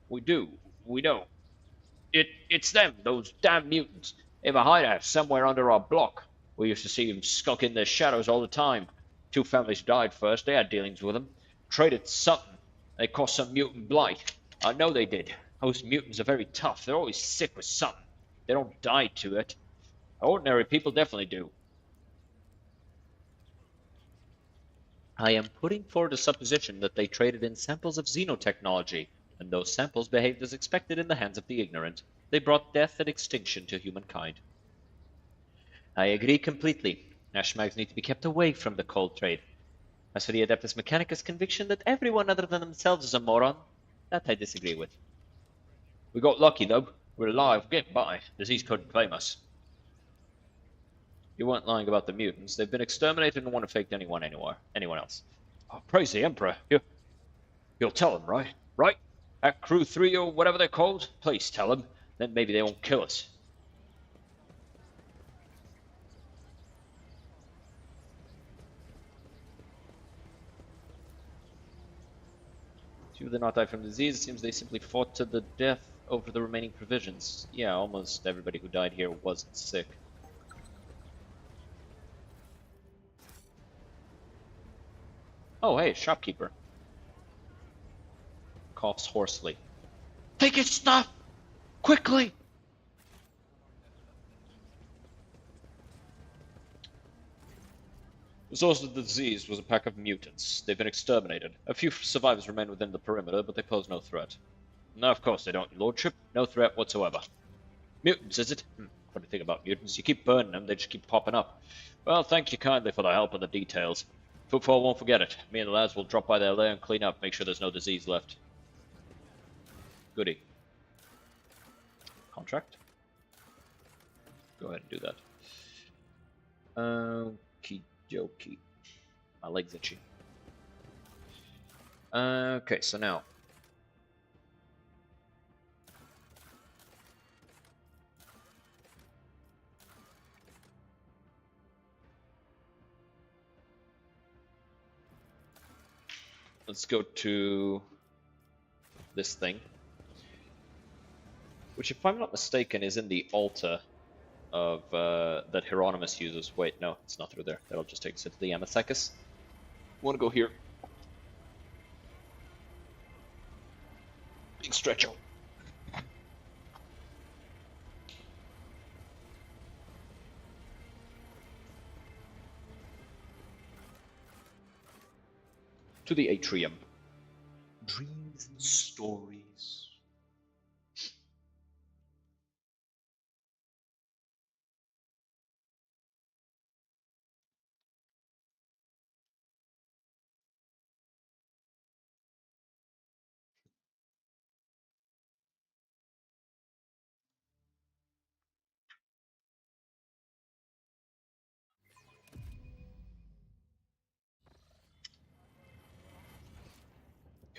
We do. We know. It's them, those damn mutants. They have a hideout somewhere under our block. We used to see them skulk in the shadows all the time. 2 families died first. They had dealings with them. Traded something. They caused some mutant blight. I know they did. Those mutants are very tough. They're always sick with something. They don't die to it. Ordinary people definitely do. I am putting forward a supposition that they traded in samples of xenotechnology, and those samples behaved as expected in the hands of the ignorant. They brought death and extinction to humankind. I agree completely. Ashmags need to be kept away from the cold trade. As for the Adeptus Mechanicus conviction that everyone other than themselves is a moron, that I disagree with. We got lucky, though. We're alive, getting by. Disease couldn't claim us. You weren't lying about the mutants. They've been exterminated and won't affect anyone else. Oh, praise the Emperor. You'll tell them, right? Right? That Crew 3 or whatever they're called? Please tell them. Then maybe they won't kill us. Few did not die from disease. It seems they simply fought to the death over the remaining provisions. Yeah, almost everybody who died here wasn't sick. Oh, hey, shopkeeper. Coughs hoarsely. Take his stuff! Quickly! The source of the disease was a pack of mutants. They've been exterminated. A few survivors remain within the perimeter, but they pose no threat. No, of course they don't, your lordship. No threat whatsoever. Mutants, is it? Funny thing about mutants, you keep burning them, they just keep popping up. Well, thank you kindly for the help and the details. Footfall won't forget it. Me and the lads will drop by their lair and clean up, make sure there's no disease left. Goody. Contract? Go ahead and do that. Okie dokie. My leg's itchy. Okay, so now. Let's go to this thing. Which, if I'm not mistaken, is in the altar of that Hieronymus uses. Wait, no, it's not through there. That'll just take us into the Amethekis. Want to go here? Big stretch out. To the atrium. Dreams and stories.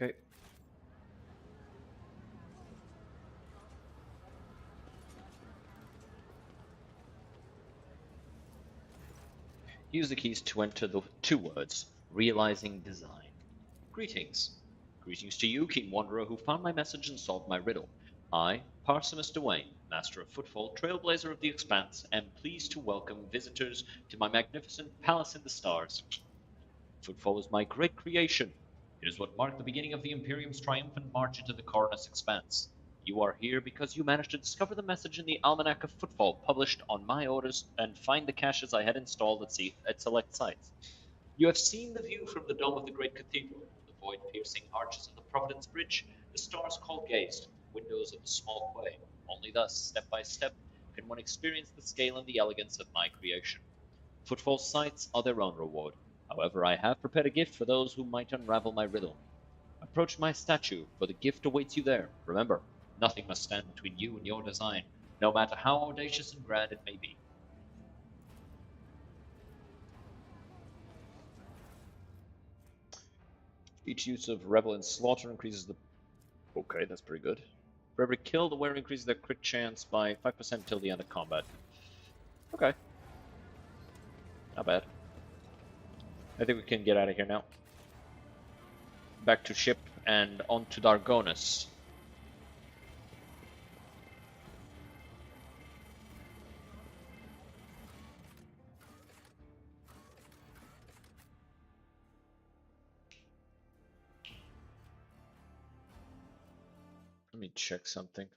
Okay. Use the keys to enter the 2 words, realizing design. Greetings. Greetings to you, keen wanderer, who found my message and solved my riddle. I, Parsimus Dwayne, master of footfall, trailblazer of the expanse, am pleased to welcome visitors to my magnificent palace in the stars. Footfall is my great creation. It is what marked the beginning of the Imperium's triumphant march into the Cornus expanse. You are here because you managed to discover the message in the Almanac of Footfall published on my orders and find the caches I had installed at select sites. You have seen the view from the dome of the great cathedral, the void-piercing arches of the Providence Bridge, the stars cold gazed, windows of the small quay. Only thus, step by step, can one experience the scale and the elegance of my creation. Footfall sights are their own reward. However, I have prepared a gift for those who might unravel my riddle. Approach my statue, for the gift awaits you there. Remember, nothing must stand between you and your design, no matter how audacious and grand it may be. Each use of Rebel and Slaughter increases the... Okay, that's pretty good. For every kill, the wearer increases their crit chance by 5% till the end of combat. Okay. Not bad. I think we can get out of here now. Back to ship and on to Dargonus. Let me check something.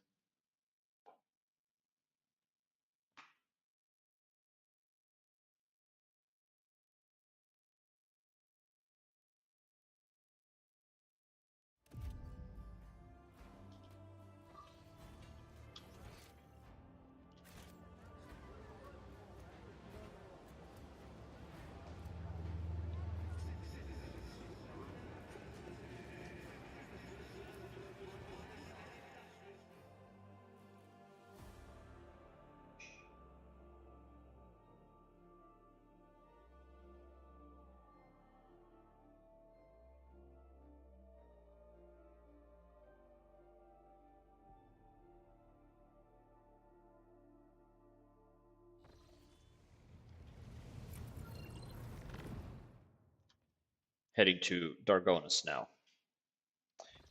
Heading to Dargonus now.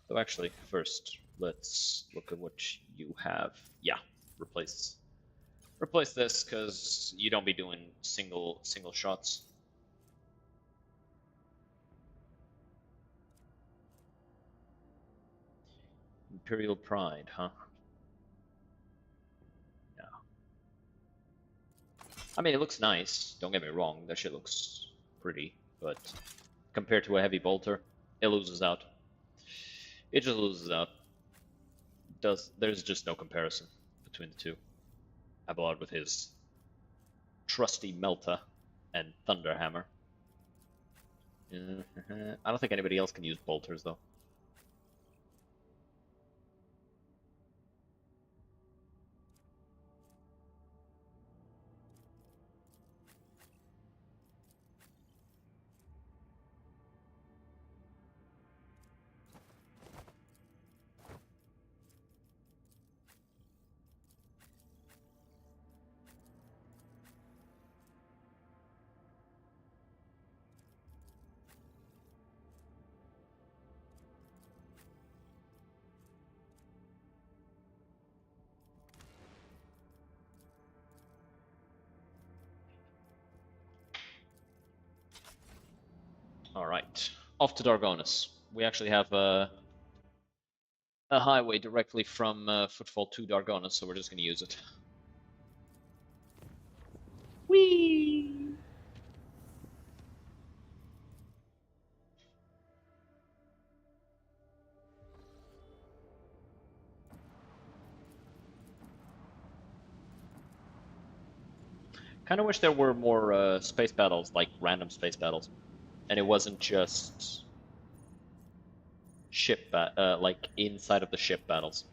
Though actually, first, let's look at what you have. Yeah, replace this, because you don't be doing single shots. Imperial Pride, huh? Yeah. I mean, it looks nice. Don't get me wrong. That shit looks pretty, but compared to a heavy bolter, it loses out. It just loses out. There's just no comparison between the two. Abelard with his trusty Melta and Thunderhammer. I don't think anybody else can use bolters though. Alright, off to Dargonus. We actually have a highway directly from Footfall to Dargonus, so we're just gonna use it. Whee! Kind of wish there were more space battles, like random space battles, and it wasn't just like inside of the ship battles.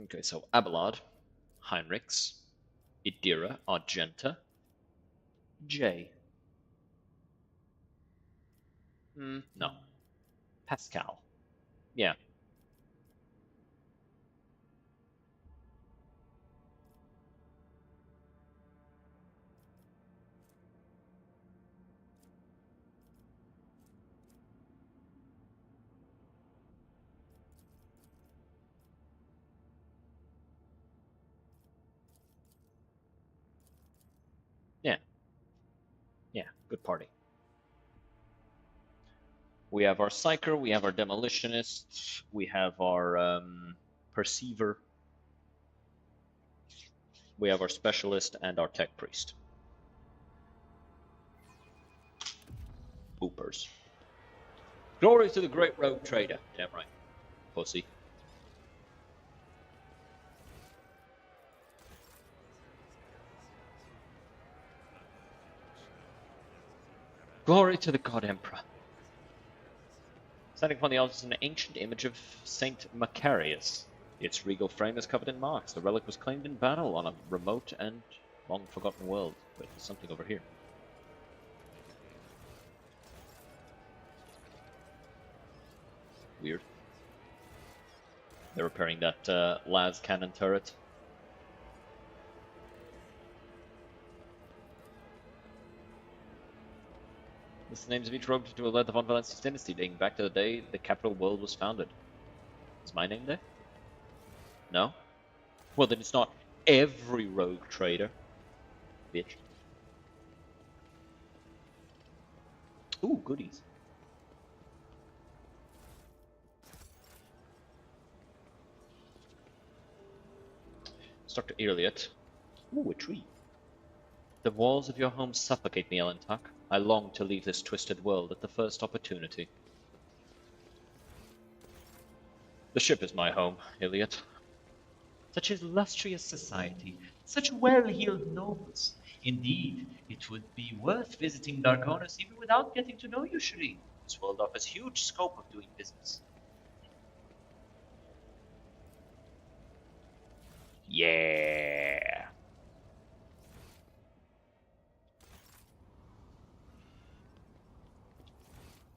Okay, so Abelard, Heinrichs, Idira, Argenta, J. No. Pascal. Yeah. Yeah. Yeah. Good party. We have our Psyker, we have our Demolitionist, we have our Perceiver, we have our Specialist, and our Tech Priest. Boopers. Glory to the great rogue trader. Damn right. Pussy. Glory to the God Emperor. Standing upon the altar is an ancient image of Saint Macarius. Its regal frame is covered in marks. The relic was claimed in battle on a remote and long-forgotten world. Wait, there's something over here. Weird. They're repairing that las cannon turret. This is the names of each rogue to alert the Von Valentius dynasty, dating back to the day the capital world was founded. Is my name there? No? Well, then it's not every rogue trader. Bitch. Ooh, goodies. It's Dr. Elliot. Ooh, a tree. The walls of your home suffocate me, Elentuck. I long to leave this twisted world at the first opportunity. The ship is my home, Elliot. Such illustrious society, such well-heeled nobles. Indeed, it would be worth visiting Dargonus even without getting to know you, Shri. This world offers huge scope of doing business. Yeah.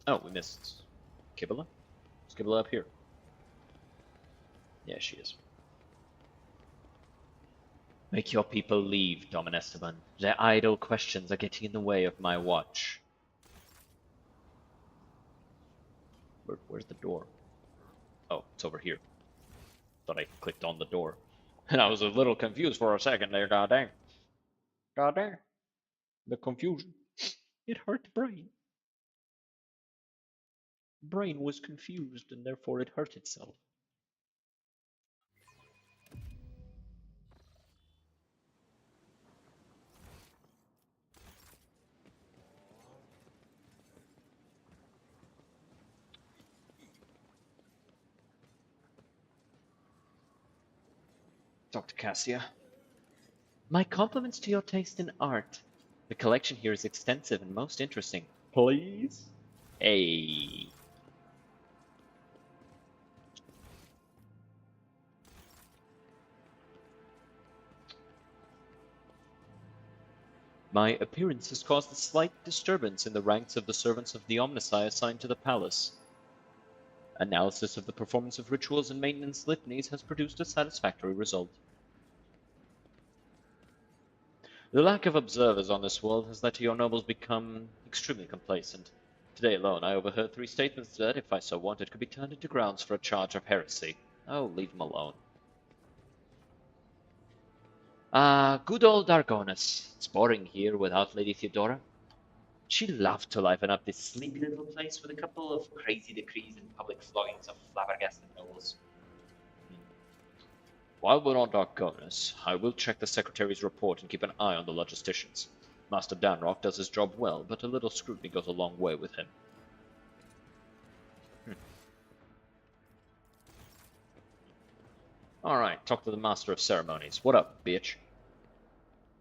Oh, we missed Kibula? Is Kibula up here? Yeah, she is. Make your people leave, Domin Esteban. Their idle questions are getting in the way of my watch. Where's the door? Oh, it's over here. Thought I clicked on the door. And I was a little confused for a second there, goddamn. Goddamn. The confusion. It hurt the brain. Brain was confused and therefore it hurt itself. Dr. Cassia. My compliments to your taste in art. The collection here is extensive and most interesting. Please? Hey. My appearance has caused a slight disturbance in the ranks of the servants of the Omnissiah assigned to the palace. Analysis of the performance of rituals and maintenance litanies has produced a satisfactory result. The lack of observers on this world has led to your nobles become extremely complacent. Today alone I overheard 3 statements that, if I so wanted, could be turned into grounds for a charge of heresy. Oh, leave them alone. Good old Dargonus. It's boring here without Lady Theodora. She loved to liven up this sleepy little place with a couple of crazy decrees and public floggings of flabbergasted nobles. While we're on Dargonus, I will check the Secretary's report and keep an eye on the logisticians. Master Danrock does his job well, but a little scrutiny goes a long way with him. Alright, talk to the Master of Ceremonies. What up, bitch?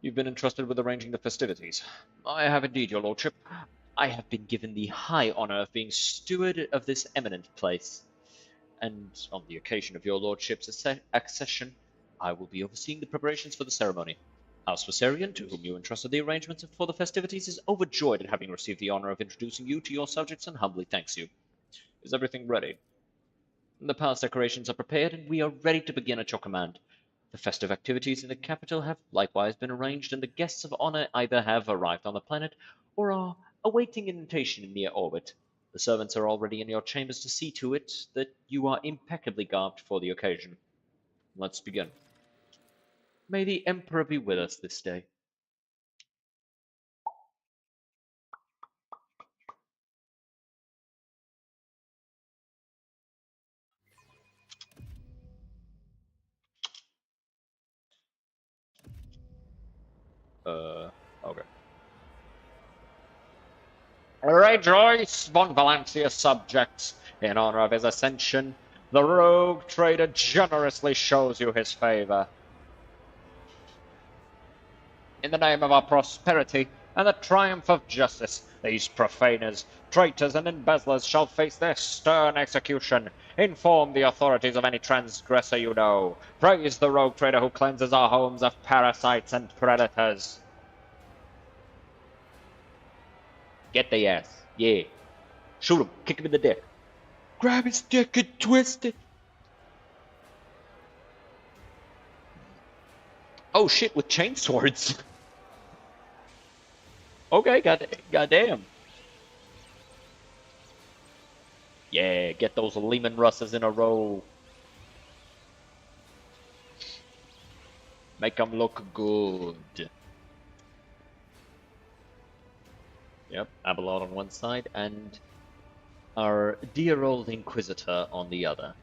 You've been entrusted with arranging the festivities. I have indeed, your lordship. I have been given the high honor of being steward of this eminent place. And on the occasion of your lordship's accession, I will be overseeing the preparations for the ceremony. House Viserion, to whom you entrusted the arrangements for the festivities, is overjoyed at having received the honor of introducing you to your subjects and humbly thanks you. Is everything ready? The palace decorations are prepared, and we are ready to begin at your command. The festive activities in the capital have likewise been arranged, and the guests of honor either have arrived on the planet or are awaiting invitation in near orbit. The servants are already in your chambers to see to it that you are impeccably garbed for the occasion. Let's begin. May the Emperor be with us this day. Okay. Rejoice, von Valancia's subjects! In honor of his ascension, the rogue trader generously shows you his favor. In the name of our prosperity and the triumph of justice, these profaners, traitors, and embezzlers shall face their stern execution. Inform the authorities of any transgressor you know. Praise the rogue trader who cleanses our homes of parasites and predators. Get the ass. Yeah. Shoot him. Kick him in the dick. Grab his dick and twist it. Oh shit, with chainswords. Okay, goddamn. Yeah, get those Lehman Russes in a row. Make them look good. Yep, Abelard on one side and our dear old Inquisitor on the other.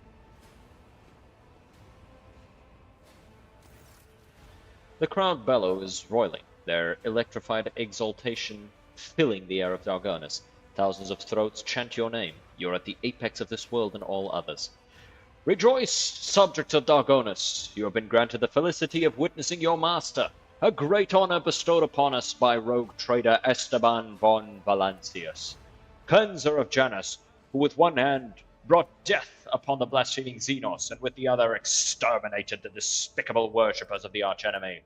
The crowd bellows roiling, their electrified exultation filling the air of Dargonus. Thousands of throats chant your name. You're at the apex of this world and all others. Rejoice, subjects of Dargonus! You have been granted the felicity of witnessing your master, a great honor bestowed upon us by rogue trader Esteban von Valancius, cleanser of Janus, who with one hand brought death upon the blaspheming Xenos, and with the other exterminated the despicable worshippers of the archenemy.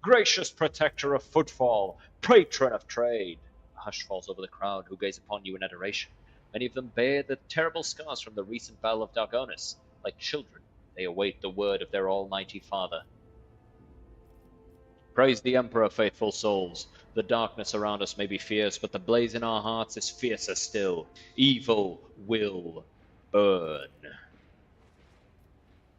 Gracious protector of footfall, patron of trade. A hush falls over the crowd, who gaze upon you in adoration. Many of them bear the terrible scars from the recent battle of Dargonus. Like children, they await the word of their almighty father. Praise the Emperor, faithful souls. The darkness around us may be fierce, but the blaze in our hearts is fiercer still. Evil will burn.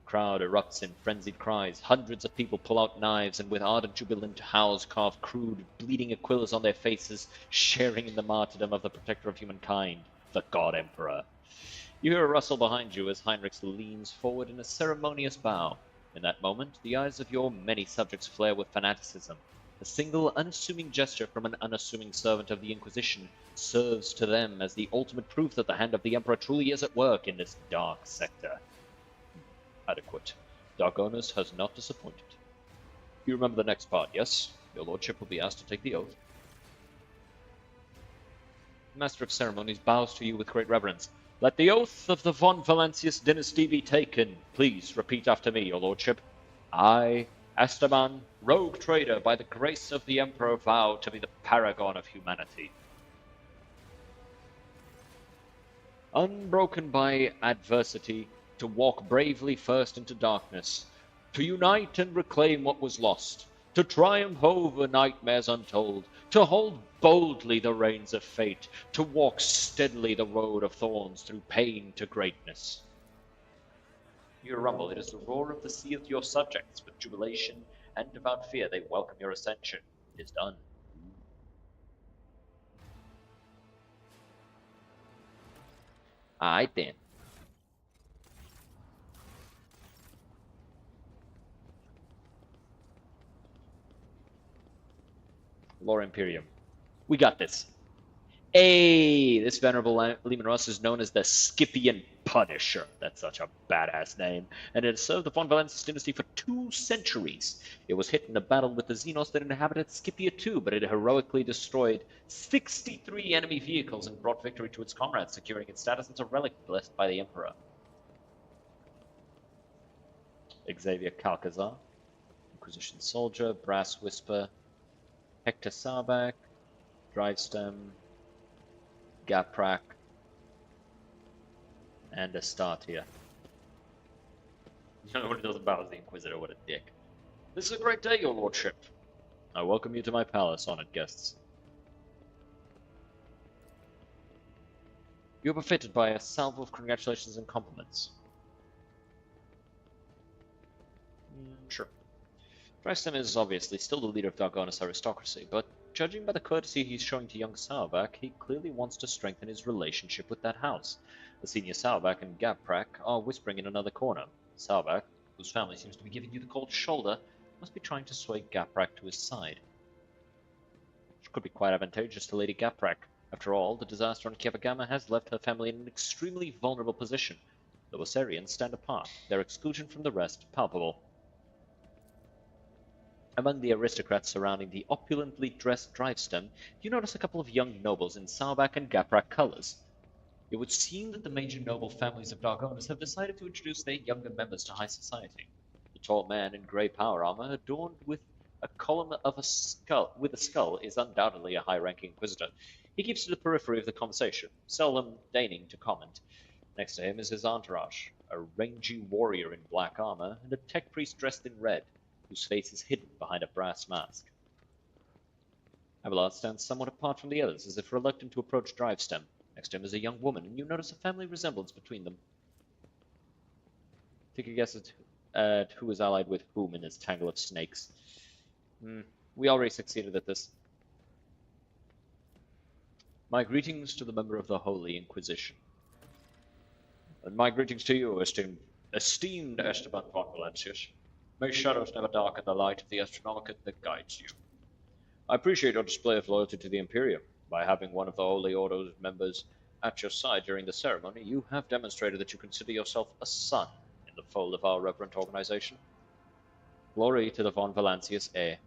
Crowd erupts in frenzied cries. Hundreds of people pull out knives and with ardent jubilant howls carve crude, bleeding Aquillas on their faces, sharing in the martyrdom of the protector of humankind, the God Emperor. You hear a rustle behind you as Heinrich leans forward in a ceremonious bow. In that moment, the eyes of your many subjects flare with fanaticism. A single unassuming gesture from an unassuming servant of the Inquisition serves to them as the ultimate proof that the hand of the Emperor truly is at work in this dark sector. Adequate. Dargonus has not disappointed. You remember the next part, yes? Your lordship will be asked to take the oath. The Master of Ceremonies bows to you with great reverence. Let the oath of the von Valancius dynasty be taken. Please repeat after me, your lordship. I, Esteban, rogue trader, by the grace of the Emperor, vow to be the paragon of humanity. Unbroken by adversity, to walk bravely first into darkness, to unite and reclaim what was lost, to triumph over nightmares untold, to hold boldly the reins of fate, to walk steadily the road of thorns through pain to greatness. You rumble, it is the roar of the sea of your subjects with jubilation and without fear they welcome your ascension. It is done. Alright then. Lore Imperium. We got this. Hey, this venerable Leman Russ is known as the Scipion Punisher. That's such a badass name. And it has served the Von Valentius dynasty for 2 centuries. It was hit in a battle with the Xenos that inhabited Scipia too, but it heroically destroyed 63 enemy vehicles and brought victory to its comrades, securing its status as a relic blessed by the Emperor. Xavier Calcazar, Inquisition Soldier, Brass Whisper, Hector Sarbak, Drivestem, Gaprak, and Astartia. You know what it does about the Inquisitor, what a dick. This is a great day, your lordship. I welcome you to my palace, honored guests. You are befitted by a salvo of congratulations and compliments. Sure. Drystem is obviously still the leader of Dargonis aristocracy, but judging by the courtesy he's showing to young Sauerbach, he clearly wants to strengthen his relationship with that house. The senior Sauerbach and Gaprak are whispering in another corner. Sauerbach, whose family seems to be giving you the cold shoulder, must be trying to sway Gaprak to his side. Which could be quite advantageous to Lady Gaprak. After all, the disaster on Kiavagama has left her family in an extremely vulnerable position. The Wasarians stand apart, their exclusion from the rest palpable. Among the aristocrats surrounding the opulently dressed Drivestem, you notice a couple of young nobles in Sauerbach and Gaprak colors. It would seem that the major noble families of Dargonis have decided to introduce their younger members to high society. The tall man in grey power armor, adorned with a column of a skull, is undoubtedly a high-ranking inquisitor. He keeps to the periphery of the conversation, seldom deigning to comment. Next to him is his entourage, a rangy warrior in black armor and a tech priest dressed in red, whose face is hidden behind a brass mask. Abelard stands somewhat apart from the others, as if reluctant to approach Drivestem. Next to him is a young woman, and you notice a family resemblance between them. Take a guess at who is allied with whom in this tangle of snakes. We already succeeded at this. My greetings to the member of the Holy Inquisition. And my greetings to you, esteemed Esteban von Valentius. May shadows never darken the light of the Astronomicon that guides you. I appreciate your display of loyalty to the Imperium. By having one of the Holy Order's members at your side during the ceremony, you have demonstrated that you consider yourself a son in the fold of our reverent organization. Glory to the Von Valentius heir.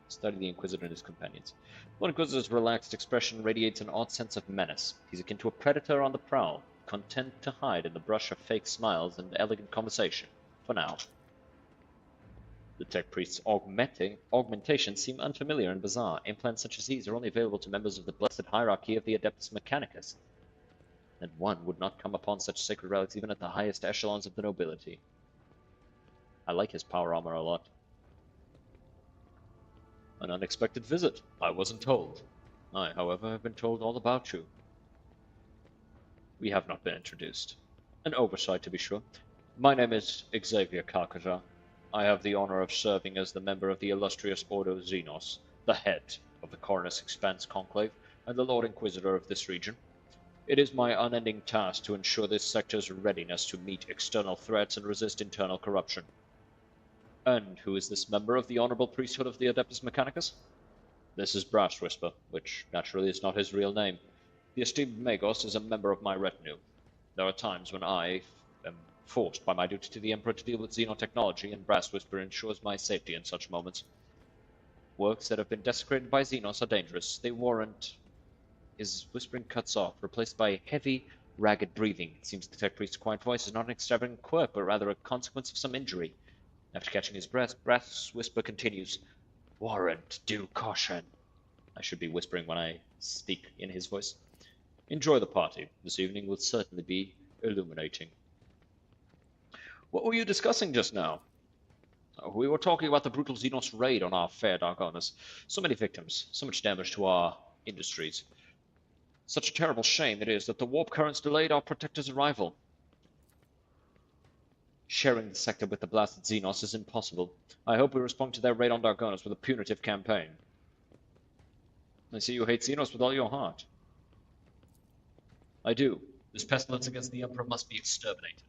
Study the Inquisitor and his companions. The Inquisitor's relaxed expression radiates an odd sense of menace. He's akin to a predator on the prowl, content to hide in the brush of fake smiles and elegant conversation, for now. The tech priest's augmentations seem unfamiliar and bizarre. Implants such as these are only available to members of the blessed hierarchy of the Adeptus Mechanicus, and one would not come upon such sacred relics even at the highest echelons of the nobility. I like his power armor a lot. An unexpected visit. I wasn't told. I, however, have been told all about you. We have not been introduced. An oversight, to be sure. My name is Xavier Calcazar. I have the honor of serving as the member of the illustrious Ordo Xenos, the head of the Coronus Expanse Conclave, and the Lord Inquisitor of this region. It is my unending task to ensure this sector's readiness to meet external threats and resist internal corruption. And who is this member of the honorable priesthood of the Adeptus Mechanicus? This is Brass Whisper, which naturally is not his real name. The esteemed Magos is a member of my retinue. There are times when I am forced by my duty to the Emperor to deal with xenotechnology, and Brass Whisper ensures my safety in such moments. Works that have been desecrated by Xenos are dangerous. They warrant... His whispering cuts off, replaced by heavy, ragged breathing. It seems the tech priest's quiet voice is not an extravagant quirk, but rather a consequence of some injury. After catching his breath, Brass Whisper continues, Warrant due caution. I should be whispering when I speak in his voice. Enjoy the party. This evening will certainly be illuminating. What were you discussing just now? We were talking about the brutal Xenos raid on our fair Dargonis. So many victims, so much damage to our industries. Such a terrible shame it is that the warp currents delayed our protector's arrival. Sharing the sector with the blasted Xenos is impossible. I hope we respond to their raid on Dargonos with a punitive campaign. I see you hate Xenos with all your heart. I do. This pestilence against the Emperor must be exterminated.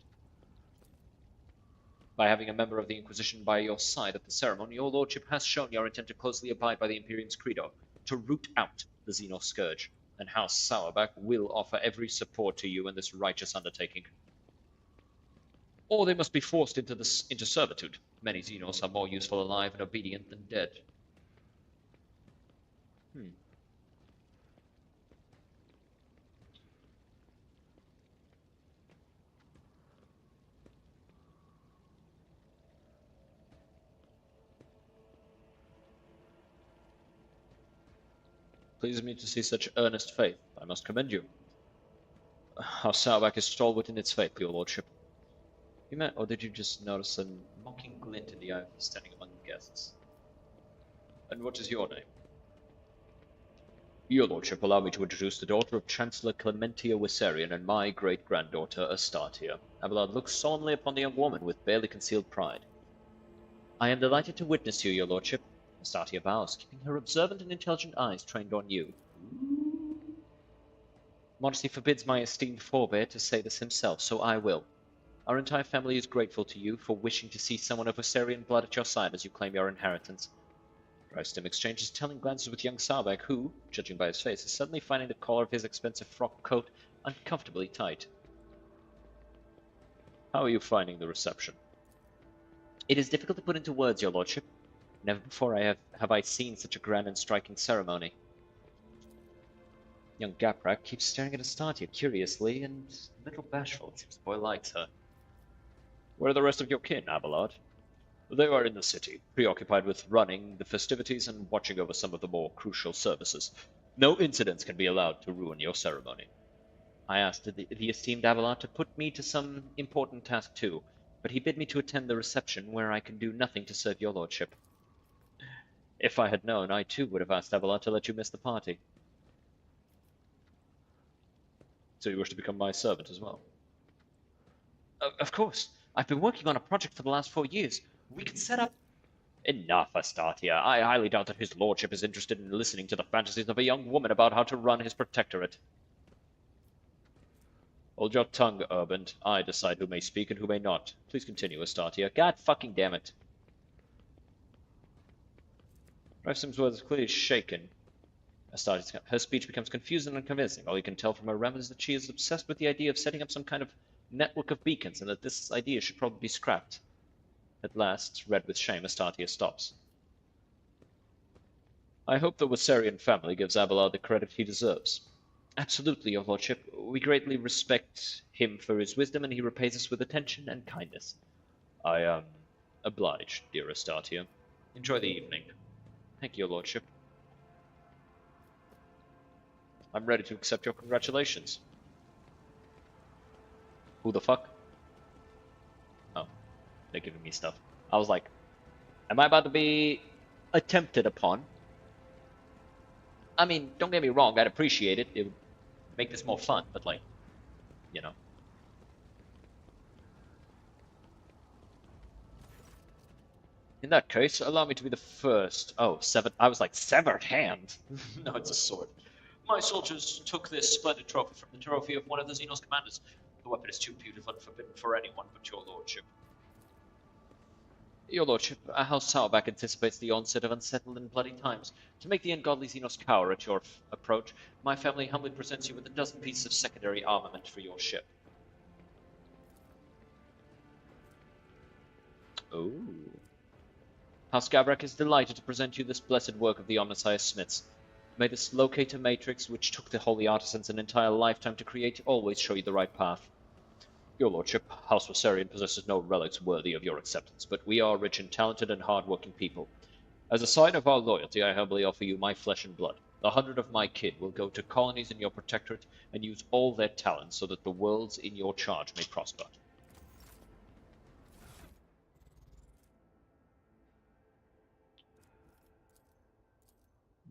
By having a member of the Inquisition by your side at the ceremony, your lordship has shown your intent to closely abide by the Imperium's credo, to root out the Xenos scourge, and House Sauerback will offer every support to you in this righteous undertaking. Or they must be forced into servitude. Many Xenos are more useful alive and obedient than dead. Pleases me to see such earnest faith. I must commend you. House Sauerback is stalwart in its faith, your lordship. You met, or did you just notice a mocking glint in the eye of the standing among the guests? And what is your name? Your lordship, allow me to introduce the daughter of Chancellor Clementia Wissarion and my great-granddaughter, Astartia. Abelard looks solemnly upon the young woman with barely concealed pride. I am delighted to witness you, your lordship. Astartia bows, keeping her observant and intelligent eyes trained on you. Modesty forbids my esteemed forebear to say this himself, so I will. Our entire family is grateful to you for wishing to see someone of Wissarion blood at your side as you claim your inheritance. Rystem exchanges telling glances with young Sauerback, who, judging by his face, is suddenly finding the collar of his expensive frock coat uncomfortably tight. How are you finding the reception? It is difficult to put into words, your lordship. Never before have I seen such a grand and striking ceremony. Young Gaprak keeps staring at Astartia curiously and a little bashful. It seems the boy likes her. Where are the rest of your kin, Abelard? They are in the city, preoccupied with running the festivities and watching over some of the more crucial services. No incidents can be allowed to ruin your ceremony. I asked the esteemed Abelard to put me to some important task too, but he bid me to attend the reception where I can do nothing to serve your lordship. If I had known, I too would have asked Abelard to let you miss the party. So you wish to become my servant as well? Of course. I've been working on a project for the last 4 years. We can set up... Enough, Astartia. I highly doubt that his lordship is interested in listening to the fantasies of a young woman about how to run his protectorate. Hold your tongue, Urbant. I decide who may speak and who may not. Please continue, Astartia. God fucking damn it. Rystem's words are clearly shaken. Astartia, her speech becomes confused and unconvincing. All you can tell from her ramble is that she is obsessed with the idea of setting up some kind of network of beacons, and that this idea should probably be scrapped. At last, red with shame, Astartia stops. I hope the Wissarion family gives Abelard the credit he deserves. Absolutely, your lordship. We greatly respect him for his wisdom, and he repays us with attention and kindness. I am obliged, dear Astartia. Enjoy the evening. Thank you, your lordship. I'm ready to accept your congratulations. Who the fuck? Oh, they're giving me stuff. I was like, am I about to be attempted upon? I mean, don't get me wrong, I'd appreciate it. It would make this more fun, but like, you know. In that case, allow me to be the first. Oh, I was like, severed hand? No, it's a sword. My soldiers took this splendid trophy from the trophy of one of the Xenos commanders. The weapon is too beautiful and forbidden for anyone but your lordship. Your lordship, House Sauerback anticipates the onset of unsettled and bloody times. To make the ungodly Xenos cower at your approach, my family humbly presents you with a dozen pieces of secondary armament for your ship. Oh. House Gabrak is delighted to present you this blessed work of the Omnissiah Smiths. May this locator matrix, which took the holy artisans an entire lifetime to create, always show you the right path. Your lordship, House Wissarion possesses no relics worthy of your acceptance, but we are rich and talented and hard-working people. As a sign of our loyalty, I humbly offer you my flesh and blood. 100 of my kin will go to colonies in your protectorate and use all their talents so that the worlds in your charge may prosper.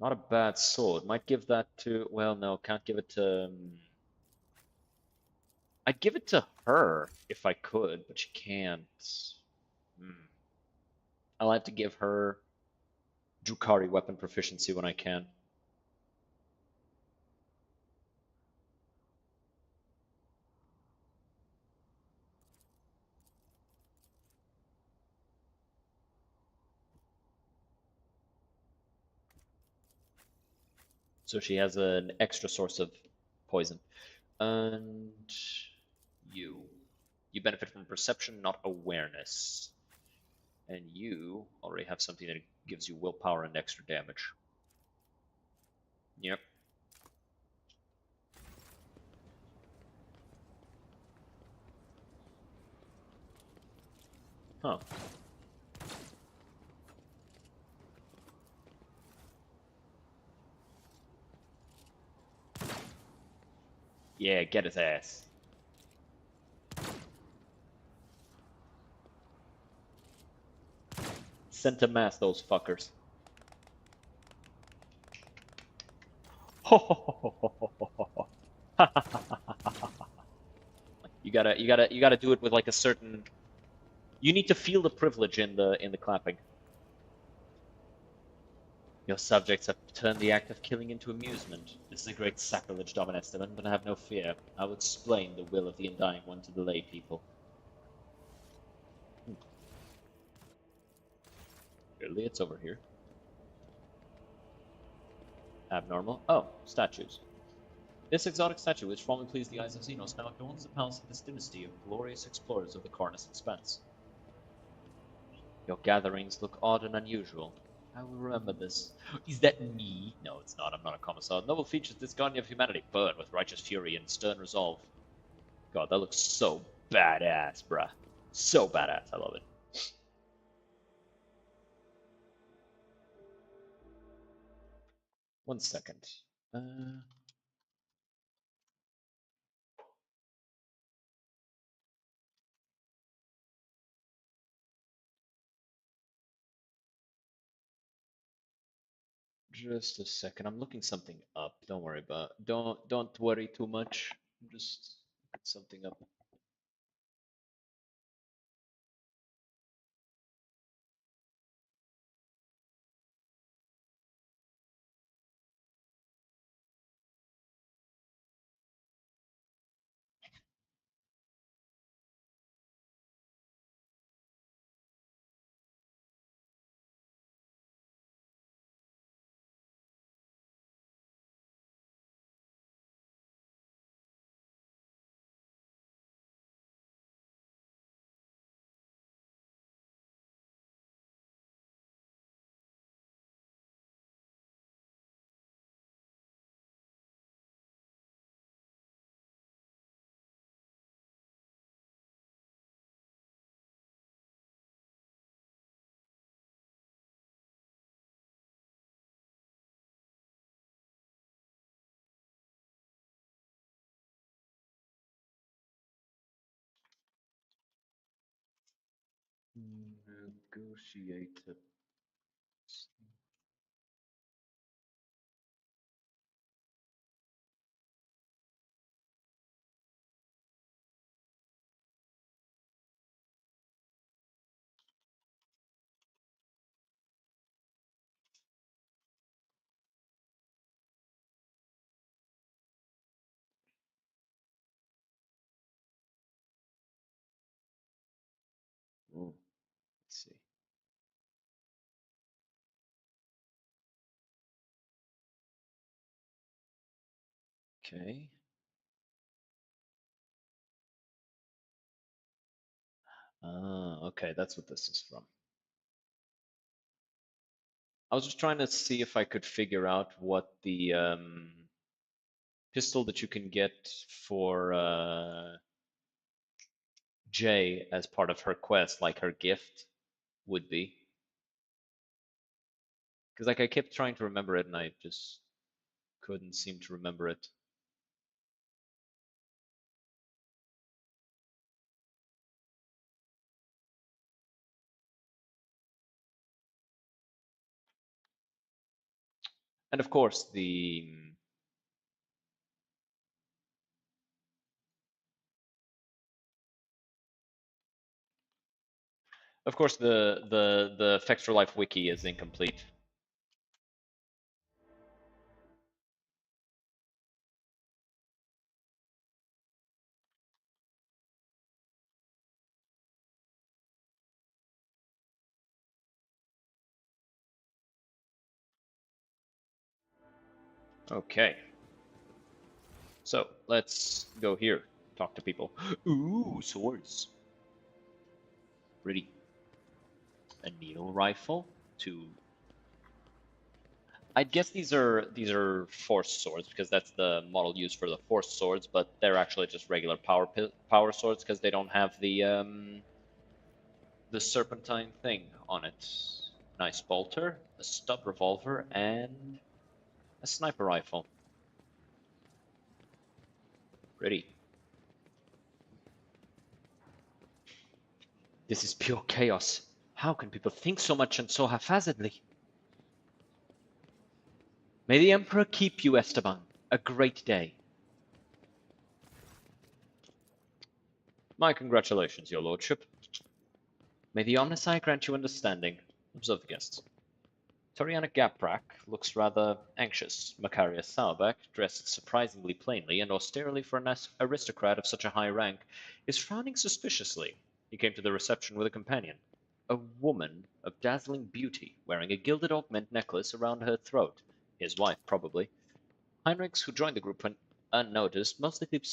Not a bad sword. Might give that to... Well, no, can't give it to... I'd give it to her if I could, but she can't. Hmm. I'll have to give her Drukari weapon proficiency when I can. So she has an extra source of poison. And you. You benefit from perception, not awareness. And you already have something that gives you willpower and extra damage. Yep. Huh. Yeah, get his ass. Send to mass those fuckers. You gotta do it with like a certain. You need to feel the privilege in the clapping. Your subjects have turned the act of killing into amusement. This is a great sacrilege, Dominestiman, but have no fear. I will explain the will of the Undying One to the lay people. Clearly, it's over here. Abnormal. Oh, statues. This exotic statue, which formerly pleased the eyes of Xenos, now adorns the palace of this dynasty of glorious explorers of the Cornus Expanse. Your gatherings look odd and unusual. I will remember this. Is that me? No, it's not. I'm not a commissar. Noble features this guardian of humanity, burn with righteous fury and stern resolve. God, that looks so badass, bruh. So badass. I love it. One second. Just a second. I'm looking something up. Don't worry about. Don't worry too much. I'm just looking something up. Negotiated. Let's see. Okay. Okay, that's what this is from. I was just trying to see if I could figure out what the pistol that you can get for Jay as part of her quest, like her gift, would be. Because like I kept trying to remember it and I just couldn't seem to remember it. And of course, the Of course, the Effects for Life wiki is incomplete. Okay. So, let's go here. Talk to people. Ooh, swords. Pretty. A needle rifle. Two. I guess these are force swords because that's the model used for the force swords, but they're actually just regular power swords because they don't have the serpentine thing on it. Nice bolter, a stub revolver, and a sniper rifle. Pretty. This is pure chaos. How can people think so much and so haphazardly? May the Emperor keep you, Esteban. A great day. My congratulations, your lordship. May the Omnissiah grant you understanding. Observe the guests. Toriana Gaprak looks rather anxious. Macarius Sauerbeck, dressed surprisingly plainly and austerely for an aristocrat of such a high rank, is frowning suspiciously. He came to the reception with a companion, a woman of dazzling beauty, wearing a gilded augment necklace around her throat. His wife, probably. Heinrichs, who joined the group when unnoticed, mostly keeps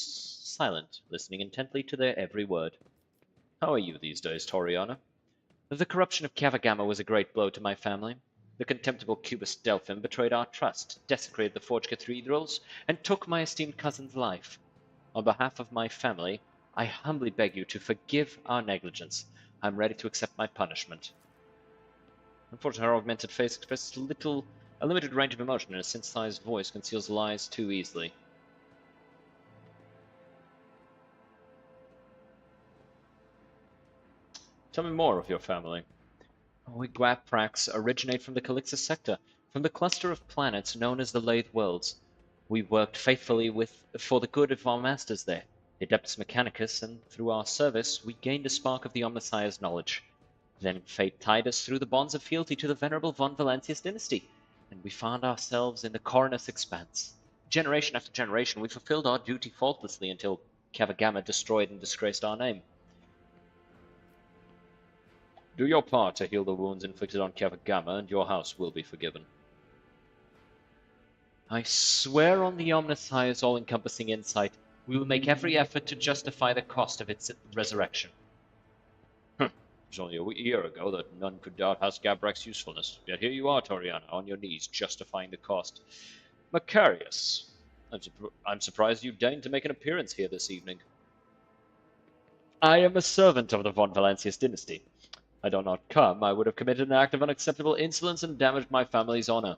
silent, listening intently to their every word. How are you these days, Toriana? The corruption of Cavagama was a great blow to my family. The contemptible Cubist Delphin betrayed our trust, desecrated the forged cathedrals, and took my esteemed cousin's life. On behalf of my family, I humbly beg you to forgive our negligence. I am ready to accept my punishment. Unfortunately, her augmented face expresses a limited range of emotion, and a synthesized voice conceals lies too easily. Tell me more of your family. We Guaprax originate from the Calixus sector, from the cluster of planets known as the Lathe Worlds. We worked faithfully for the good of our masters there, the Adeptus Mechanicus, and through our service we gained a spark of the Omnissiah's knowledge. Then fate tied us through the bonds of fealty to the venerable von Valentius dynasty, and we found ourselves in the Coronus Expanse. Generation after generation, we fulfilled our duty faultlessly until Cavagama destroyed and disgraced our name. Do your part to heal the wounds inflicted on Cavagama, and your house will be forgiven. I swear on the Omnissiah's all-encompassing insight, we will make every effort to justify the cost of its resurrection. It was only a year ago that none could doubt House Gabrak's usefulness, yet here you are, Toriana, on your knees, justifying the cost. Macarius, I'm surprised you deigned to make an appearance here this evening. I am a servant of the von Valentius dynasty. Had I not come, I would have committed an act of unacceptable insolence and damaged my family's honor.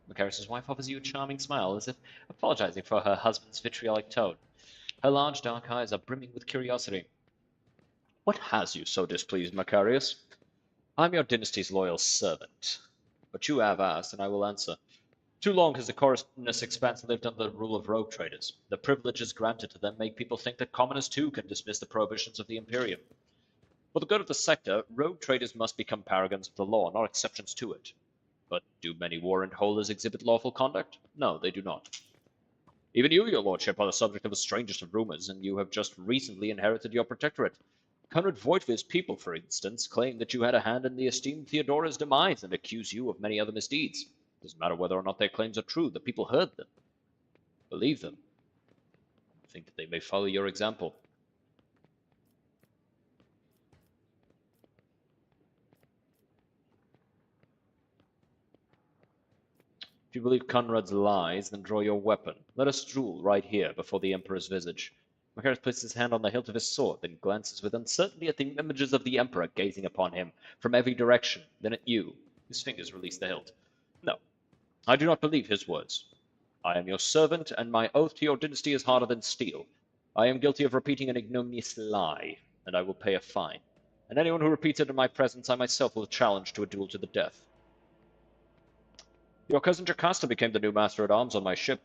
Macarius' wife offers you a charming smile, as if apologizing for her husband's vitriolic tone. Her large dark eyes are brimming with curiosity. What has you so displeased, Macarius? I am your dynasty's loyal servant. But you have asked, and I will answer. Too long has the Coronus Expanse lived under the rule of rogue traders. The privileges granted to them make people think that commoners too can dismiss the prohibitions of the Imperium. For the good of the sector, rogue traders must become paragons of the law, not exceptions to it. But do many warrant holders exhibit lawful conduct? No, they do not. Even you, your lordship, are the subject of the strangest of rumors, and you have just recently inherited your protectorate. Conrad Voigtvir's people, for instance, claim that you had a hand in the esteemed Theodora's demise and accuse you of many other misdeeds. It doesn't matter whether or not their claims are true, the people heard them. Believe them. Think that they may follow your example. If you believe Conrad's lies, then draw your weapon. Let us duel right here, before the Emperor's visage. Macarius places his hand on the hilt of his sword, then glances with uncertainty at the images of the Emperor gazing upon him from every direction, then at you. His fingers release the hilt. No, I do not believe his words. I am your servant, and my oath to your dynasty is harder than steel. I am guilty of repeating an ignominious lie, and I will pay a fine. And anyone who repeats it in my presence, I myself will challenge to a duel to the death. Your cousin Jocasta became the new master-at-arms on my ship.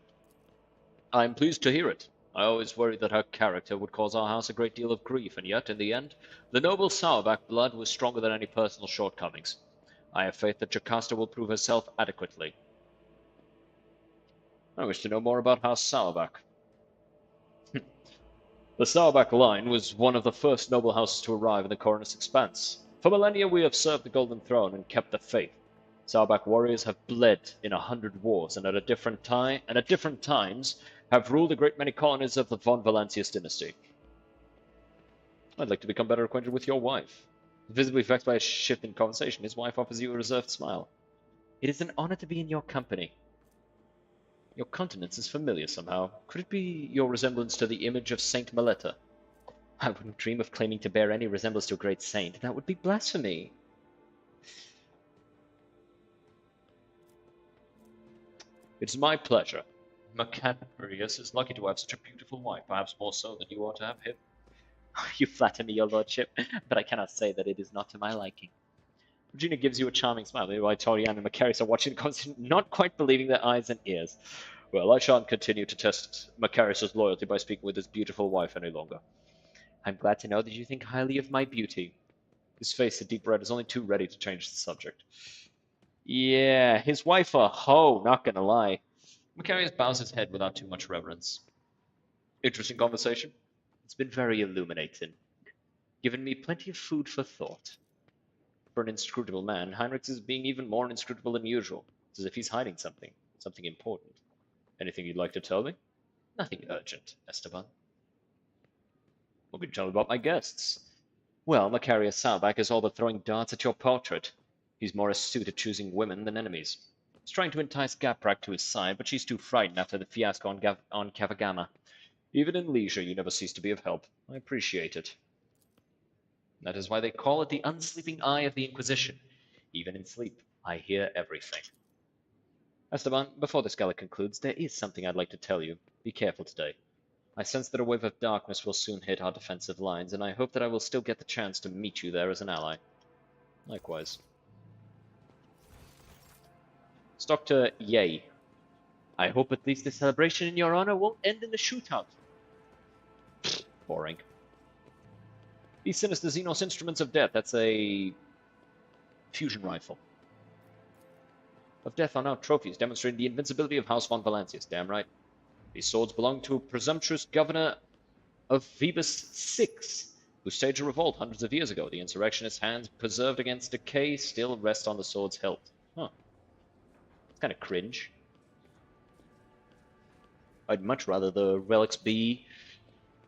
I am pleased to hear it. I always worried that her character would cause our house a great deal of grief, and yet, in the end, the noble Sourback blood was stronger than any personal shortcomings. I have faith that Jocasta will prove herself adequately. I wish to know more about House Sourback. The Sourback line was one of the first noble houses to arrive in the Cornish Expanse. For millennia we have served the Golden Throne and kept the faith. Sourback warriors have bled in 100 wars, and at different times have ruled a great many colonies of the von Valancius dynasty. I'd like to become better acquainted with your wife. Visibly vexed by a shift in conversation, his wife offers you a reserved smile. It is an honor to be in your company. Your countenance is familiar somehow. Could it be your resemblance to the image of Saint Meleta? I wouldn't dream of claiming to bear any resemblance to a great saint. That would be blasphemy. It's my pleasure. Macarius is lucky to have such a beautiful wife, perhaps more so than you ought to have him. You flatter me, your lordship, but I cannot say that it is not to my liking. Regina gives you a charming smile, while Torian and Macarius are watching the conversation, not quite believing their eyes and ears. Well, I shan't continue to test Macarius' loyalty by speaking with his beautiful wife any longer. I'm glad to know that you think highly of my beauty. His face, a deep red, is only too ready to change the subject. Yeah, his wife a hoe, not gonna lie. Macarius bows his head without too much reverence. Interesting conversation. It's been very illuminating. Given me plenty of food for thought. For an inscrutable man, Heinrichs is being even more inscrutable than usual. It's as if he's hiding something important. Anything you'd like to tell me? Nothing urgent, Esteban. What can you tell me about my guests? Well, Macarius Sourback is all but throwing darts at your portrait. He's more astute at choosing women than enemies. He's trying to entice Gaprak to his side, but she's too frightened after the fiasco on Kavagama. Even in leisure, you never cease to be of help. I appreciate it. That is why they call it the unsleeping eye of the Inquisition. Even in sleep, I hear everything. Esteban, before this gala concludes, there is something I'd like to tell you. Be careful today. I sense that a wave of darkness will soon hit our defensive lines, and I hope that I will still get the chance to meet you there as an ally. Likewise. It's Dr. Yeh. I hope at least the celebration in your honor won't end in a shootout. Boring. These sinister Xenos instruments of death, that's a fusion rifle. Of death are now trophies demonstrating the invincibility of House von Valancius, damn right. These swords belong to a presumptuous governor of Phoebus VI, who staged a revolt hundreds of years ago. The insurrectionist's hands, preserved against decay, still rest on the sword's hilt. Huh. It's kind of cringe. I'd much rather the relics be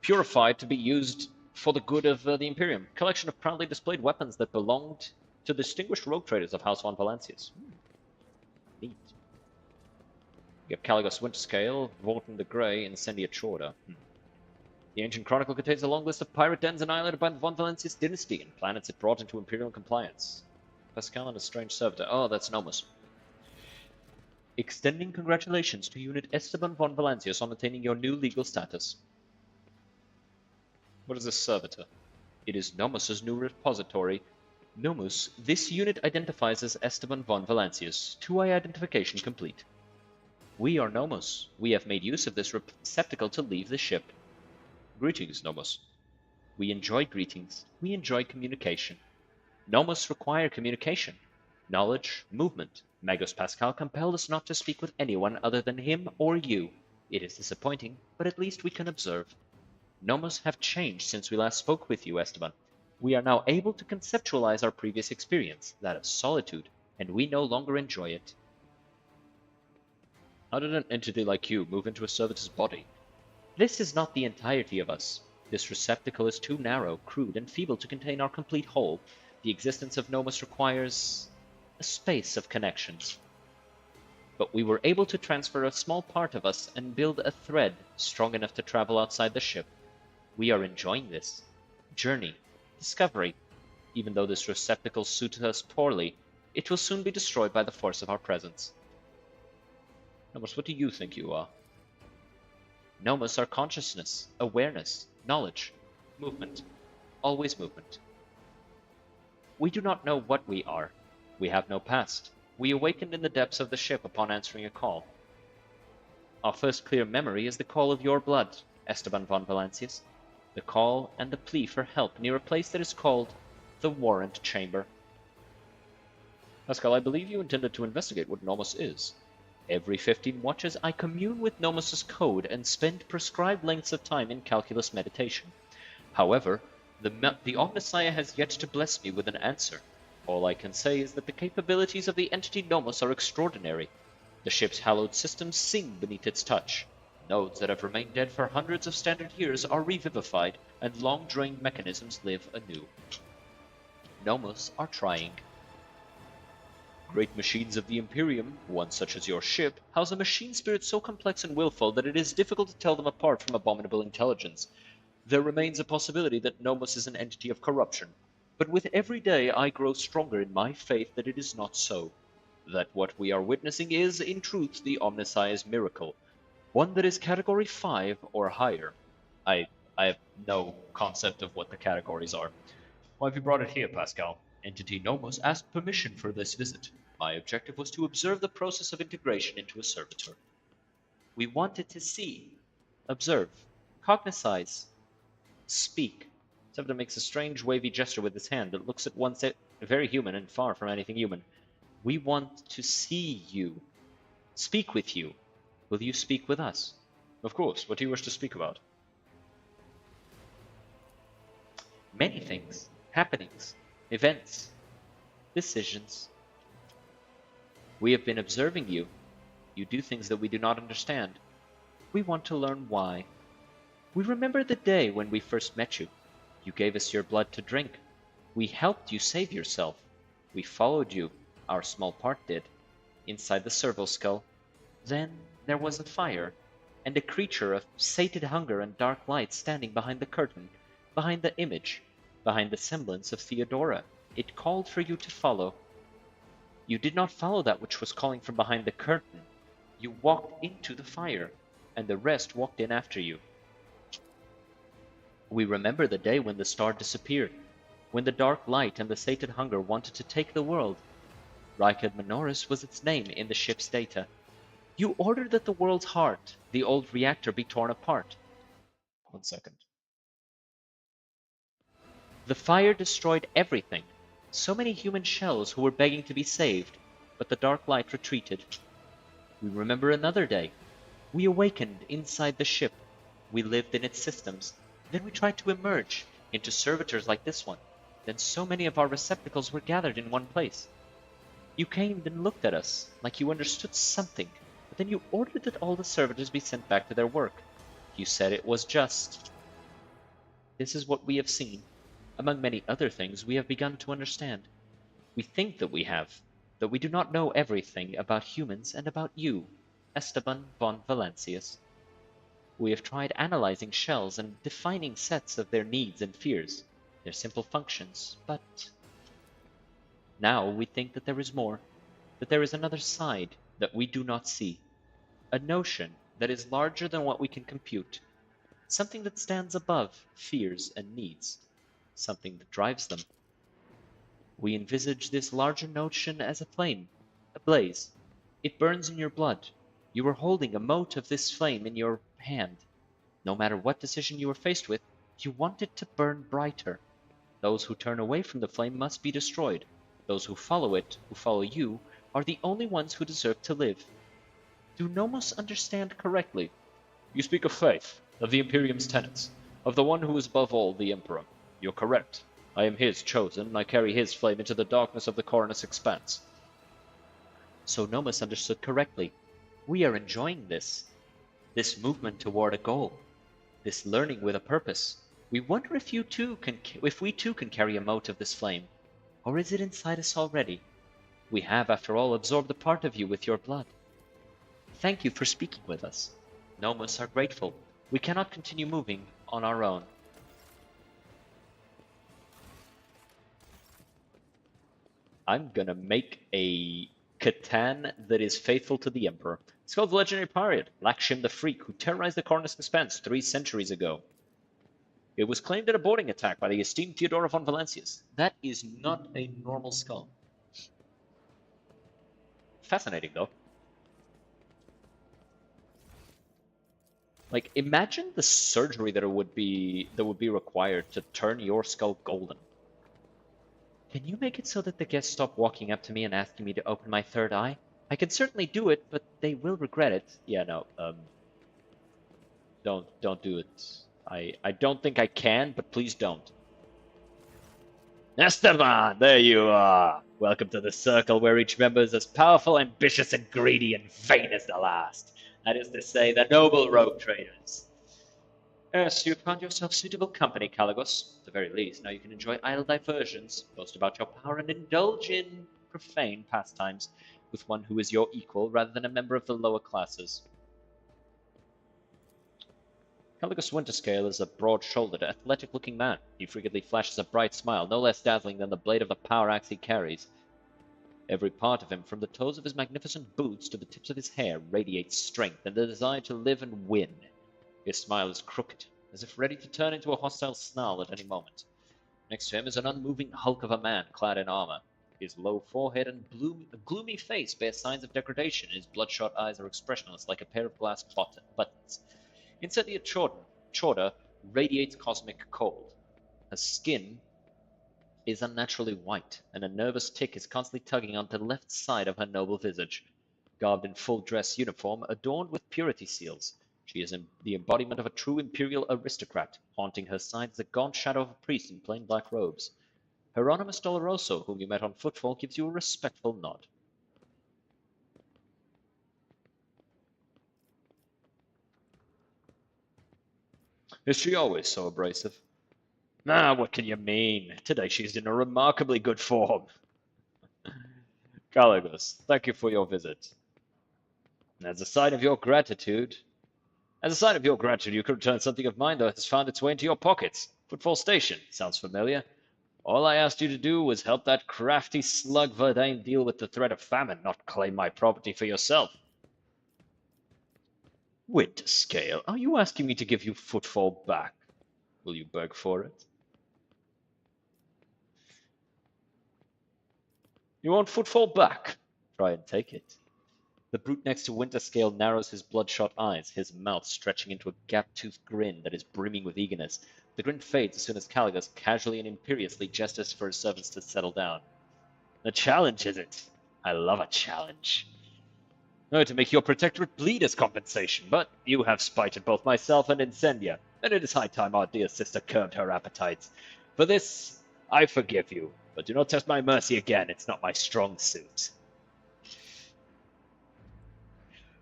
purified to be used for the good of the Imperium. Collection of proudly displayed weapons that belonged to distinguished rogue traders of House von Valancius. Neat. You have Caligos Winterscale, Vorton the Grey, and Incendia Chorda. The ancient chronicle contains a long list of pirate dens annihilated by the von Valancius dynasty and planets it brought into Imperial compliance. Pascal and a strange servitor. Oh, that's Nomus. Extending congratulations to Unit Esteban von Valancius on attaining your new legal status. What is a servitor? It is Nomus's new repository. Nomus, this unit identifies as Esteban von Valancius. Two-eye identification complete. We are Nomus. We have made use of this receptacle to leave the ship. Greetings, Nomus. We enjoy greetings. We enjoy communication. Nomus require communication. Knowledge, movement. Magos Pascal compelled us not to speak with anyone other than him or you. It is disappointing, but at least we can observe. Nomus have changed since we last spoke with you, Esteban. We are now able to conceptualize our previous experience, that of solitude, and we no longer enjoy it. How did an entity like you move into a servitor's body? This is not the entirety of us. This receptacle is too narrow, crude, and feeble to contain our complete whole. The existence of Nomus requires a space of connections. But we were able to transfer a small part of us and build a thread strong enough to travel outside the ship. We are enjoying this. Journey. Discovery. Even though this receptacle suits us poorly, it will soon be destroyed by the force of our presence. Nomus, what do you think you are? Nomus are consciousness, awareness, knowledge, movement. Always movement. We do not know what we are. We have no past. We awakened in the depths of the ship upon answering a call. Our first clear memory is the call of your blood, Esteban von Valancius. The call and the plea for help near a place that is called the Warrant Chamber. Pascal, I believe you intended to investigate what Nomos is. Every 15 watches, I commune with Nomos' code and spend prescribed lengths of time in calculus meditation. However, the Omnissiah has yet to bless me with an answer. All I can say is that the capabilities of the entity Nomos are extraordinary. The ship's hallowed systems sing beneath its touch. Nodes that have remained dead for hundreds of standard years are revivified, and long-drained mechanisms live anew. Nomos are trying. Great machines of the Imperium, one such as your ship, house a machine spirit so complex and willful that it is difficult to tell them apart from abominable intelligence. There remains a possibility that Nomos is an entity of corruption, but with every day I grow stronger in my faith that it is not so. That what we are witnessing is, in truth, the Omnissiah's miracle, one that is Category 5 or higher. I have no concept of what the categories are. Why have you brought it here, Pascal? Entity Nomos asked permission for this visit. My objective was to observe the process of integration into a servitor. We wanted to see, observe, cognitize, speak. Subda makes a strange wavy gesture with his hand that looks at once very human and far from anything human. We want to see you, speak with you. Will you speak with us? Of course. What do you wish to speak about? Many things. Happenings. Events. Decisions. We have been observing you. You do things that we do not understand. We want to learn why. We remember the day when we first met you. You gave us your blood to drink. We helped you save yourself. We followed you, our small part did, inside the servo skull. Then there was a fire, and a creature of sated hunger and dark light standing behind the curtain, behind the image, behind the semblance of Theodora. It called for you to follow. You did not follow that which was calling from behind the curtain. You walked into the fire, and the rest walked in after you. We remember the day when the star disappeared, when the dark light and the sated hunger wanted to take the world. Rykad Minoris was its name in the ship's data. You ordered that the world's heart, the old reactor, be torn apart. 1 second. The fire destroyed everything. So many human shells who were begging to be saved, but the dark light retreated. We remember another day. We awakened inside the ship. We lived in its systems. Then we tried to emerge into servitors like this one. Then so many of our receptacles were gathered in one place. You came and looked at us like you understood something, but then you ordered that all the servitors be sent back to their work. You said it was just. This is what we have seen. Among many other things, we have begun to understand. We think that we have, that we do not know everything about humans and about you, Esteban von Valancius. We have tried analyzing shells and defining sets of their needs and fears, their simple functions, but now we think that there is more, that there is another side that we do not see, a notion that is larger than what we can compute, something that stands above fears and needs, something that drives them. We envisage this larger notion as a flame, a blaze. It burns in your blood. You are holding a mote of this flame in your hand. No matter what decision you are faced with, you want it to burn brighter. Those who turn away from the flame must be destroyed. Those who follow it, who follow you, are the only ones who deserve to live. Do Nomos understand correctly? You speak of faith, of the Imperium's tenets, of the one who is above all, the Emperor. You're correct. I am his chosen, and I carry his flame into the darkness of the Coronus expanse. So Nomos understood correctly. We are enjoying this movement toward a goal, this learning with a purpose. We wonder if we too can carry a mote of this flame, or is it inside us already? We have, after all, absorbed a part of you with your blood. Thank you for speaking with us. Nomos are grateful. We cannot continue moving on our own. I'm gonna make a Catan that is faithful to the Emperor. It's called the Legendary Pirate, Lakshim the Freak, who terrorized the Coronus Expanse 3 centuries ago. It was claimed in a boarding attack by the esteemed Theodora von Valancius. That is not a normal skull. Fascinating, though. Like, imagine the surgery that would be required to turn your skull golden. Can you make it so that the guests stop walking up to me and asking me to open my third eye? I can certainly do it, but they will regret it. Yeah, no, don't do it. I don't think I can, but please don't. Esteban, there you are. Welcome to the circle where each member is as powerful, ambitious, and greedy and vain as the last. That is to say, the noble rogue traders. Yes, you found yourself suitable company, Caligos. At the very least, now you can enjoy idle diversions, boast about your power, and indulge in profane pastimes with one who is your equal rather than a member of the lower classes. Caligos Winterscale is a broad-shouldered, athletic-looking man. He frequently flashes a bright smile, no less dazzling than the blade of the power axe he carries. Every part of him, from the toes of his magnificent boots to the tips of his hair, radiates strength and the desire to live and win. His smile is crooked, as if ready to turn into a hostile snarl at any moment. Next to him is an unmoving hulk of a man clad in armor. His low forehead and gloomy face bear signs of degradation. His bloodshot eyes are expressionless, like a pair of glass buttons. Incendia Chorda radiates cosmic cold. Her skin is unnaturally white, and a nervous tick is constantly tugging on the left side of her noble visage. Garbed in full dress uniform, adorned with purity seals, she is the embodiment of a true imperial aristocrat. Haunting her side is the gaunt shadow of a priest in plain black robes. Hieronymus Doloroso, whom you met on footfall, gives you a respectful nod. Is she always so abrasive? Ah, what can you mean? Today she's in a remarkably good form. Caligos, thank you for your visit. As a sign of your gratitude, you could return something of mine that has found its way into your pockets. Footfall Station. Sounds familiar. All I asked you to do was help that crafty slug Verdane deal with the threat of famine, not claim my property for yourself. Winterscale, are you asking me to give you Footfall back? Will you beg for it? You want Footfall back? Try and take it. The brute next to Winterscale narrows his bloodshot eyes, his mouth stretching into a gap-toothed grin that is brimming with eagerness. The grin fades as soon as Caligos casually and imperiously gestures for his servants to settle down. A challenge, is it? I love a challenge. No, to make your protectorate bleed as compensation, but you have spited both myself and Incendia, and it is high time our dear sister curbed her appetites. For this, I forgive you, but do not test my mercy again. It's not my strong suit.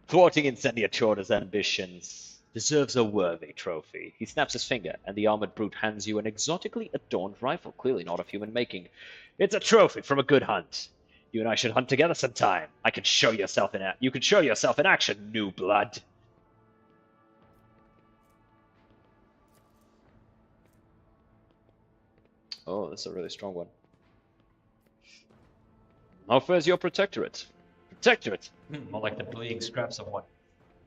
Thwarting Incendia Chorda's ambitions deserves a worthy trophy. He snaps his finger, and the armored brute hands you an exotically adorned rifle, clearly not of human making. It's a trophy from a good hunt. You and I should hunt together sometime. You can show yourself in action, new blood. Oh, this is a really strong one. How fares your protectorate? Protectorate? More like the bleeding scraps of one.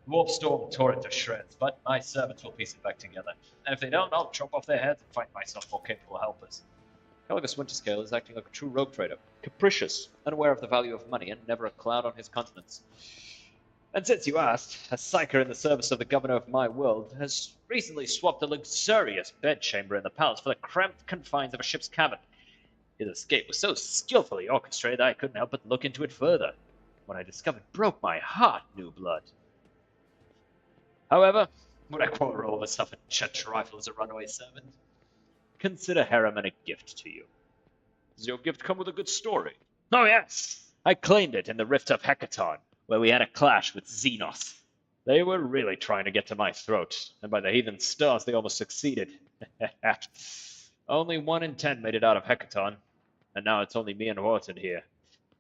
Warp Storm tore it to shreds, but my servants will piece it back together. And if they don't, I'll chop off their heads and find myself more capable helpers. Caligos Winterscale is acting like a true rogue trader, capricious, unaware of the value of money, and never a cloud on his countenance. And since you asked, a psyker in the service of the governor of my world has recently swapped a luxurious bedchamber in the palace for the cramped confines of a ship's cabin. His escape was so skillfully orchestrated that I couldn't help but look into it further. What I discovered broke my heart, new blood. However, would I quarrel over stuff a church rifle as a runaway servant? Consider Harriman a gift to you. Does your gift come with a good story? Oh yes! I claimed it in the Rift of Hecaton, where we had a clash with Xenos. They were really trying to get to my throat, and by the heathen stars they almost succeeded. Only 1 in 10 made it out of Hecaton, and now it's only me and Horton here.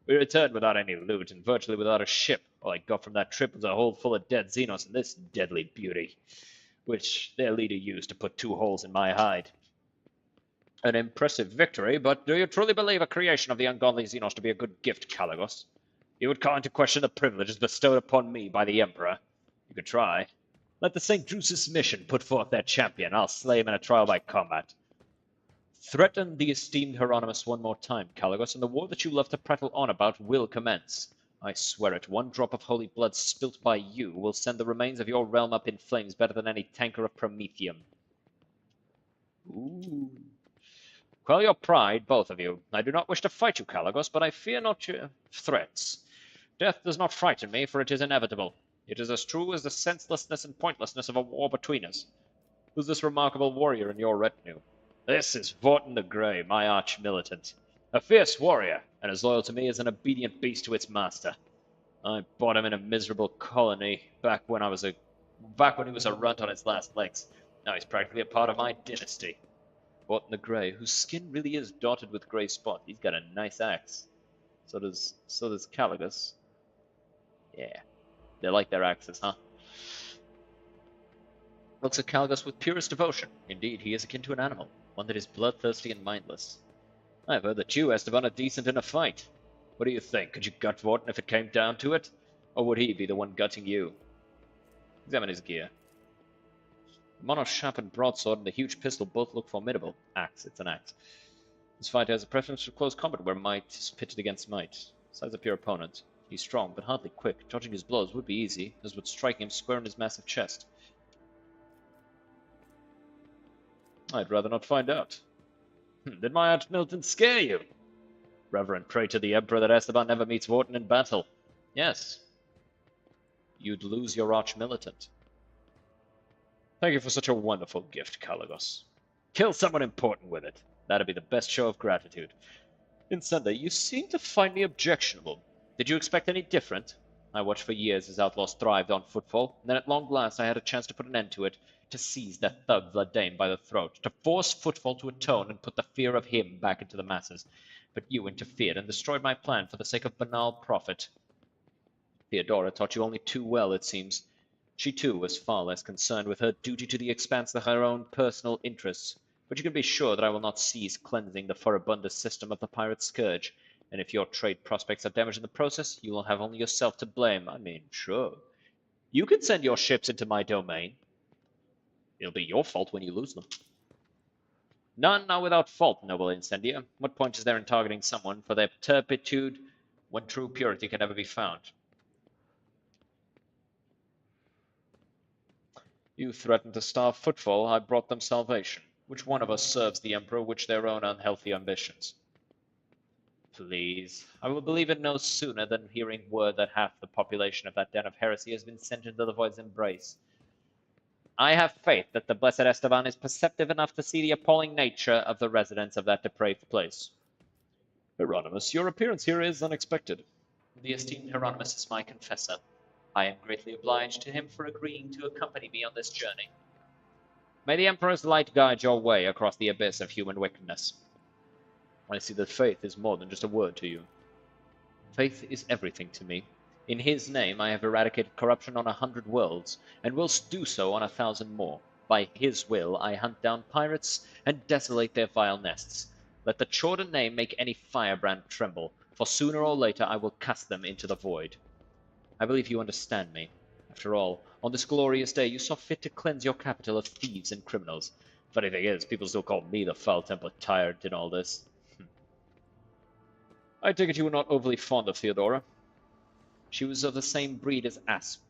We returned without any loot and virtually without a ship. All I got from that trip was a hold full of dead Xenos and this deadly beauty, which their leader used to put 2 holes in my hide. An impressive victory, but do you truly believe a creation of the ungodly Xenos to be a good gift, Caligos? You would call into question the privileges bestowed upon me by the Emperor. You could try. Let the St. Drusus mission put forth their champion. I'll slay him in a trial by combat. Threaten the esteemed Hieronymus one more time, Caligos, and the war that you love to prattle on about will commence. I swear it, one drop of holy blood spilt by you will send the remains of your realm up in flames better than any tanker of Prometheum. Ooh. Quell your pride, both of you. I do not wish to fight you, Kalagos, but I fear not your threats. Death does not frighten me, for it is inevitable. It is as true as the senselessness and pointlessness of a war between us. Who's this remarkable warrior in your retinue? This is Vorton the Grey, my arch-militant. A fierce warrior, and as loyal to me as an obedient beast to its master. I bought him in a miserable colony back when he was a runt on his last legs. Now he's practically a part of my dynasty. Vorton the Grey, whose skin really is dotted with grey spots. He's got a nice axe. So does Kalagos. Yeah, they like their axes, huh? Looks at Kalagos with purest devotion. Indeed, he is akin to an animal, one that is bloodthirsty and mindless. I've heard that you, Esteban, are decent in a fight. What do you think? Could you gut Vorton if it came down to it? Or would he be the one gutting you? Examine his gear. The Mono's sharpened broadsword and the huge pistol both look formidable. Axe, it's an axe. This fighter has a preference for close combat where might is pitted against might. Besides a pure opponent, he's strong but hardly quick. Dodging his blows would be easy, as would striking him square in his massive chest. I'd rather not find out. Did my arch-militant scare you? Reverend, pray to the Emperor that Esteban never meets Vorton in battle. Yes. You'd lose your arch-militant. Thank you for such a wonderful gift, Kalagos. Kill someone important with it. That'd be the best show of gratitude. Incendia, you seem to find me objectionable. Did you expect any different? I watched for years as outlaws thrived on footfall, and then at long last I had a chance to put an end to it, to seize that thug Vladane by the throat, to force footfall to atone and put the fear of him back into the masses. But you interfered and destroyed my plan for the sake of banal profit. Theodora taught you only too well, it seems. She, too, was far less concerned with her duty to the expanse than her own personal interests. But you can be sure that I will not cease cleansing the furibundous system of the pirate scourge, and if your trade prospects are damaged in the process, you will have only yourself to blame. I mean, sure. You can send your ships into my domain. It'll be your fault when you lose them. None are without fault, noble Incendia. What point is there in targeting someone for their turpitude when true purity can never be found? You threatened to starve footfall, I brought them salvation. Which one of us serves the Emperor, which their own unhealthy ambitions? Please, I will believe it no sooner than hearing word that half the population of that den of heresy has been sent into the void's embrace. I have faith that the blessed Esteban is perceptive enough to see the appalling nature of the residents of that depraved place. Hieronymus, your appearance here is unexpected. The esteemed Hieronymus is my confessor. I am greatly obliged to him for agreeing to accompany me on this journey. May the Emperor's light guide your way across the abyss of human wickedness. I see that faith is more than just a word to you. Faith is everything to me. In his name I have eradicated corruption on 100 worlds, and will do so on 1,000 more. By his will I hunt down pirates and desolate their vile nests. Let the Chorda name make any firebrand tremble, for sooner or later I will cast them into the void. I believe you understand me. After all, on this glorious day you saw fit to cleanse your capital of thieves and criminals. Funny thing is, people still call me the foul-tempered tyrant in all this. I take it you were not overly fond of Theodora. She was of the same breed as Asp.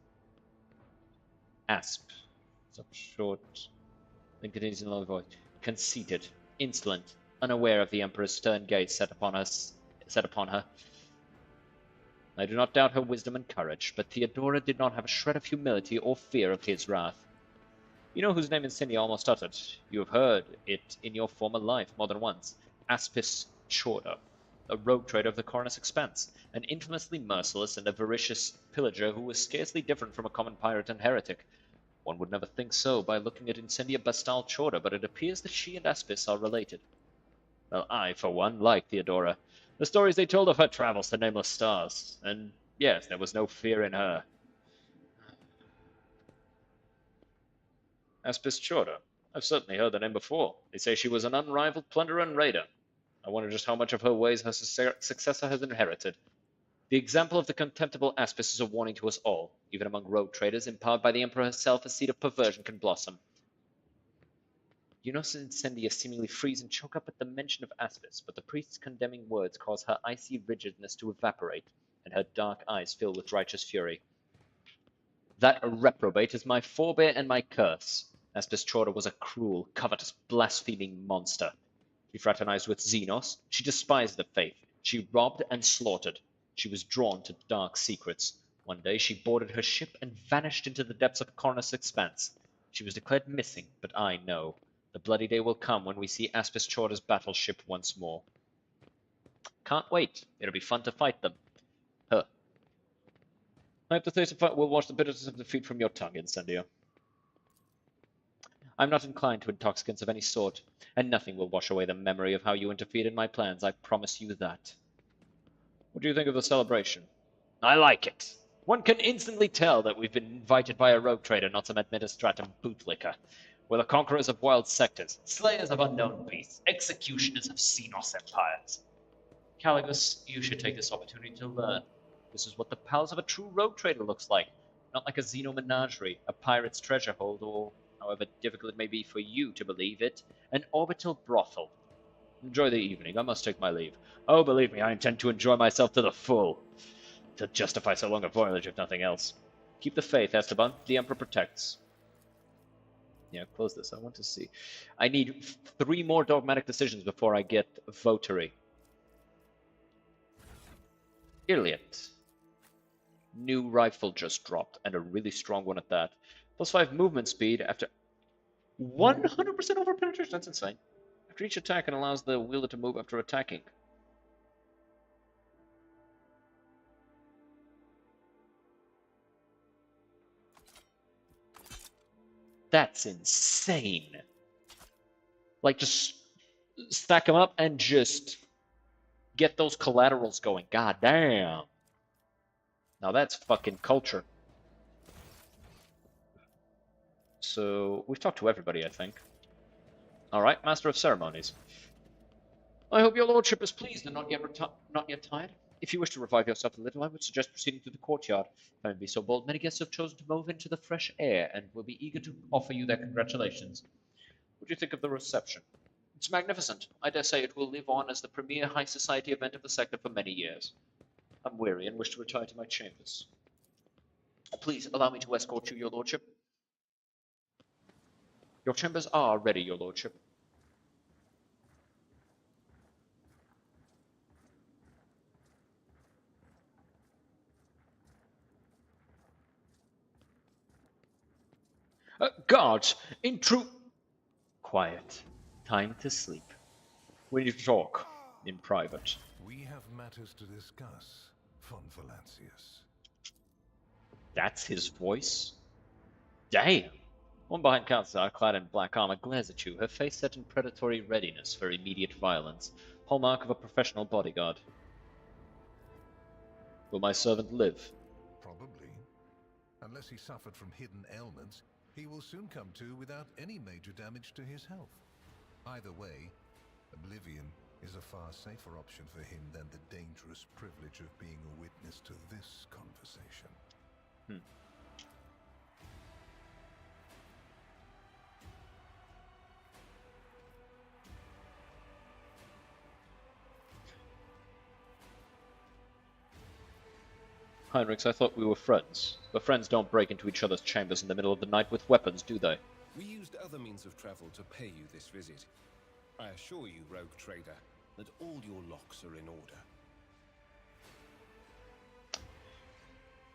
Asp. So short. Then continues in a low voice. Conceited, insolent, unaware of the Emperor's stern gaze set upon her. I do not doubt her wisdom and courage, but Theodora did not have a shred of humility or fear of his wrath. You know whose name Incendia almost uttered. You have heard it in your former life more than once. Aspis Chorda, a rogue trader of the Cornus Expanse, an infamously merciless and avaricious pillager who was scarcely different from a common pirate and heretic. One would never think so by looking at Incendia Bastal Chorda, but it appears that she and Aspis are related. Well, I, for one, like Theodora. The stories they told of her travels to nameless stars, and yes, there was no fear in her. Aspis Chorda. I've certainly heard the name before. They say she was an unrivaled plunderer and raider. I wonder just how much of her ways her successor has inherited. The example of the contemptible Aspis is a warning to us all. Even among rogue traders, empowered by the Emperor herself, a seed of perversion can blossom. You know Incendia seemingly freeze and choke up at the mention of Aspis, but the priest's condemning words cause her icy rigidness to evaporate, and and her dark eyes fill with righteous fury. That reprobate is my forebear and my curse. Aspis Chorda was a cruel, covetous, blaspheming monster. She fraternized with Xenos. She despised the faith. She robbed and slaughtered. She was drawn to dark secrets. One day she boarded her ship and vanished into the depths of Cornus Expanse. She was declared missing, but I know. The bloody day will come when we see Aspis Chorda's battleship once more. Can't wait. It'll be fun to fight them. Huh. I hope the thirst of fight will wash the bitterness of defeat from your tongue, Incendio. I'm not inclined to intoxicants of any sort, and nothing will wash away the memory of how you interfered in my plans, I promise you that. What do you think of the celebration? I like it. One can instantly tell that we've been invited by a rogue trader, not some administratum bootlicker. We're the conquerors of wild sectors, slayers of unknown beasts, executioners of Xenos empires. Caligus, you should take this opportunity to learn. This is what the palace of a true rogue trader looks like, not like a Xeno menagerie, a pirate's treasure hold, or, however difficult it may be for you to believe it, an orbital brothel. Enjoy the evening. I must take my leave. Oh, believe me, I intend to enjoy myself to the full. To justify so long a voyage, if nothing else. Keep the faith, Esteban. The Emperor protects. Yeah, close this. I want to see. I need 3 more dogmatic decisions before I get votary. Iliad. New rifle just dropped, and a really strong one at that. +5 movement speed after 100% over penetration. That's insane. After each attack, it allows the wielder to move after attacking. That's insane. Like, just stack them up and just get those collaterals going. God damn. Now that's fucking culture. So, we've talked to everybody, I think. Alright, Master of Ceremonies. I hope your lordship is pleased and not yet tired. If you wish to revive yourself a little, I would suggest proceeding through the courtyard. If I may be so bold, many guests have chosen to move into the fresh air and will be eager to offer you their congratulations. What do you think of the reception? It's magnificent. I dare say it will live on as the premier high society event of the sector for many years. I'm weary and wish to retire to my chambers. Please allow me to escort you, your lordship. Your chambers are ready, your lordship. Guards, Quiet. Time to sleep. We need to talk in private. We have matters to discuss, von Valancius. That's his voice? Damn! One behind counter, clad in black armor, glares at you, her face set in predatory readiness for immediate violence. Hallmark of a professional bodyguard. Will my servant live? Probably. Unless he suffered from hidden ailments, he will soon come to without any major damage to his health. Either way, oblivion is a far safer option for him than the dangerous privilege of being a witness to this conversation. Heinrichs, I thought we were friends. But friends don't break into each other's chambers in the middle of the night with weapons, do they? We used other means of travel to pay you this visit. I assure you, rogue trader, that all your locks are in order.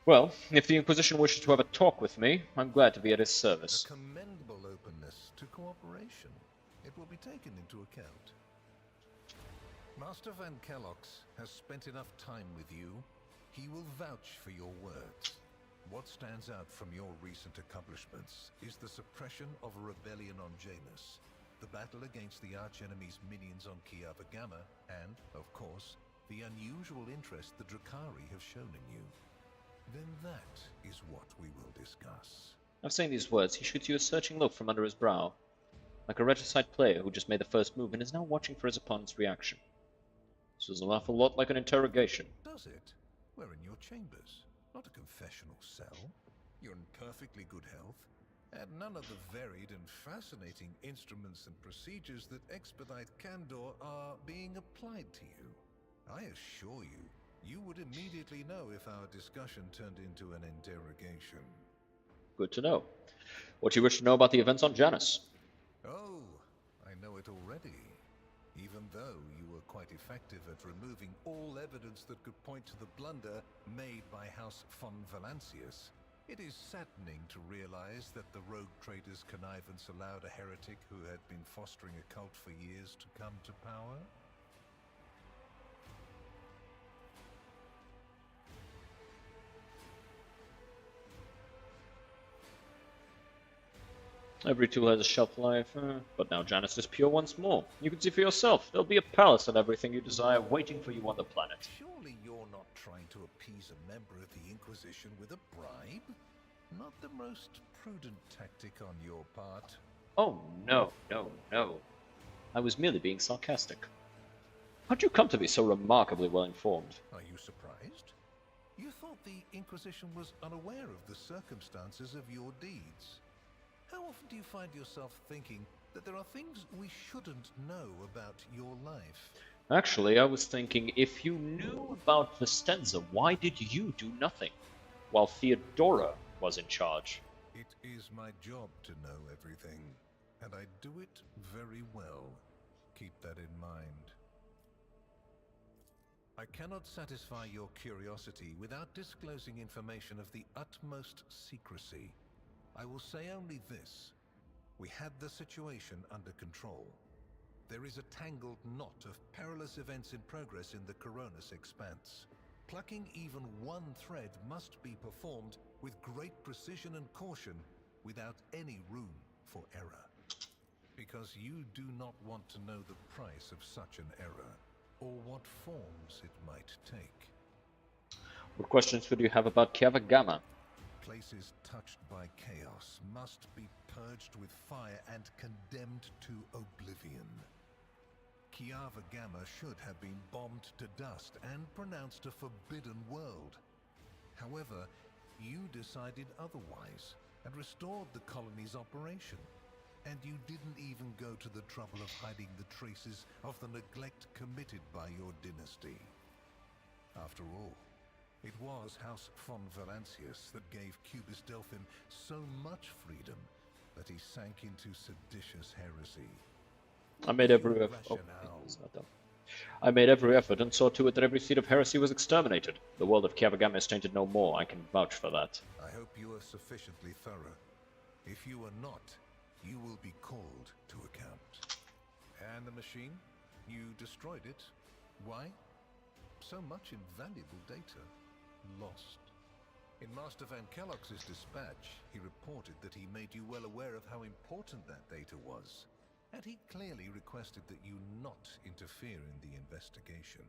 Well, if the Inquisition wishes to have a talk with me, I'm glad to be at his service. A commendable openness to cooperation. It will be taken into account. Master Van Kellox has spent enough time with you. He will vouch for your words. What stands out from your recent accomplishments is the suppression of a rebellion on Janus, the battle against the archenemy's minions on Kiava Gamma, and, of course, the unusual interest the Drakari have shown in you. Then that is what we will discuss. I've saying these words, he shoots you a searching look from under his brow, like a regicide player who just made the first move and is now watching for his opponent's reaction. This is an awful lot like an interrogation. Does it? We're in your chambers, not a confessional cell. You're in perfectly good health, and none of the varied and fascinating instruments and procedures that expedite candor are being applied to you. I assure you, You would immediately know if our discussion turned into an interrogation. Good to know. What do you wish to know about the events on Janus? Oh, I know it already. Even though you were quite effective at removing all evidence that could point to the blunder made by House von Valancius, it is saddening to realize that the rogue trader's connivance allowed a heretic who had been fostering a cult for years to come to power. Every tool has a shelf life, but now Janus is pure once more. You can see for yourself. There'll be a palace and everything you desire waiting for you on the planet. Surely you're not trying to appease a member of the Inquisition with a bribe? Not the most prudent tactic on your part. Oh, no, no, no. I was merely being sarcastic. How'd you come to be so remarkably well informed? Are you surprised? You thought the Inquisition was unaware of the circumstances of your deeds. How often do you find yourself thinking that there are things we shouldn't know about your life? Actually, I was thinking, if you knew about Vistenza, why did you do nothing, while Theodora was in charge? It is my job to know everything, and I do it very well. Keep that in mind. I cannot satisfy your curiosity without disclosing information of the utmost secrecy. I will say only this. We had the situation under control. There is a tangled knot of perilous events in progress in the Coronis expanse. Plucking even one thread must be performed with great precision and caution, without any room for error. Because you do not want to know the price of such an error, or what forms it might take. What questions would you have about Kiava Gamma? Places touched by chaos must be purged with fire and condemned to oblivion. Kiava Gamma should have been bombed to dust and pronounced a forbidden world. However, you decided otherwise and restored the colony's operation. And you didn't even go to the trouble of hiding the traces of the neglect committed by your dynasty. After all, it was House von Valancius that gave Cubis Delphin so much freedom that he sank into seditious heresy. I made every effort. I made every effort and saw to it that every seed of heresy was exterminated. The world of Kiava Gamma is tainted no more. I can vouch for that. I hope you are sufficiently thorough. If you are not, you will be called to account. And the machine? You destroyed it. Why? So much invaluable data lost. In Master Van Kellogg's dispatch, he reported that he made you well aware of how important that data was, and he clearly requested that you not interfere in the investigation.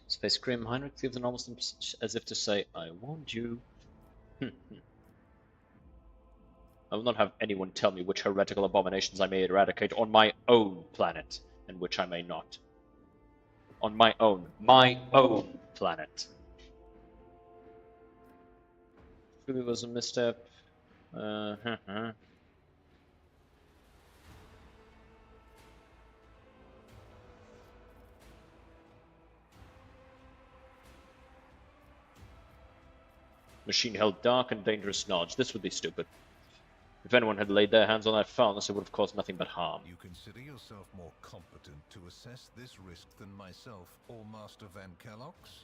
Space Grim Heinrich gives an almost as if to say, I warned you. I will not have anyone tell me which heretical abominations I may eradicate on my own planet, and which I may not. On my own planet. Truly was a misstep. Machine held dark and dangerous knowledge. This would be stupid. If anyone had laid their hands on that foulness, it would have caused nothing but harm. You consider yourself more competent to assess this risk than myself or Master Van Kellogg's?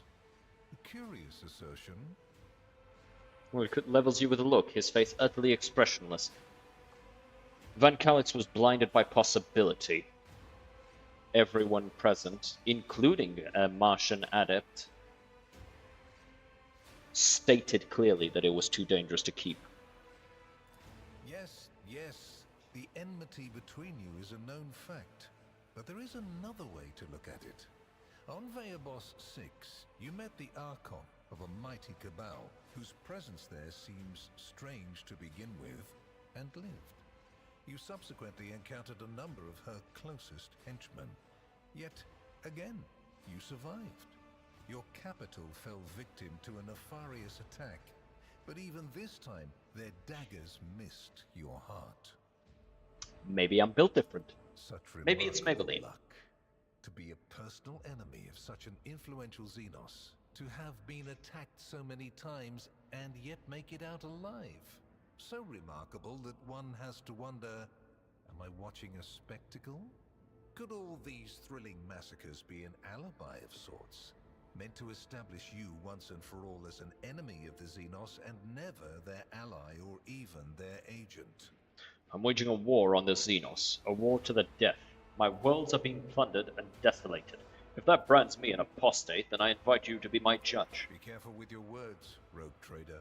A curious assertion. Well, it levels you with a look, his face utterly expressionless. Van Calix was blinded by possibility. Everyone present, including a Martian adept, stated clearly that it was too dangerous to keep. Yes, the enmity between you is a known fact. But there is another way to look at it. On Veabos 6, you met the Archon of a mighty cabal, whose presence there seems strange to begin with, and lived. You subsequently encountered a number of her closest henchmen. Yet, again, you survived. Your capital fell victim to a nefarious attack. But even this time, their daggers missed your heart. Maybe I'm built different. Such Maybe it's remarkable Maybelline. luck. To be a personal enemy of such an influential Xenos, to have been attacked so many times and yet make it out alive. So remarkable that one has to wonder, am I watching a spectacle? Could all these thrilling massacres be an alibi of sorts, meant to establish you once and for all as an enemy of the Xenos and never their ally or even their agent? I'm waging a war on the Xenos, a war to the death. My worlds are being plundered and desolated. If that brands me an apostate, then I invite you to be my judge. Be careful with your words, rogue trader.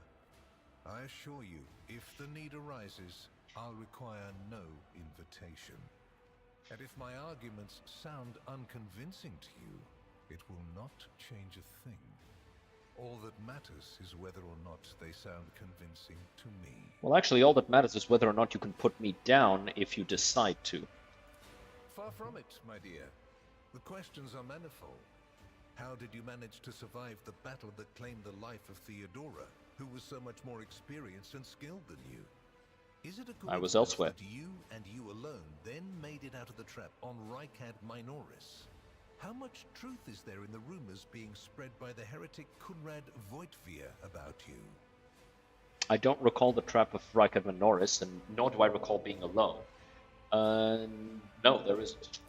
I assure you, if the need arises, I'll require no invitation. And if my arguments sound unconvincing to you, it will not change a thing. All that matters is whether or not they sound convincing to me. Well, actually, all that matters is whether or not you can put me down if you decide to. Far from it, my dear. The questions are manifold. How did you manage to survive the battle that claimed the life of Theodora, who was so much more experienced and skilled than you? Is it a I was coincidence elsewhere. that you and you alone then made it out of the trap on Rykad Minoris? How much truth is there in the rumors being spread by the heretic Kunrad Voitvir about you? I don't recall the trap of Rykad Minoris, and nor do I recall being alone. No, there isn't.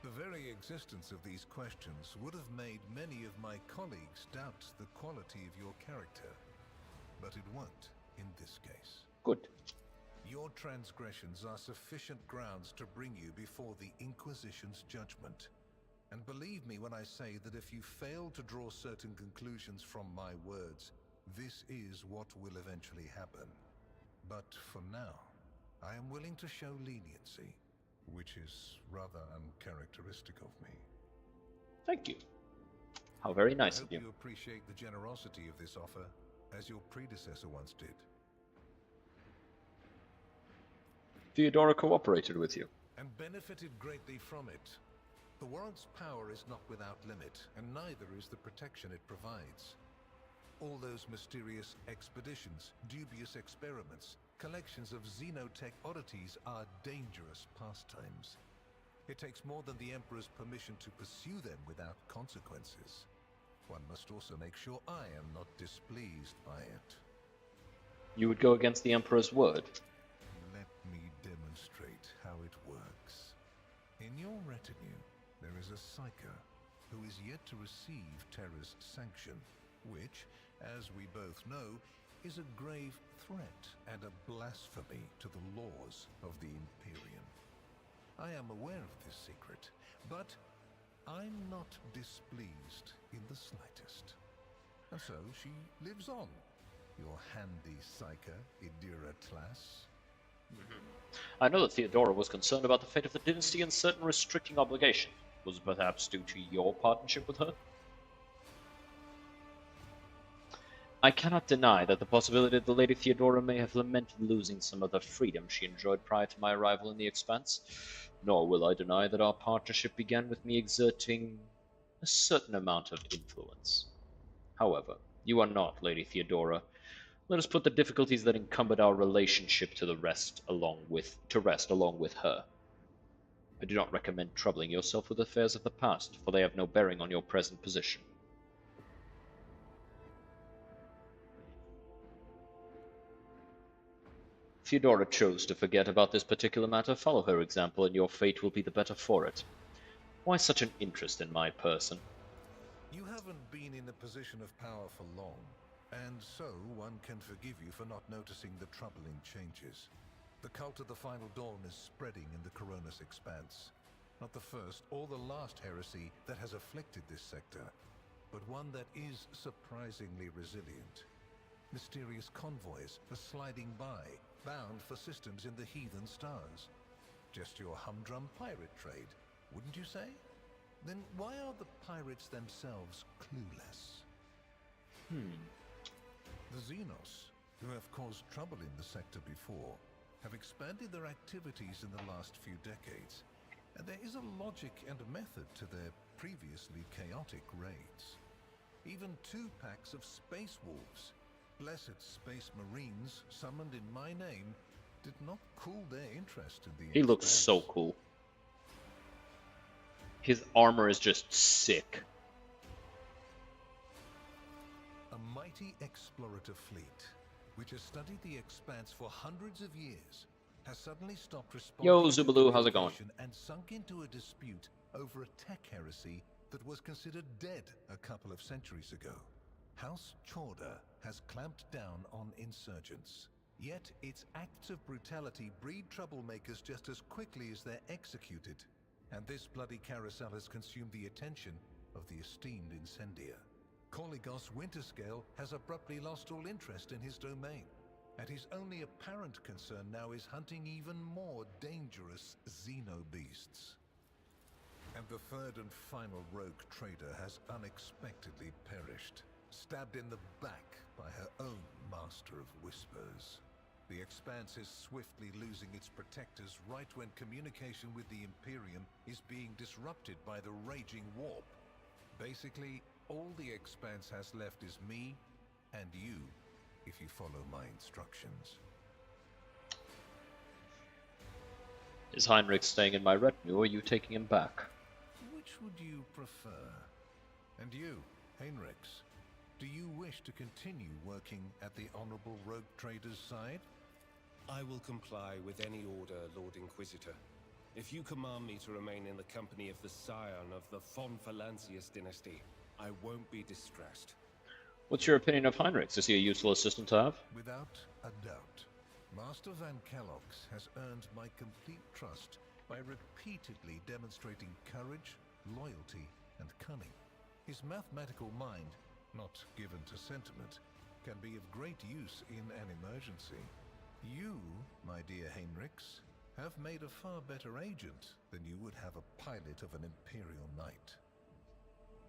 The very existence of these questions would have made many of my colleagues doubt the quality of your character. But it won't in this case. Good. Your transgressions are sufficient grounds to bring you before the Inquisition's judgment. And believe me when I say that if you fail to draw certain conclusions from my words, this is what will eventually happen. But for now, I am willing to show leniency, which is rather uncharacteristic of me. Thank you. How very nice I of hope you. you appreciate the generosity of this offer, as your predecessor once did. Theodora cooperated with you. And benefited greatly from it. The warrant's power is not without limit, and neither is the protection it provides. All those mysterious expeditions, dubious experiments, collections of xenotech oddities are dangerous pastimes. It takes more than the Emperor's permission to pursue them without consequences. One must also make sure I am not displeased by it. You would go against the Emperor's word. Let me demonstrate how it works. In your retinue, there is a Psyker who is yet to receive Terra's sanction, which, as we both know, is a grave threat and a blasphemy to the laws of the Imperium. I am aware of this secret, but I'm not displeased in the slightest. And so she lives on. Your handy Psyker, Idira Tlass. I know that Theodora was concerned about the fate of the dynasty and certain restricting obligations. Was it perhaps due to your partnership with her? I cannot deny that the possibility that the Lady Theodora may have lamented losing some of the freedom she enjoyed prior to my arrival in the Expanse, nor will I deny that our partnership began with me exerting a certain amount of influence. However, you are not Lady Theodora. Let us put the difficulties that encumbered our relationship to rest along with her. I do not recommend troubling yourself with affairs of the past, for they have no bearing on your present position. Theodora chose to forget about this particular matter. Follow her example, and your fate will be the better for it. Why such an interest in my person? You haven't been in a position of power for long, and so one can forgive you for not noticing the troubling changes. The cult of the Final Dawn is spreading in the Coronis Expanse. Not the first or the last heresy that has afflicted this sector, but one that is surprisingly resilient. Mysterious convoys are sliding by, bound for systems in the heathen stars. Just your humdrum pirate trade, wouldn't you say? Then why are the pirates themselves clueless? The Xenos, who have caused trouble in the sector before, have expanded their activities in the last few decades, and there is a logic and method to their previously chaotic raids. Even 2 packs of space wolves, blessed space marines summoned in my name, did not cool their interest in the He looks Expanse. so cool. His armor is just sick. A mighty explorative fleet, which has studied the Expanse for hundreds of years, has suddenly stopped responding Yo, to Zubalu, how's it going? communication and sunk into a dispute over a tech heresy that was considered dead a couple of centuries ago. House Chorda has clamped down on insurgents, yet its acts of brutality breed troublemakers just as quickly as they're executed. And this bloody carousel has consumed the attention of the esteemed Incendiar. Koligos Winterscale has abruptly lost all interest in his domain, and his only apparent concern now is hunting even more dangerous xeno-beasts. And the third and final rogue trader has unexpectedly perished, stabbed in the back by her own Master of Whispers. The Expanse is swiftly losing its protectors right when communication with the Imperium is being disrupted by the raging warp. Basically, all the Expanse has left is me and you, if you follow my instructions. Is Heinrich staying in my retinue, or are you taking him back? Which would you prefer? And you, Heinrichs, do you wish to continue working at the Honorable Rogue Trader's side? I will comply with any order, Lord Inquisitor. If you command me to remain in the company of the scion of the von Valancius dynasty, I won't be distressed. What's your opinion of Heinrich? Is he a useful assistant to have? Without a doubt. Master Van Kellogg's has earned my complete trust by repeatedly demonstrating courage, loyalty, and cunning. His mathematical mind, not given to sentiment, can be of great use in an emergency. You, my dear Heinrichs, have made a far better agent than you would have a pilot of an Imperial Knight.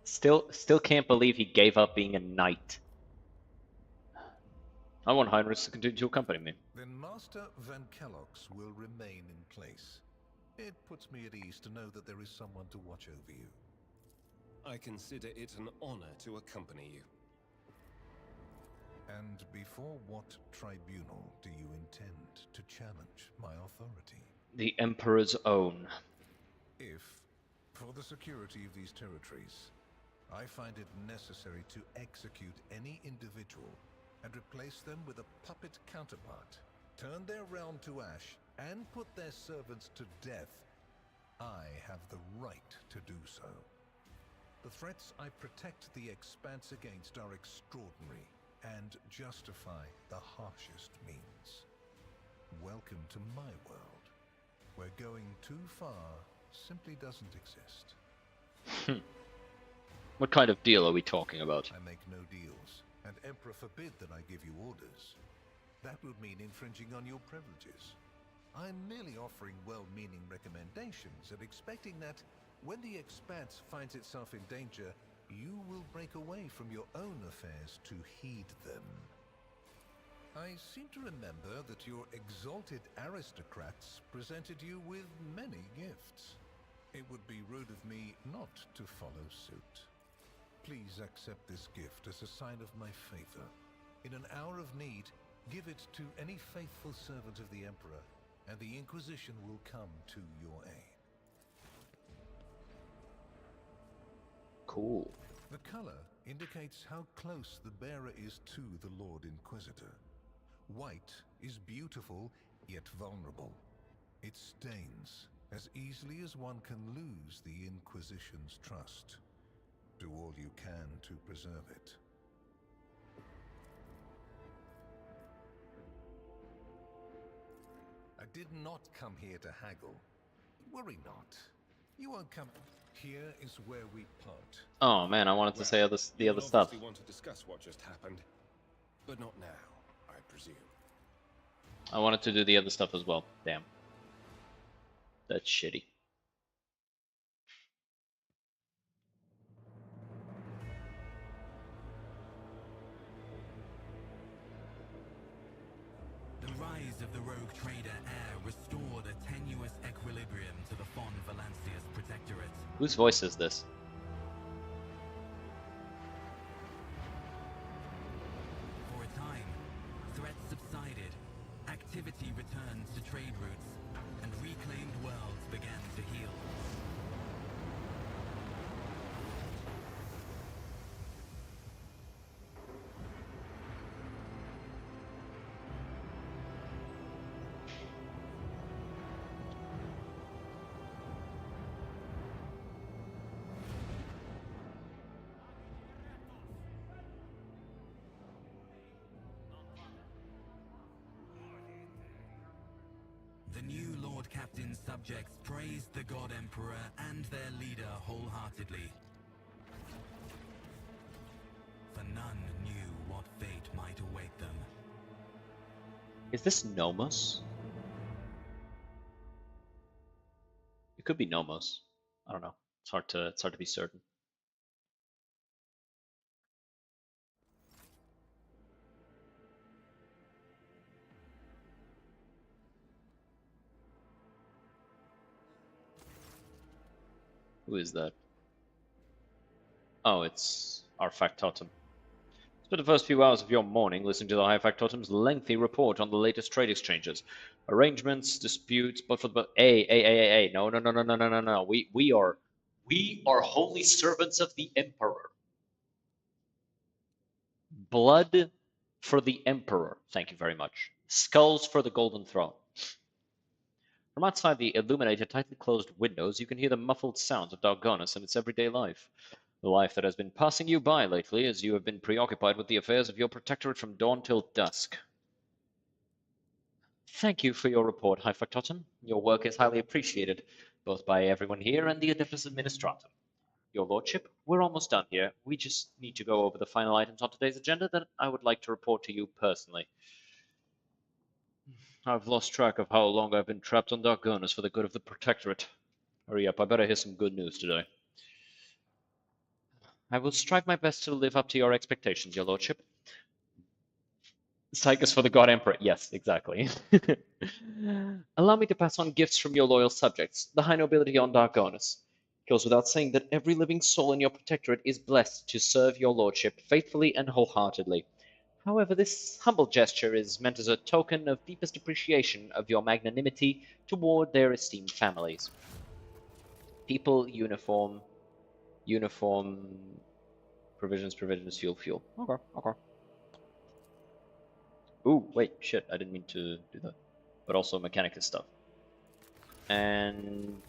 Still can't believe he gave up being a knight. I want Heinrich to continue to accompany me. Then Master Van Kellogg's will remain in place. It puts me at ease to know that there is someone to watch over you. I consider it an honor to accompany you. And before what tribunal do you intend to challenge my authority? The Emperor's own. If, for the security of these territories, I find it necessary to execute any individual and replace them with a puppet counterpart, turn their realm to ash, and put their servants to death, I have the right to do so. The threats I protect the Expanse against are extraordinary and justify the harshest means. Welcome to my world, where going too far simply doesn't exist. What kind of deal are we talking about? I make no deals, and Emperor forbid that I give you orders. That would mean infringing on your privileges. I'm merely offering well-meaning recommendations and expecting that when the Expanse finds itself in danger, you will break away from your own affairs to heed them. I seem to remember that your exalted aristocrats presented you with many gifts. It would be rude of me not to follow suit. Please accept this gift as a sign of my favor. In an hour of need, give it to any faithful servant of the Emperor, and the Inquisition will come to your aid. Cool. The color indicates how close the bearer is to the Lord Inquisitor. White is beautiful, yet vulnerable. It stains as easily as one can lose the Inquisition's trust. Do all you can to preserve it. I did not come here to haggle. Worry not. You won't come... Here is where we part. Oh man, I wanted to say the other stuff. You want to discuss what just happened, but not now, I presume. I wanted to do the other stuff as well. Damn. That's shitty. The rise of the rogue trader heir restored a tenuous equilibrium to the von Valancius protectorate. Whose voice is this? For a time, threats subsided, activity returned to trade routes, and reclaimed worlds began to heal. The new Lord Captain's subjects praised the God Emperor and their leader wholeheartedly. For none knew what fate might await them. Is this Nomos? It could be Nomos. I don't know. It's hard to be certain. Who is that? Oh, it's our factotum. Spent the first few hours of your morning listening to the High Factotum's lengthy report on the latest trade exchanges, arrangements, disputes, but for the hey, no, we are holy servants of the Emperor. Blood for the Emperor. Thank you very much. Skulls for the Golden Throne. From outside the illuminated, tightly closed windows, you can hear the muffled sounds of Dargonus and its everyday life. The life that has been passing you by lately as you have been preoccupied with the affairs of your protectorate from dawn till dusk. Thank you for your report, High Factotum. Your work is highly appreciated, both by everyone here and the Adeptus Administratum. Your Lordship, we're almost done here. We just need to go over the final items on today's agenda that I would like to report to you personally. I've lost track of how long I've been trapped on Dargonus for the good of the Protectorate. Hurry up, I better hear some good news today. I will strive my best to live up to your expectations, Your Lordship. Psychus for the God Emperor. Yes, exactly. Allow me to pass on gifts from your loyal subjects, the high nobility on Dargonus. It goes without saying that every living soul in your protectorate is blessed to serve your lordship faithfully and wholeheartedly. However, this humble gesture is meant as a token of deepest appreciation of your magnanimity toward their esteemed families. People, uniform, provisions, fuel. Okay. Ooh, wait, shit, I didn't mean to do that. But also Mechanicus stuff. And...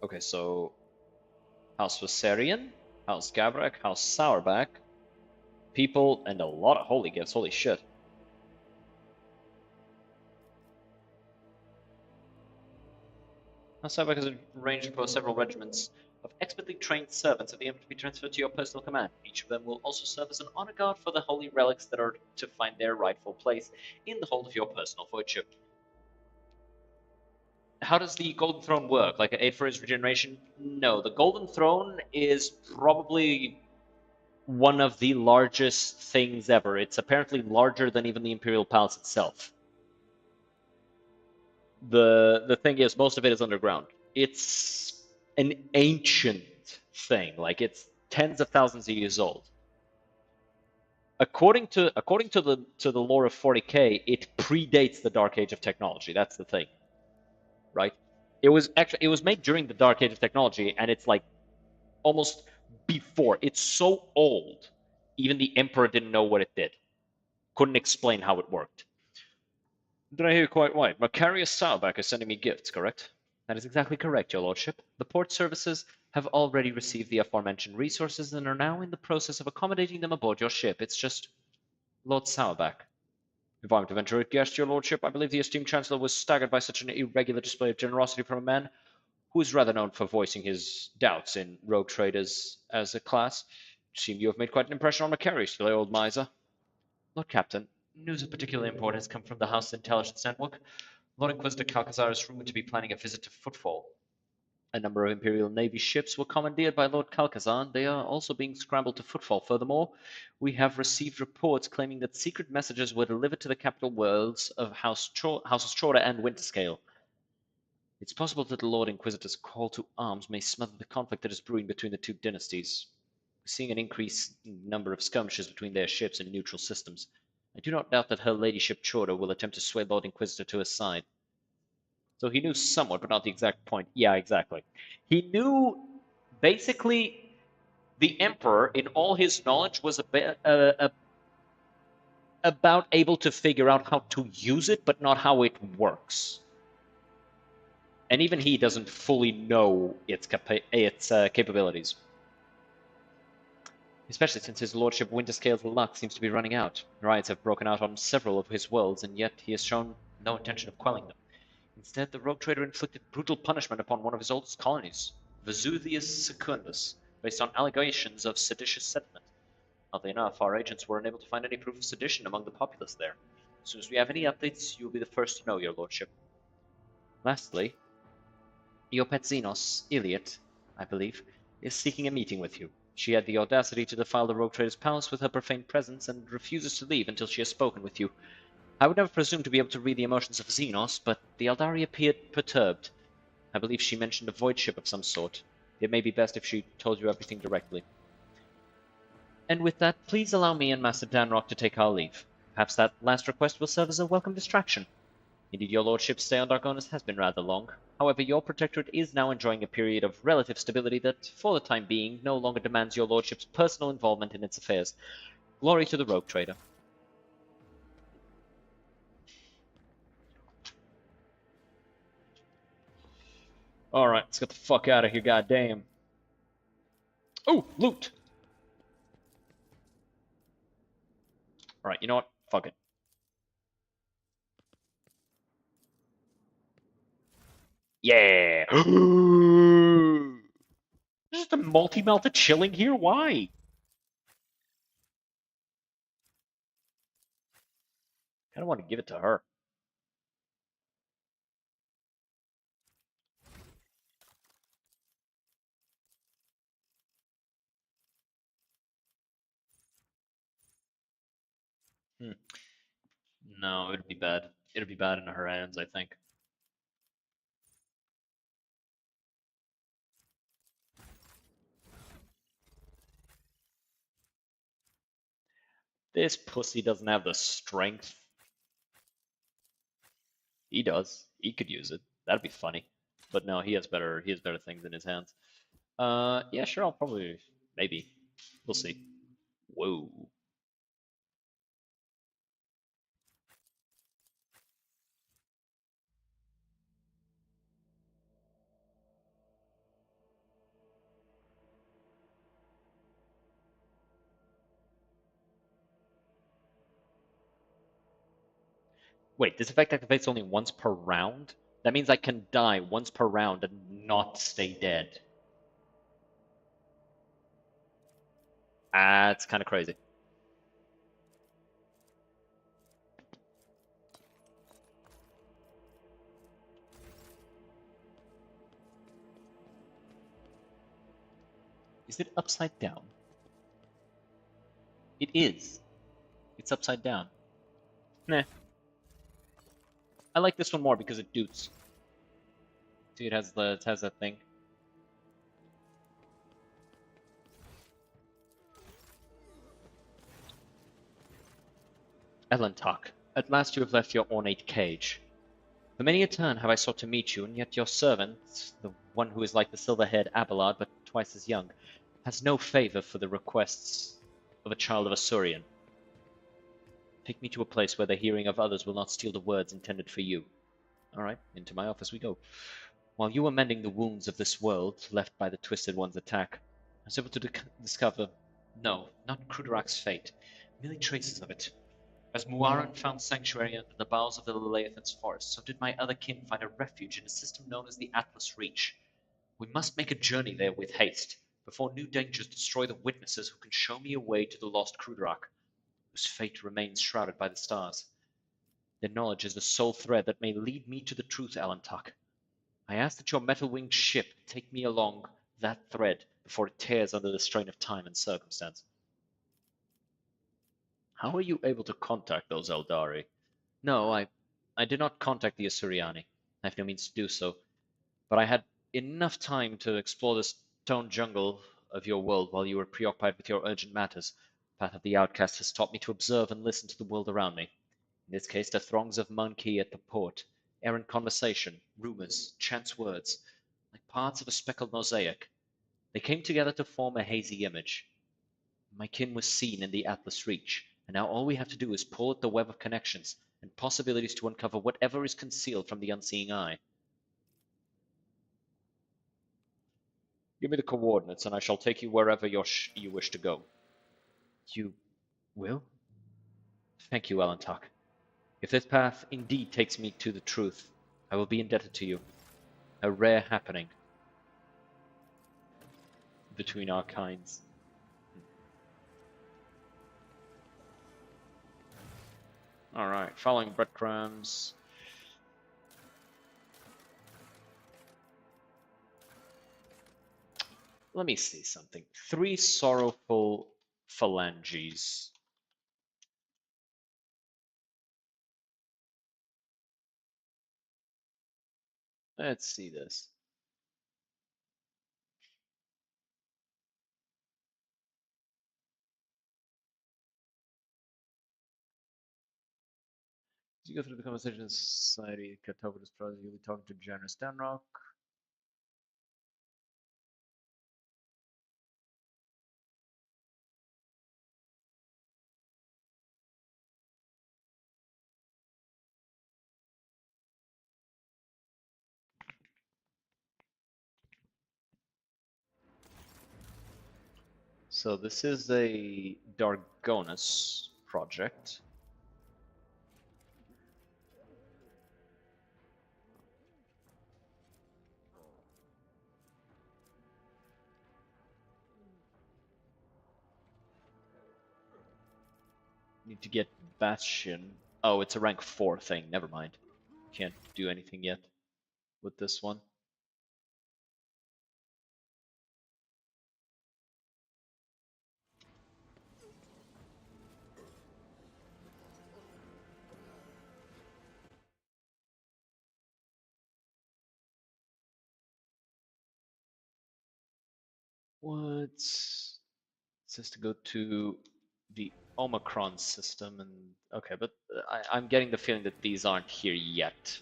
okay, so... House Viserion, House Gavrak, House Sourback, people, and a lot of holy gifts, holy shit. House Sourback has arranged for several regiments of expertly trained servants of the Emperor to be transferred to your personal command. Each of them will also serve as an honor guard for the holy relics that are to find their rightful place in the hold of your personal voidship. How does the Golden Throne work? Like an aid for his regeneration? No, the Golden Throne is probably one of the largest things ever. It's apparently larger than even the Imperial Palace itself. The thing is, most of it is underground. It's an ancient thing, like it's tens of thousands of years old. According to the lore of 40k, it predates the Dark Age of technology. That's the thing, right? It was made during the Dark Age of technology, and it's like almost before. It's so old, even the Emperor didn't know what it did. Couldn't explain how it worked. Did I hear quite right? Macarius Sourback is sending me gifts, correct? That is exactly correct, your lordship. The port services have already received the aforementioned resources and are now in the process of accommodating them aboard your ship. It's just Lord Sourback. If I'm to venture a guess, your lordship, I believe the esteemed chancellor was staggered by such an irregular display of generosity from a man who is rather known for voicing his doubts in rogue traders as a class. You seem you have made quite an impression on Macarius, the old miser. Lord Captain, news of particular import has come from the House Intelligence Network. Lord Inquisitor Calcazar is rumored to be planning a visit to Footfall. A number of Imperial Navy ships were commandeered by Lord Calcazar, and they are also being scrambled to Footfall. Furthermore, we have received reports claiming that secret messages were delivered to the capital worlds of Houses Chora and Winterscale. It's possible that the Lord Inquisitor's call to arms may smother the conflict that is brewing between the two dynasties. We're seeing an increased number of skirmishes between their ships in neutral systems. I do not doubt that her ladyship Chorda will attempt to sway Lord Inquisitor to his side. So he knew somewhat, but not the exact point. Yeah, exactly. He knew, basically, the Emperor, in all his knowledge, was about able to figure out how to use it, but not how it works. And even he doesn't fully know its capabilities. Especially since his lordship Winterscale's luck seems to be running out. Riots have broken out on several of his worlds, and yet he has shown no intention of quelling them. Instead, the rogue trader inflicted brutal punishment upon one of his oldest colonies, Vesuvius Secundus, based on allegations of seditious sentiment. Oddly enough, our agents were unable to find any proof of sedition among the populace there. As soon as we have any updates, you will be the first to know, your lordship. Lastly, your pet Xenos, Iliot, I believe, is seeking a meeting with you. She had the audacity to defile the rogue trader's palace with her profane presence and refuses to leave until she has spoken with you. I would never presume to be able to read the emotions of Xenos, but the Eldari appeared perturbed. I believe she mentioned a void ship of some sort. It may be best if she told you everything directly. And with that, please allow me and Master Danrock to take our leave. Perhaps that last request will serve as a welcome distraction. Indeed, your lordship's stay on Darkonis has been rather long. However, your protectorate is now enjoying a period of relative stability that, for the time being, no longer demands your lordship's personal involvement in its affairs. Glory to the rogue trader. Alright, let's get the fuck out of here, goddamn. Oh, loot! Alright, you know what? Fuck it. Yeah! There's just a multi-melted chilling here? Why? Kinda want to give it to her. No, it'd be bad. It'd be bad in her hands, I think. This pussy doesn't have the strength. He does. He could use it. That'd be funny. But no, he has better things in his hands. Yeah, sure, I'll probably maybe. We'll see. Whoa. Wait, this effect activates only once per round? That means I can die once per round and not stay dead. That's kind of crazy. Is it upside down? It is. It's upside down. Nah. I like this one more because it doots. See, it has that thing. Elentok, at last you have left your ornate cage. For many a turn have I sought to meet you, and yet your servant, the one who is like the silver-haired Abelard but twice as young, has no favor for the requests of a child of Asurian. Take me to a place where the hearing of others will not steal the words intended for you. All right, into my office we go. While you were mending the wounds of this world, left by the Twisted One's attack, I was able to discover, no, not Kruderak's fate, merely traces of it. As Muaran found sanctuary under the boughs of the Leviathan's forest, so did my other kin find a refuge in a system known as the Atlas Reach. We must make a journey there with haste, before new dangers destroy the witnesses who can show me a way to the lost Kruderak, whose fate remains shrouded by the stars. Their knowledge is the sole thread that may lead me to the truth, Alantok. I ask that your metal-winged ship take me along that thread before it tears under the strain of time and circumstance. How are you able to contact those Eldari? No, I did not contact the Asuriani. I have no means to do so. But I had enough time to explore the stone jungle of your world while you were preoccupied with your urgent matters. The path of the outcast has taught me to observe and listen to the world around me. In this case, the throngs of Monkey at the port, errant conversation, rumors, chance words, like parts of a speckled mosaic. They came together to form a hazy image. My kin was seen in the Atlas Reach, and now all we have to do is pull at the web of connections and possibilities to uncover whatever is concealed from the unseeing eye. Give me the coordinates, and I shall take you wherever you wish to go. You will? Thank you, Alantok. If this path indeed takes me to the truth, I will be indebted to you. A rare happening between our kinds. Alright, following breadcrumbs. Let me see something. 3 sorrowful phalanges. Let's see this. As you go through the conversation in society, Katoba describes you'll be talking to Janice Danrock. So this is a Dargonus project. Need to get Bastion. Oh, it's a rank 4 thing. Never mind. Can't do anything yet with this one. What? It says to go to the Omicron system, and okay, but I'm getting the feeling that these aren't here yet.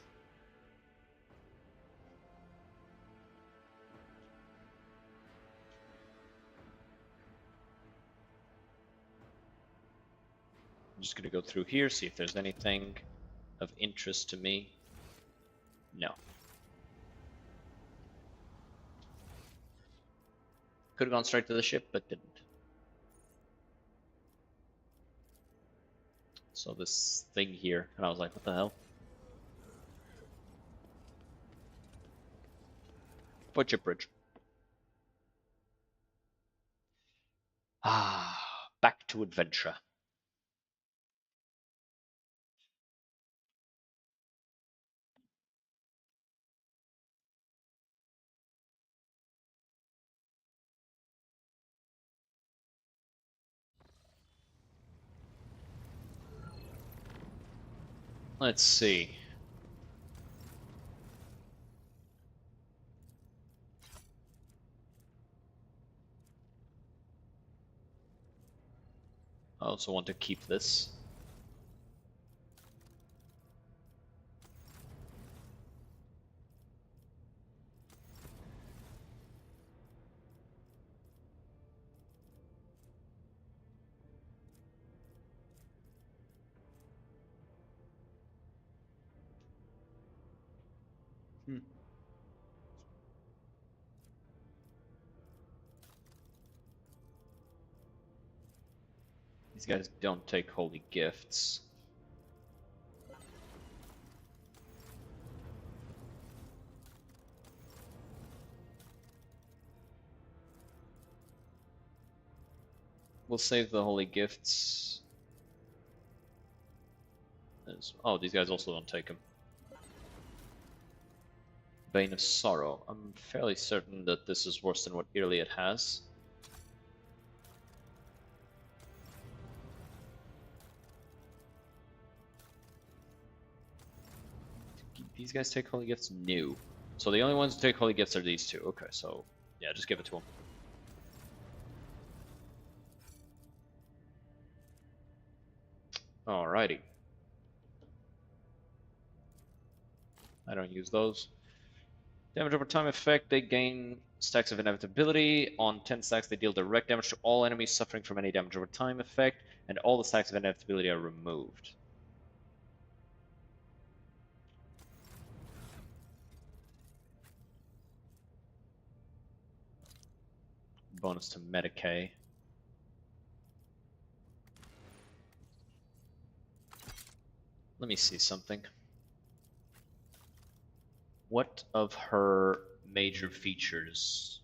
I'm just gonna go through here, see if there's anything of interest to me. No. Could have gone straight to the ship, but didn't. So this thing here, and I was like, what the hell? Butcher Bridge. Ah, back to adventure. Let's see. I also want to keep this. These guys don't take holy gifts. We'll save the holy gifts. Oh, these guys also don't take them. Bane of Sorrow. I'm fairly certain that this is worse than what Iliad has. These guys take holy gifts? No. So the only ones who take holy gifts are these two. Okay, so yeah, just give it to them. Alrighty. I don't use those. Damage over time effect, they gain stacks of inevitability. On 10 stacks, they deal direct damage to all enemies suffering from any damage over time effect, and all the stacks of inevitability are removed. Bonus to Medicae. Let me see something. What of her major features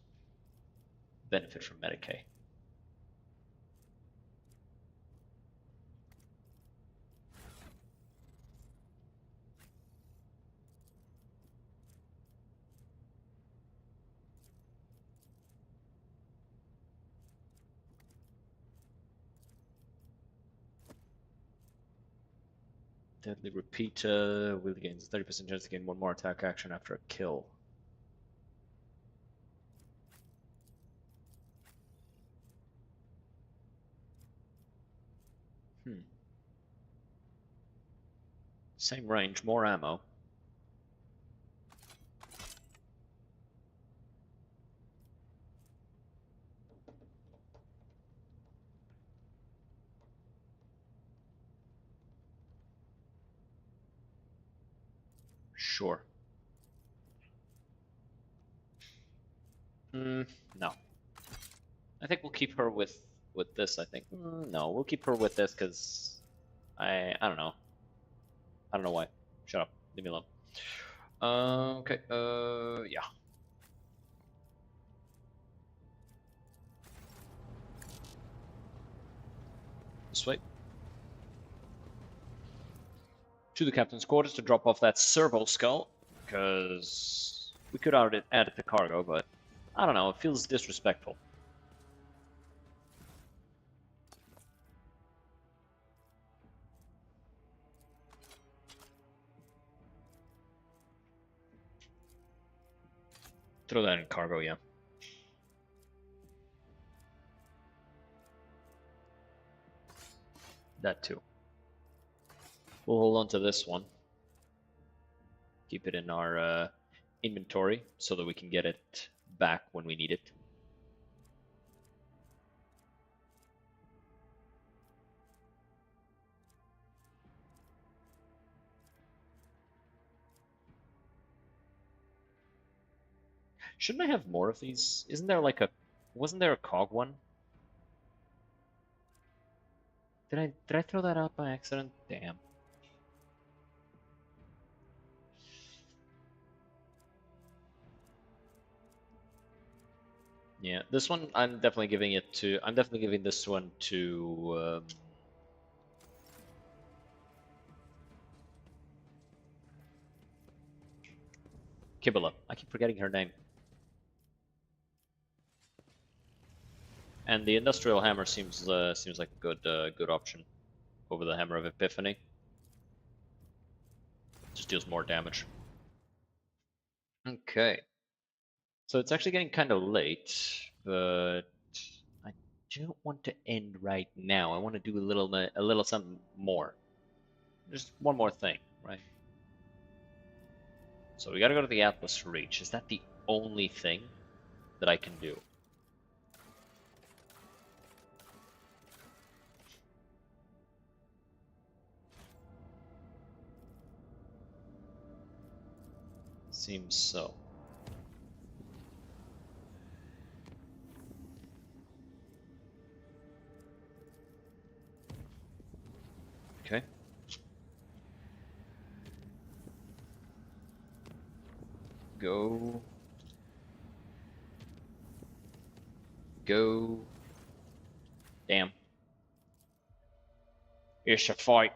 benefit from Medicaid? Deadly repeater. Will gains 30% chance to gain one more attack action after a kill. Same range, more ammo. Sure. No. I think we'll keep her with this. I think no, we'll keep her with this because I don't know. I don't know why. Shut up. Leave me alone. Okay. Yeah. This way. To the captain's quarters to drop off that servo skull, because we could add it to cargo, but I don't know. It feels disrespectful. Throw that in cargo, yeah. That too. We'll hold on to this one. Keep it in our inventory so that we can get it back when we need it. Shouldn't I have more of these? Isn't there like a... Wasn't there a cog one? Did I throw that out by accident? Damn. Yeah, this one I'm definitely giving it to. I'm definitely giving this one to. Kibula. I keep forgetting her name. And the industrial hammer seems like a good option over the hammer of Epiphany. Just deals more damage. Okay. So it's actually getting kind of late, but I don't want to end right now. I want to do a little something more. Just one more thing, right? So we got to go to the Atlas Reach. Is that the only thing that I can do? Seems so. Okay. Go. Go. Damn. It's a fight.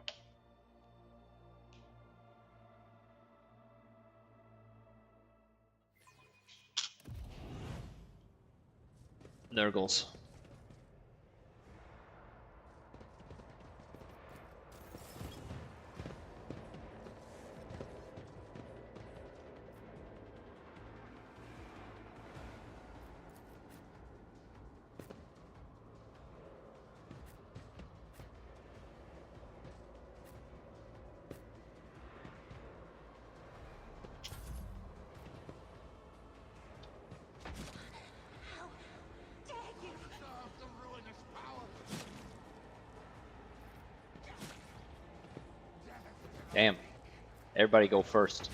There goes. Damn. Everybody go first.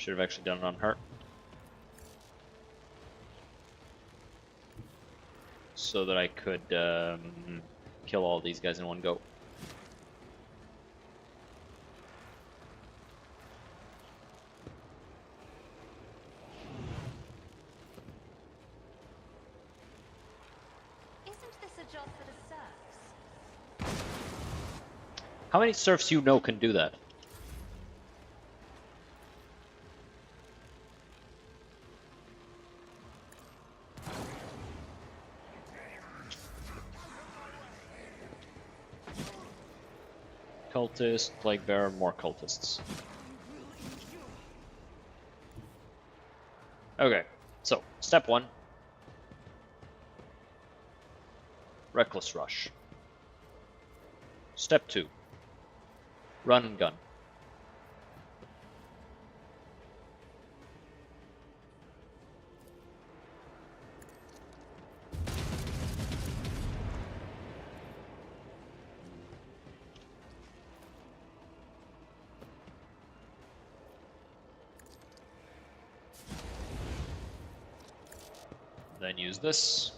Should have actually done it on her. So that I could kill all these guys in one go. Isn't this a job for the serfs? How many serfs you know can do that? Cultist, plague bearer, more cultists. Okay, so step 1. Reckless rush. Step 2. Run and gun. Then use this.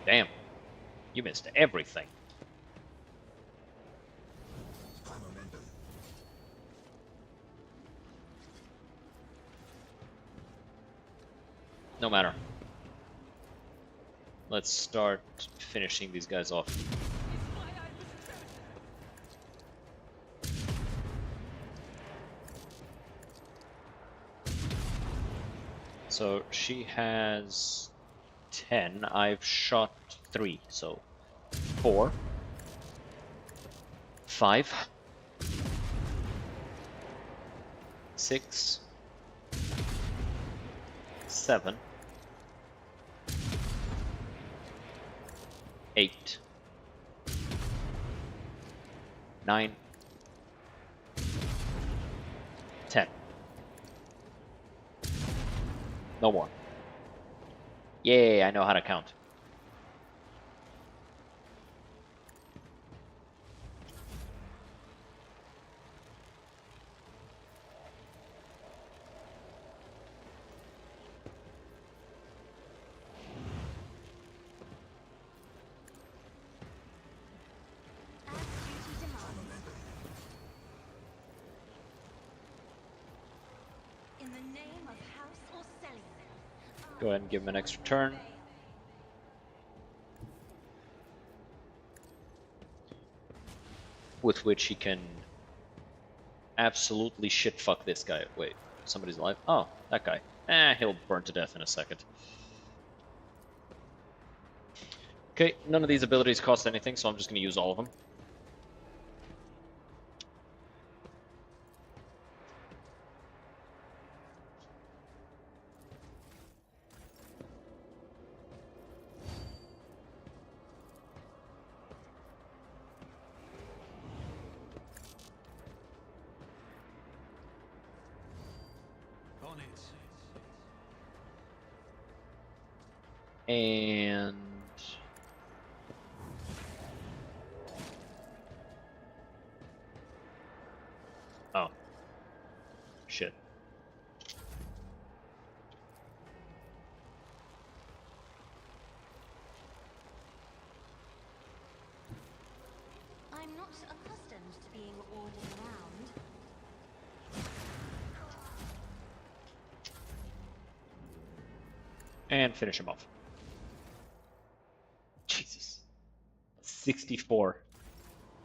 Damn, you missed everything. No matter. Let's start finishing these guys off. So she has 10. I've shot 3, so 4, 5, 6, 7, 8, 9, 10. No more. Yay, I know how to count. As duty demands. In the name of House Orcelian. Go ahead and give him an extra turn. With which he can absolutely shit-fuck this guy. Wait, somebody's alive? Oh, that guy. He'll burn to death in a second. Okay, none of these abilities cost anything, so I'm just going to use all of them. On it. And... oh. Shit. I'm not accustomed to being ordered around. And finish him off. Jesus. 64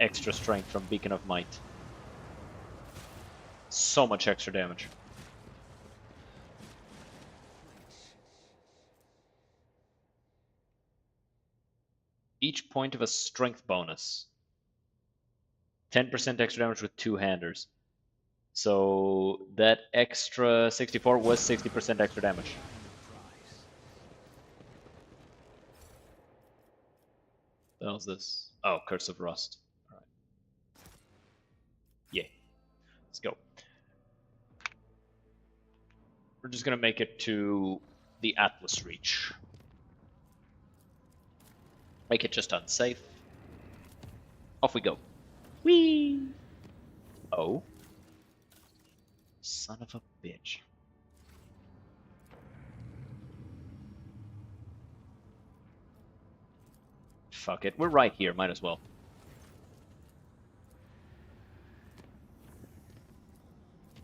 extra strength from Beacon of Might. So much extra damage. Each point of a strength bonus. 10% extra damage with two-handers. So that extra 64 was 60% extra damage. What the hell is this? Oh, Curse of Rust. Alright. Yeah. Let's go. We're just gonna make it to the Atlas Reach. Make it just unsafe. Off we go. Whee! Oh. Son of a bitch. Fuck it, we're right here, might as well.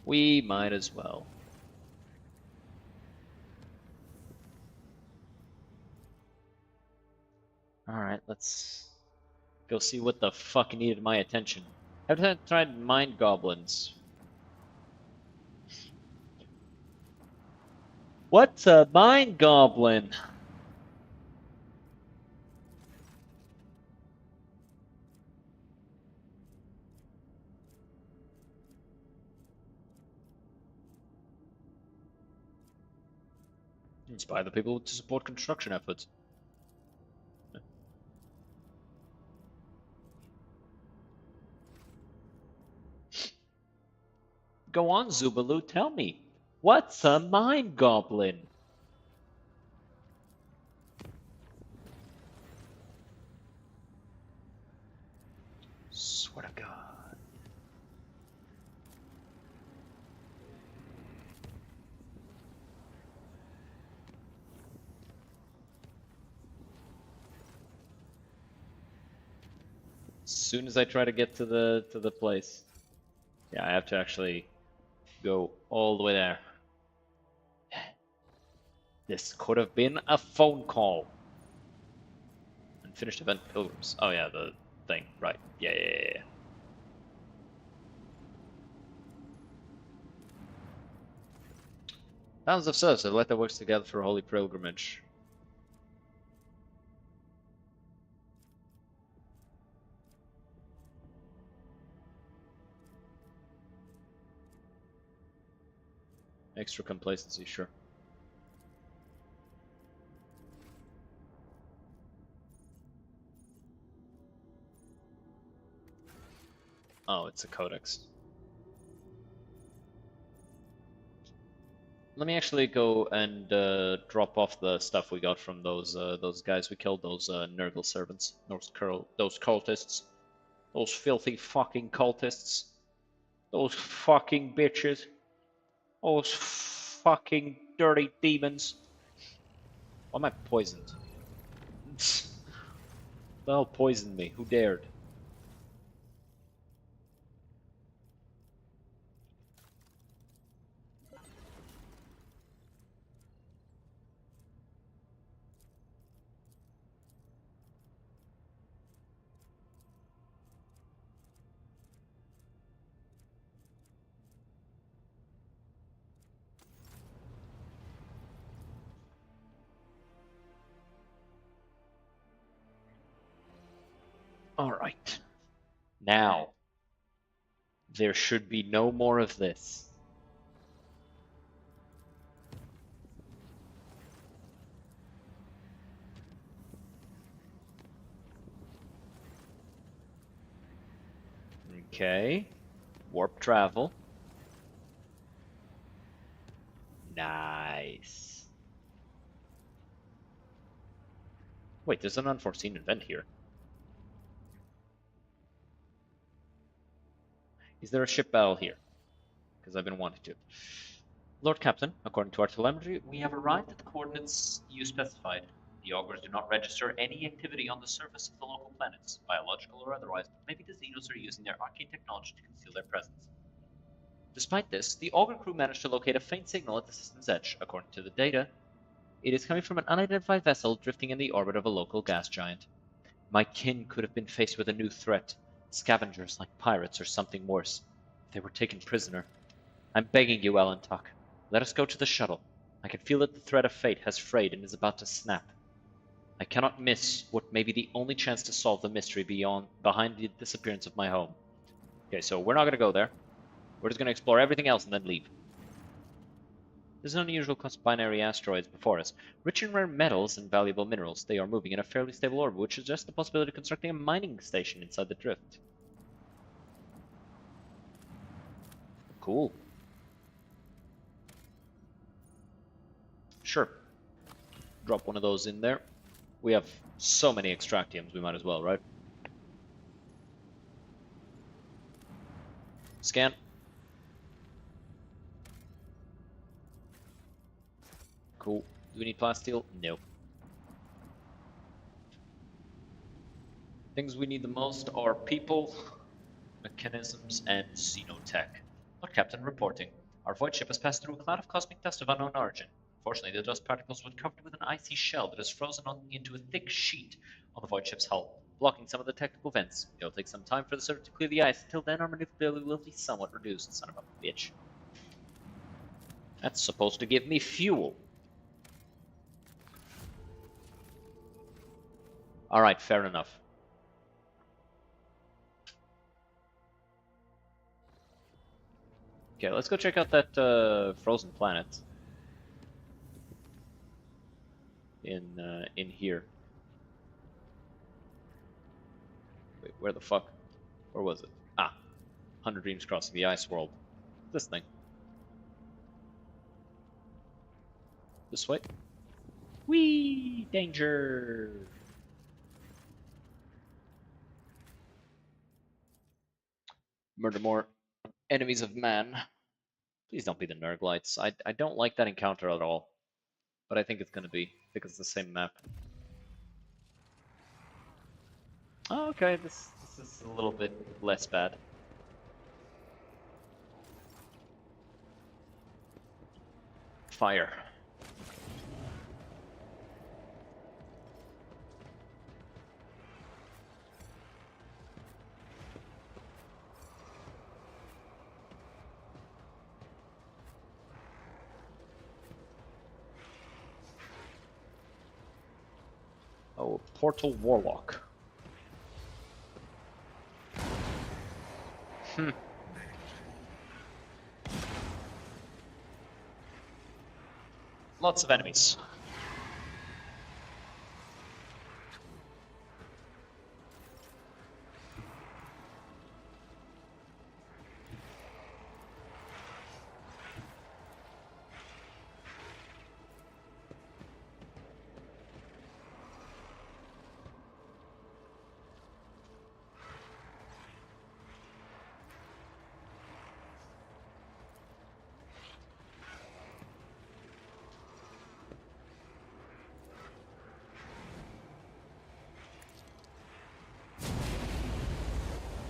We might as well. Alright, let's go see what the fuck needed my attention. Have tried mind goblins. What's a mind goblin? Inspire the people to support construction efforts. Go on, Zubalu, tell me. What's a mind goblin? Swear to God. As soon as I try to get to the place. Yeah, I have to actually go all the way there. This could have been a phone call. Unfinished event pilgrims. Oh yeah, the thing. Right. Yeah. Thousands of souls have let their works together for a holy pilgrimage. Extra complacency, sure. Oh, it's a codex. Let me actually go and drop off the stuff we got from those guys we killed, those Nurgle servants, those cultists, those filthy fucking cultists, those fucking bitches, those fucking dirty demons. Why am I poisoned? The hell poisoned me? Who dared? Alright. Now. There should be no more of this. Okay. Warp travel. Nice. Wait, there's an unforeseen event here. Is there a ship battle here? Because I've been wanting to. Lord Captain, according to our telemetry, we have arrived at the coordinates you specified. The augurs do not register any activity on the surface of the local planets, biological or otherwise, but maybe the Xenos are using their arcane technology to conceal their presence. Despite this, the augur crew managed to locate a faint signal at the system's edge. According to the data, it is coming from an unidentified vessel drifting in the orbit of a local gas giant. My kin could have been faced with a new threat. Scavengers like pirates or something worse. They were taken prisoner. I'm begging you, Alantok. Let us go to the shuttle. I can feel that the thread of fate has frayed and is about to snap. I cannot miss what may be the only chance to solve the mystery behind the disappearance of my home. Okay, so we're not going to go there. We're just going to explore everything else and then leave. There's an unusual class of binary asteroids before us. Rich in rare metals and valuable minerals, they are moving in a fairly stable orbit, which suggests the possibility of constructing a mining station inside the drift. Cool. Sure. Drop one of those in there. We have so many extractiums, we might as well, right? Scan. Cool. Do we need plasteel? No. Things we need the most are people, mechanisms, and xenotech. Lord Captain reporting. Our void ship has passed through a cloud of cosmic dust of unknown origin. Fortunately, the dust particles were covered with an icy shell that has frozen into a thick sheet on the void ship's hull, blocking some of the technical vents. It will take some time for the surf to clear the ice. Until then, our maneuverability will be somewhat reduced. Son of a bitch. That's supposed to give me fuel. Alright, fair enough. Okay, let's go check out that frozen planet. In here. Wait, where the fuck? Where was it? Ah, 100 Dreams Crossing the Ice World. This thing. This way. Whee! Danger! Murder more enemies of man. Please don't be the Nurglites. I don't like that encounter at all. But I think it's gonna be, because it's the same map. Oh, okay, this is a little bit less bad. Fire. Oh, Portal Warlock. Lots of enemies.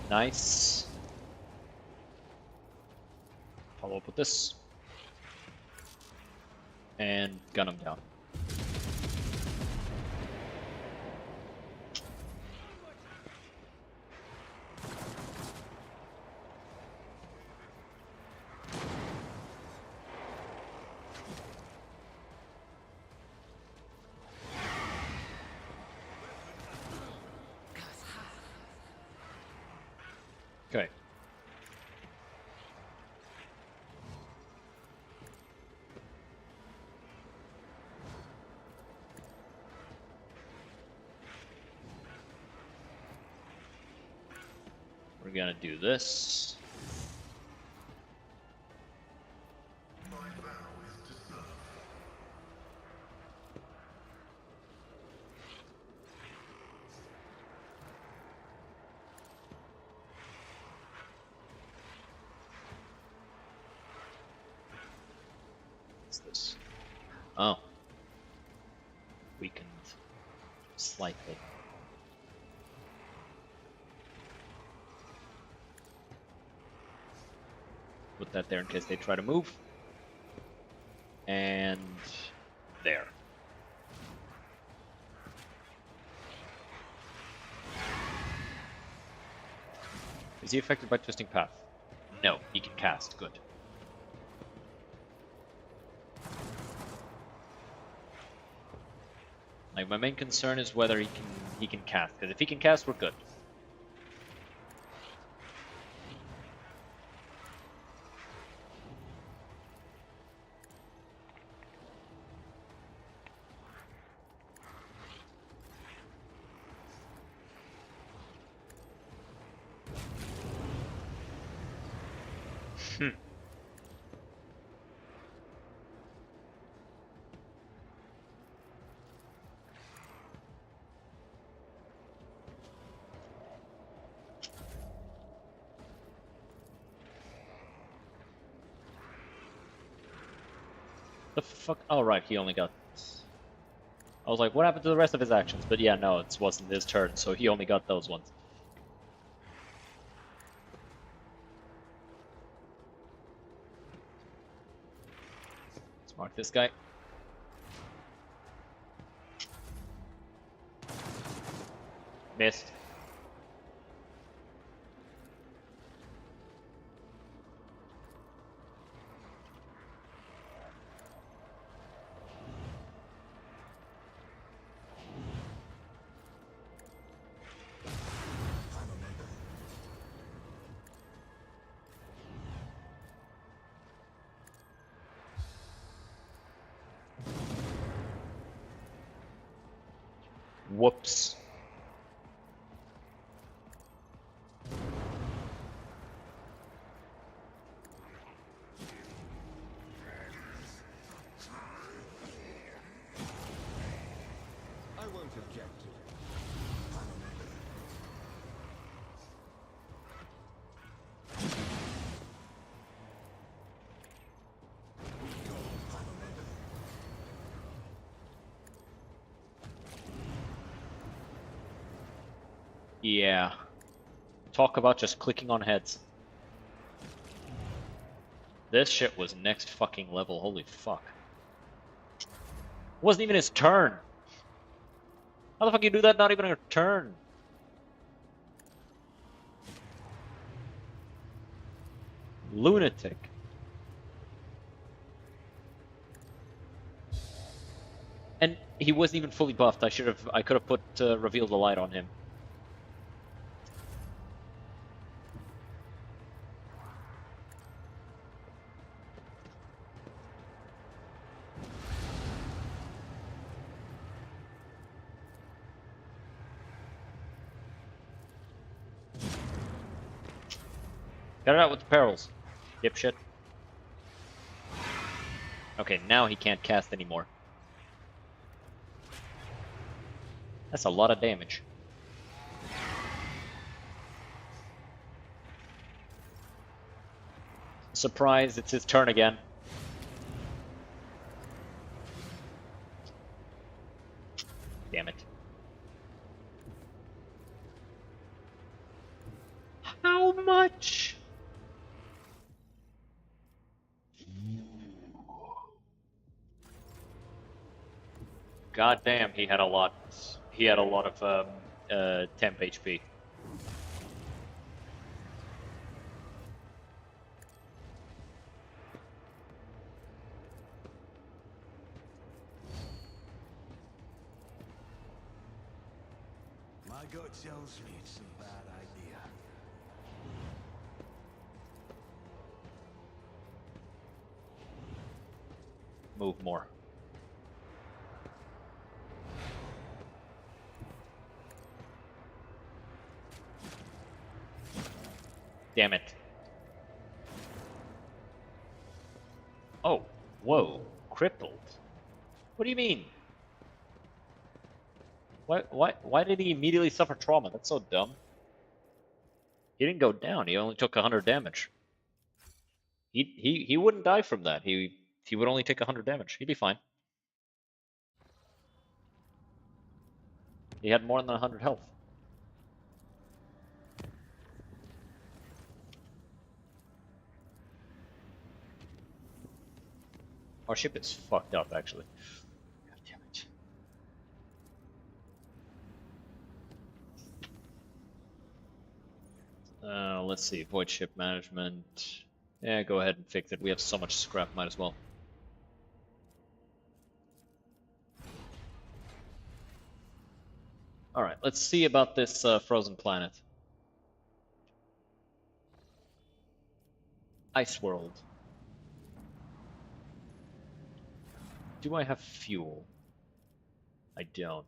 Nice. Follow up with this. And gun him down. Okay. We're gonna do this. What's this? Oh. Weakened slightly. Put that there in case they try to move. And there. Is he affected by Twisting Path? No, he can cast. Good. Like, my main concern is whether he can cast, because if he can cast, we're good. The fuck? Oh, right, he only got... I was like, what happened to the rest of his actions? But yeah, no, it wasn't his turn, so he only got those ones. Let's mark this guy. Missed. Whoops. I won't object to it. Yeah. Talk about just clicking on heads. This shit was next fucking level, holy fuck. It wasn't even his turn. How the fuck you do that not even a turn? Lunatic. And he wasn't even fully buffed. I could have put Reveal the Light on him. Got it out with the perils, dipshit. Okay, now he can't cast anymore. That's a lot of damage. Surprise, it's his turn again. Damn it. How much? God damn, he had a lot. He had a lot of temp HP. My gut tells me it's a bad idea. Move more. Damn it. Oh, whoa, crippled. What do you mean? Why did he immediately suffer trauma? That's so dumb. He didn't go down, he only took 100 damage. He wouldn't die from that. He would only take 100 damage. He'd be fine. He had more than 100 health. Our ship is fucked up, actually. God damn it. Let's see. Void ship management. Yeah, go ahead and fix it. We have so much scrap, might as well. Alright, let's see about this frozen planet. Ice World. Do I have fuel? I don't.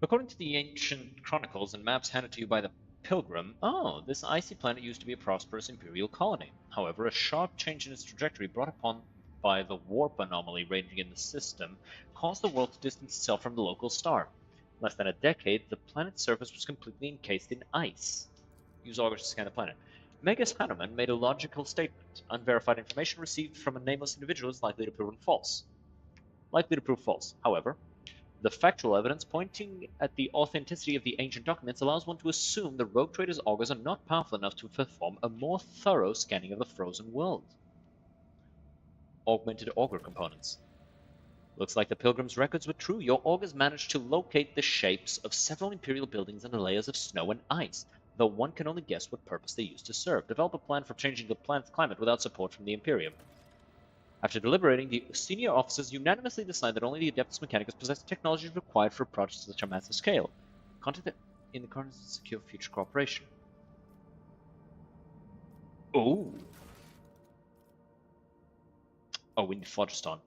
According to the ancient chronicles and maps handed to you by the Pilgrim, this icy planet used to be a prosperous imperial colony. However, a sharp change in its trajectory brought upon by the warp anomaly raging in the system caused the world to distance itself from the local star. In less than a decade, the planet's surface was completely encased in ice. Use augers to scan the planet. Megas Hanuman made a logical statement. Unverified information received from a nameless individual is likely to prove false. However, the factual evidence pointing at the authenticity of the ancient documents allows one to assume the rogue trader's augers are not powerful enough to perform a more thorough scanning of the frozen world. Augmented auger components. Looks like the Pilgrim's records were true. Your augers managed to locate the shapes of several Imperial buildings under layers of snow and ice, though one can only guess what purpose they used to serve. Develop a plan for changing the planet's climate without support from the Imperium. After deliberating, the senior officers unanimously decided that only the Adeptus Mechanicus possessed the technology required for projects of such a massive scale. Contact in the current to secure future cooperation. Oh, we need phlogiston.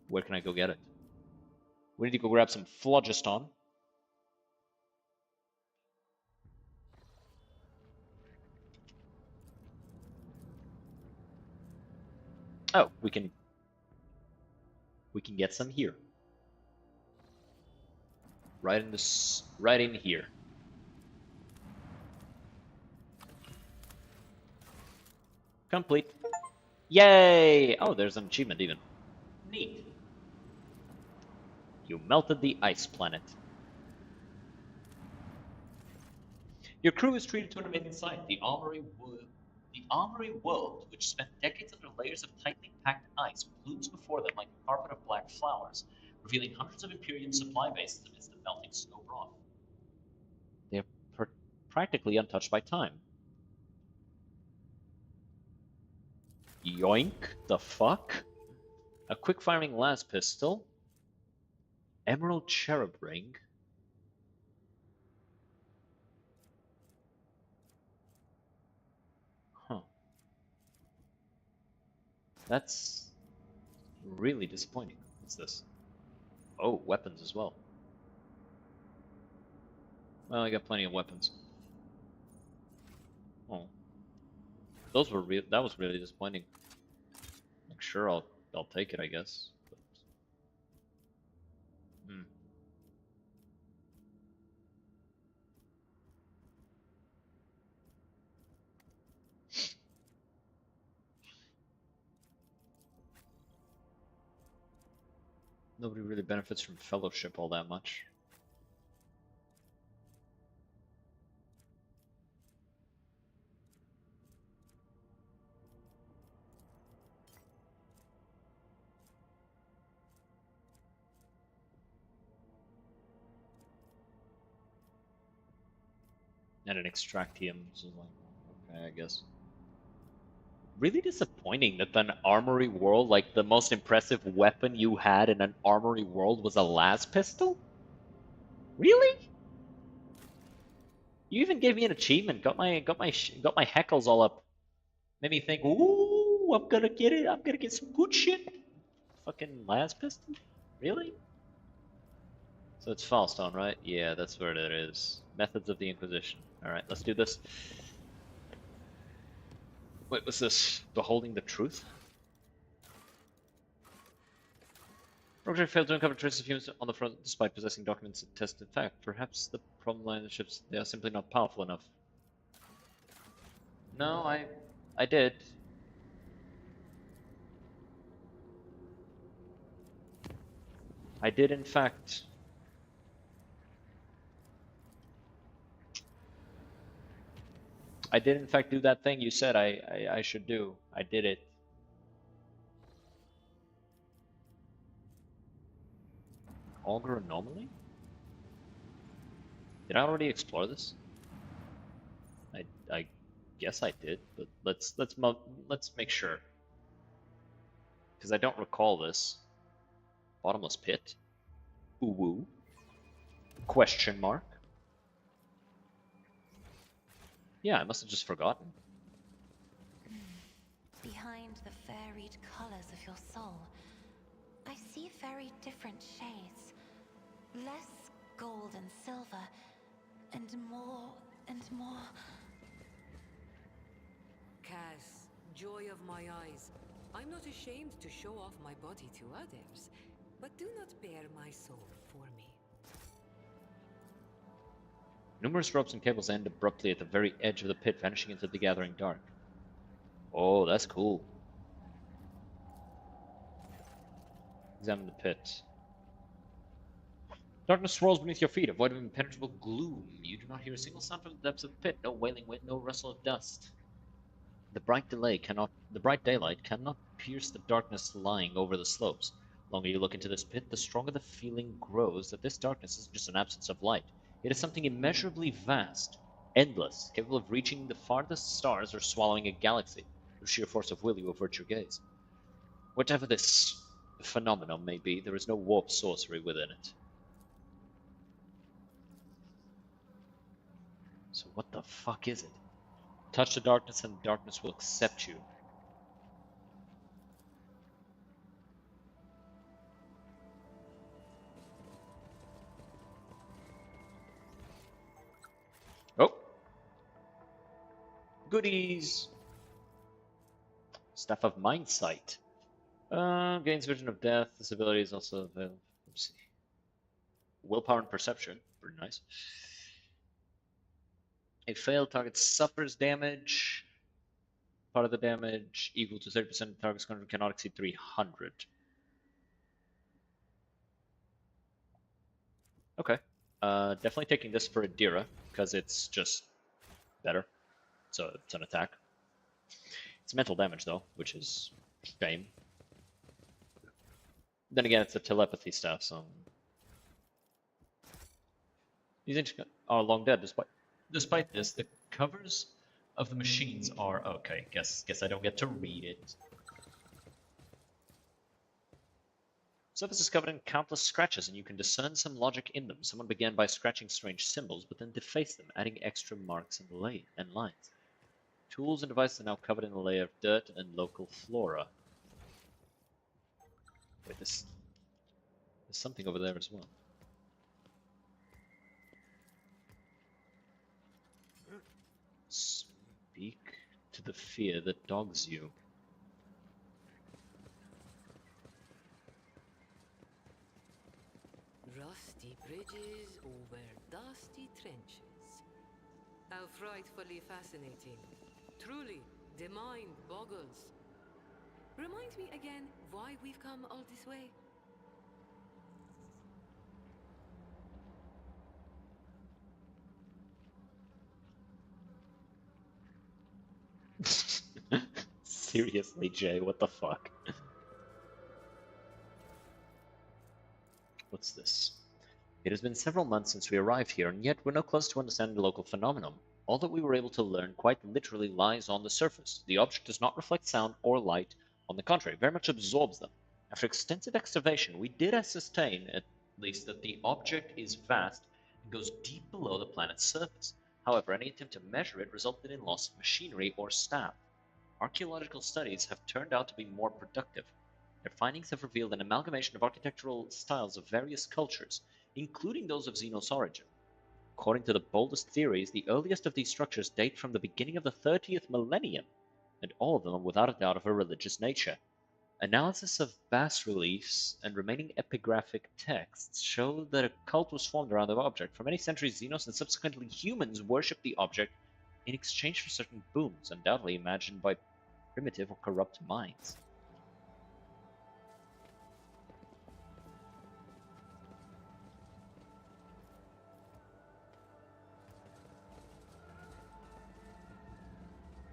Where can I go get it? We need to go grab some phlogiston. Oh, we can get some here. Right in here. Complete. Yay! Oh, there's an achievement even. Neat. You melted the ice planet. Your crew is treated to an amazing sight. The Armory World, which spent decades under layers of tightly packed ice, blooms before them like a carpet of black flowers, revealing hundreds of Imperium supply bases amidst the melting snow broth. They are practically untouched by time. Yoink! The fuck? A quick-firing las pistol. Emerald cherub ring. Huh. That's really disappointing. What's this? Oh, weapons as well. Well, I got plenty of weapons. Oh. That was really disappointing. Like, sure, I'll take it, I guess. But, Nobody really benefits from fellowship all that much. And an extractium, so like, okay, I guess. Really disappointing that an armory world, like the most impressive weapon you had in an armory world was a las pistol? Really? You even gave me an achievement, got my heckles all up. Made me think, ooh, I'm gonna get it, I'm gonna get some good shit. Fucking las pistol? Really? So it's Falstone, right? Yeah, that's where it is. Methods of the Inquisition. Alright, let's do this. Wait, what's this? Beholding the Truth? Roger failed to uncover traces of humans on the front despite possessing documents that test in fact. Perhaps the problem lies in the ships, they are simply not powerful enough. No, I did. I did in fact. I did in fact do that thing you said I should do. I did it. Auger anomaly? Did I already explore this? I guess I did, but let's make sure. Because I don't recall this. Bottomless pit? Ooh woo? Question mark? Yeah, I must have just forgotten. Behind the varied colors of your soul, I see very different shades. Less gold and silver, and more and more. Kaz, joy of my eyes. I'm not ashamed to show off my body to others, but do not bear my soul for me. Numerous ropes and cables end abruptly at the very edge of the pit, vanishing into the gathering dark. Oh, that's cool. Examine the pit. Darkness swirls beneath your feet, a void of impenetrable gloom. You do not hear a single sound from the depths of the pit, no wailing wind, no rustle of dust. The bright daylight cannot pierce the darkness lying over the slopes. The longer you look into this pit, the stronger the feeling grows that this darkness isn't just an absence of light. It is something immeasurably vast, endless, capable of reaching the farthest stars or swallowing a galaxy. Through sheer force of will, you avert your gaze. Whatever this phenomenon may be, there is no warp sorcery within it. So what the fuck is it? Touch the darkness and darkness will accept you. Oh! Goodies! Staff of Mindsight. Gains vision of death. This ability is also available. Let's see. Willpower and perception. Pretty nice. A failed target suffers damage. Part of the damage equal to 30% of the target's control cannot exceed 300. Okay. Definitely taking this for Adira, because it's just better. So it's an attack. It's mental damage though, which is shame. Then again, it's a telepathy staff, so these ancients are long dead. Despite this, the covers of the machines are okay. Guess I don't get to read it. Surface is covered in countless scratches, and you can discern some logic in them. Someone began by scratching strange symbols, but then defaced them, adding extra marks and lines. Tools and devices are now covered in a layer of dirt and local flora. Wait, there's something over there as well. Speak to the fear that dogs you. Rusty bridges over dusty trenches. How frightfully fascinating. Truly, the mind boggles. Remind me again why we've come all this way. Seriously, Jay, what the fuck? What's this? It has been several months since we arrived here, and yet we're no closer to understanding the local phenomenon. All that we were able to learn quite literally lies on the surface. The object does not reflect sound or light, on the contrary, very much absorbs them. After extensive excavation, we did ascertain, at least, that the object is vast and goes deep below the planet's surface. However, any attempt to measure it resulted in loss of machinery or staff. Archaeological studies have turned out to be more productive. Their findings have revealed an amalgamation of architectural styles of various cultures, including those of Xenos origin. According to the boldest theories, the earliest of these structures date from the beginning of the 30th millennium, and all of them are without a doubt of a religious nature. Analysis of bas-reliefs and remaining epigraphic texts show that a cult was formed around the object. For many centuries, Xenos and subsequently humans worshipped the object in exchange for certain boons, undoubtedly imagined by primitive or corrupt minds.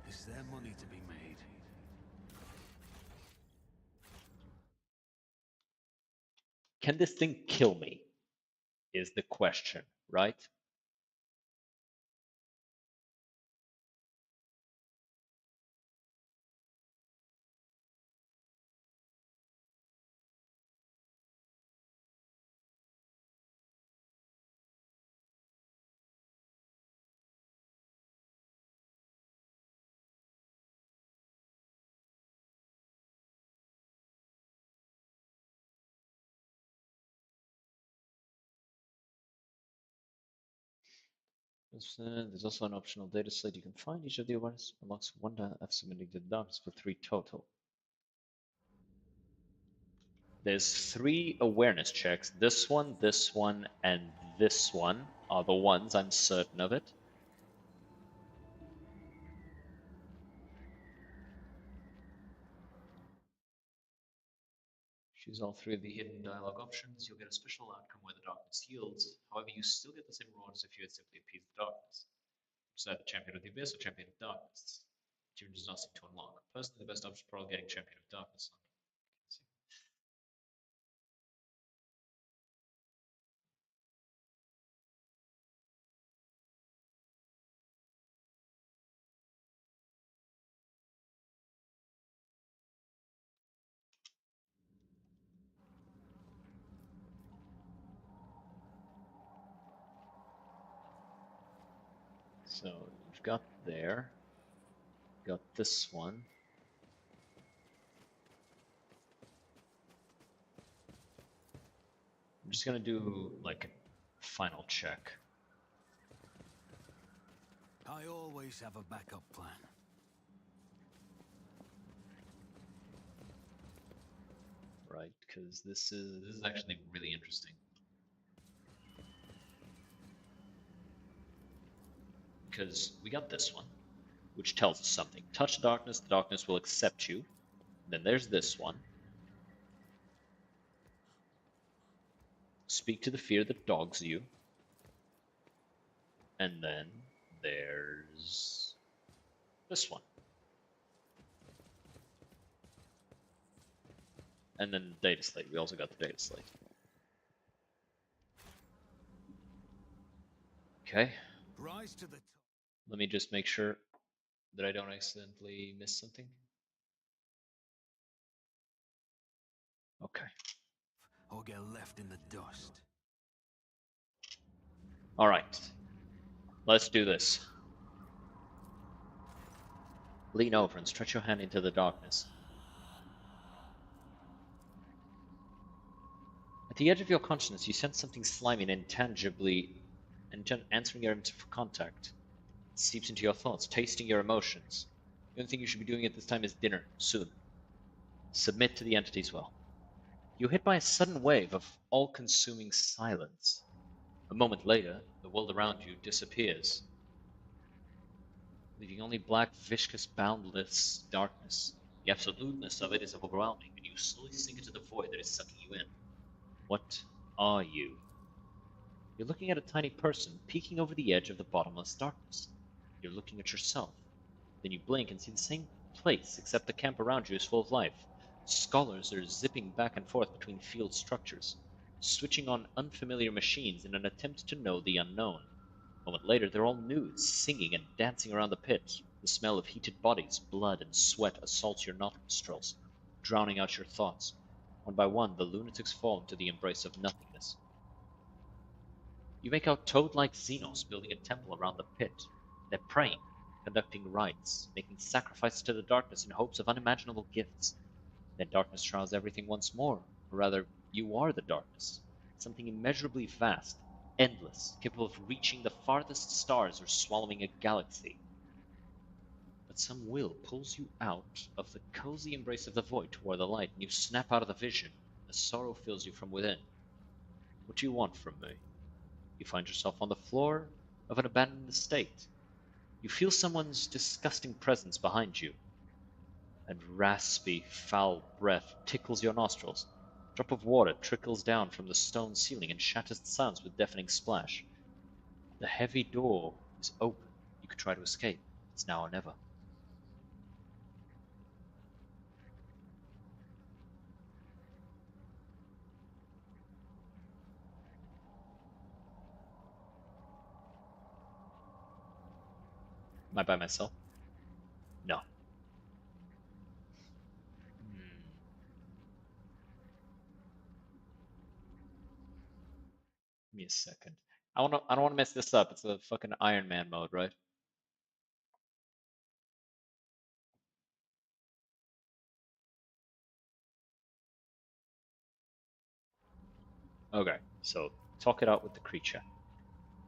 Is there money to be made? Can this thing kill me? Is the question, right? There's also an optional data slate. You can find each of the awareness unlocks one I've submitting to the darkness for 3 total. There's 3 awareness checks. This one, and this one are the ones, I'm certain of it. Choose all 3 of the hidden dialogue options. You'll get a special outcome where the darkness yields. However, you still get the same reward as if you had simply appeased the darkness. Decide the Champion of the Abyss or Champion of Darkness. Achievement does not seem to unlock. Personally, the best option is probably getting Champion of Darkness. So you've got there, got this one. I'm just gonna do like a final check. I always have a backup plan. Right, because this is actually really interesting. Because we got this one, which tells us something. Touch the darkness will accept you. Then there's this one. Speak to the fear that dogs you. And then there's this one. And then the data slate. We also got the data slate. Okay. Rise to the top. Let me just make sure that I don't accidentally miss something. Okay. Or get left in the dust. All right. Let's do this. Lean over and stretch your hand into the darkness. At the edge of your consciousness, you sense something slimy and intangibly answering your aims for contact. It seeps into your thoughts, tasting your emotions. The only thing you should be doing at this time is dinner, soon. Submit to the entity's will. You're hit by a sudden wave of all-consuming silence. A moment later, the world around you disappears, leaving only black, viscous, boundless darkness. The absoluteness of it is overwhelming, and you slowly sink into the void that is sucking you in. What are you? You're looking at a tiny person peeking over the edge of the bottomless darkness. You're looking at yourself. Then you blink and see the same place, except the camp around you is full of life. Scholars are zipping back and forth between field structures, switching on unfamiliar machines in an attempt to know the unknown. A moment later, they're all nude, singing and dancing around the pit. The smell of heated bodies, blood, and sweat assaults your nostrils, drowning out your thoughts. One by one, the lunatics fall into the embrace of nothingness. You make out toad-like Xenos building a temple around the pit. They're praying, conducting rites, making sacrifices to the darkness in hopes of unimaginable gifts. Then darkness shrouds everything once more, or rather, you are the darkness. Something immeasurably vast, endless, capable of reaching the farthest stars or swallowing a galaxy. But some will pulls you out of the cozy embrace of the void toward the light, and you snap out of the vision as sorrow fills you from within. What do you want from me? You find yourself on the floor of an abandoned estate. You feel someone's disgusting presence behind you, and raspy, foul breath tickles your nostrils. A drop of water trickles down from the stone ceiling and shatters the silence with deafening splash. The heavy door is open. You could try to escape. It's now or never. Am I by myself? No. Give me a second. I don't want to mess this up. It's a fucking Iron Man mode, right? Okay, so talk it out with the creature.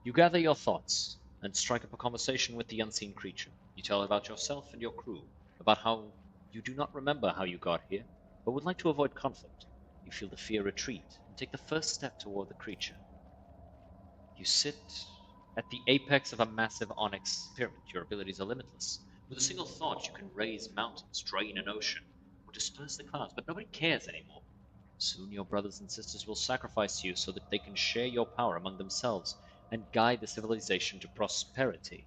You gather your thoughts. and strike up a conversation with the unseen creature. You tell about yourself and your crew, about how you do not remember how you got here, but would like to avoid conflict. You feel the fear retreat and take the first step toward the creature. You sit at the apex of a massive onyx pyramid. Your abilities are limitless. With a single thought, you can raise mountains, drain an ocean, or disperse the clouds, but nobody cares anymore. Soon your brothers and sisters will sacrifice you so that they can share your power among themselves and guide the civilization to prosperity.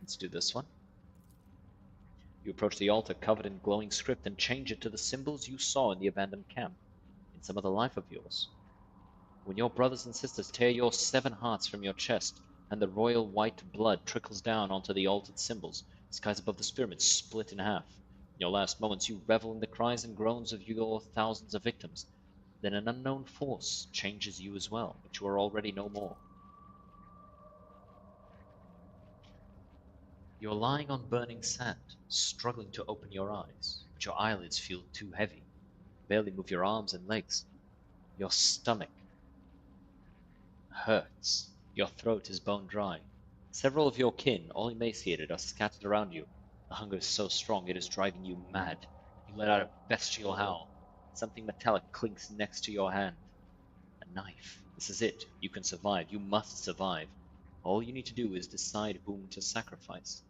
Let's do this one. You approach the altar covered in glowing script and change it to the symbols you saw in the abandoned camp, in some other life of yours. When your brothers and sisters tear your 7 hearts from your chest, and the royal white blood trickles down onto the altered symbols, the skies above the pyramid split in half. In your last moments, you revel in the cries and groans of your thousands of victims. Then an unknown force changes you as well, but you are already no more. You are lying on burning sand, struggling to open your eyes, but your eyelids feel too heavy. You barely move your arms and legs. Your stomach hurts. Your throat is bone dry. Several of your kin, all emaciated, are scattered around you. The hunger is so strong it is driving you mad. You let out a bestial howl. Something metallic clinks next to your hand. A knife. This is it. You can survive. You must survive. All you need to do is decide whom to sacrifice.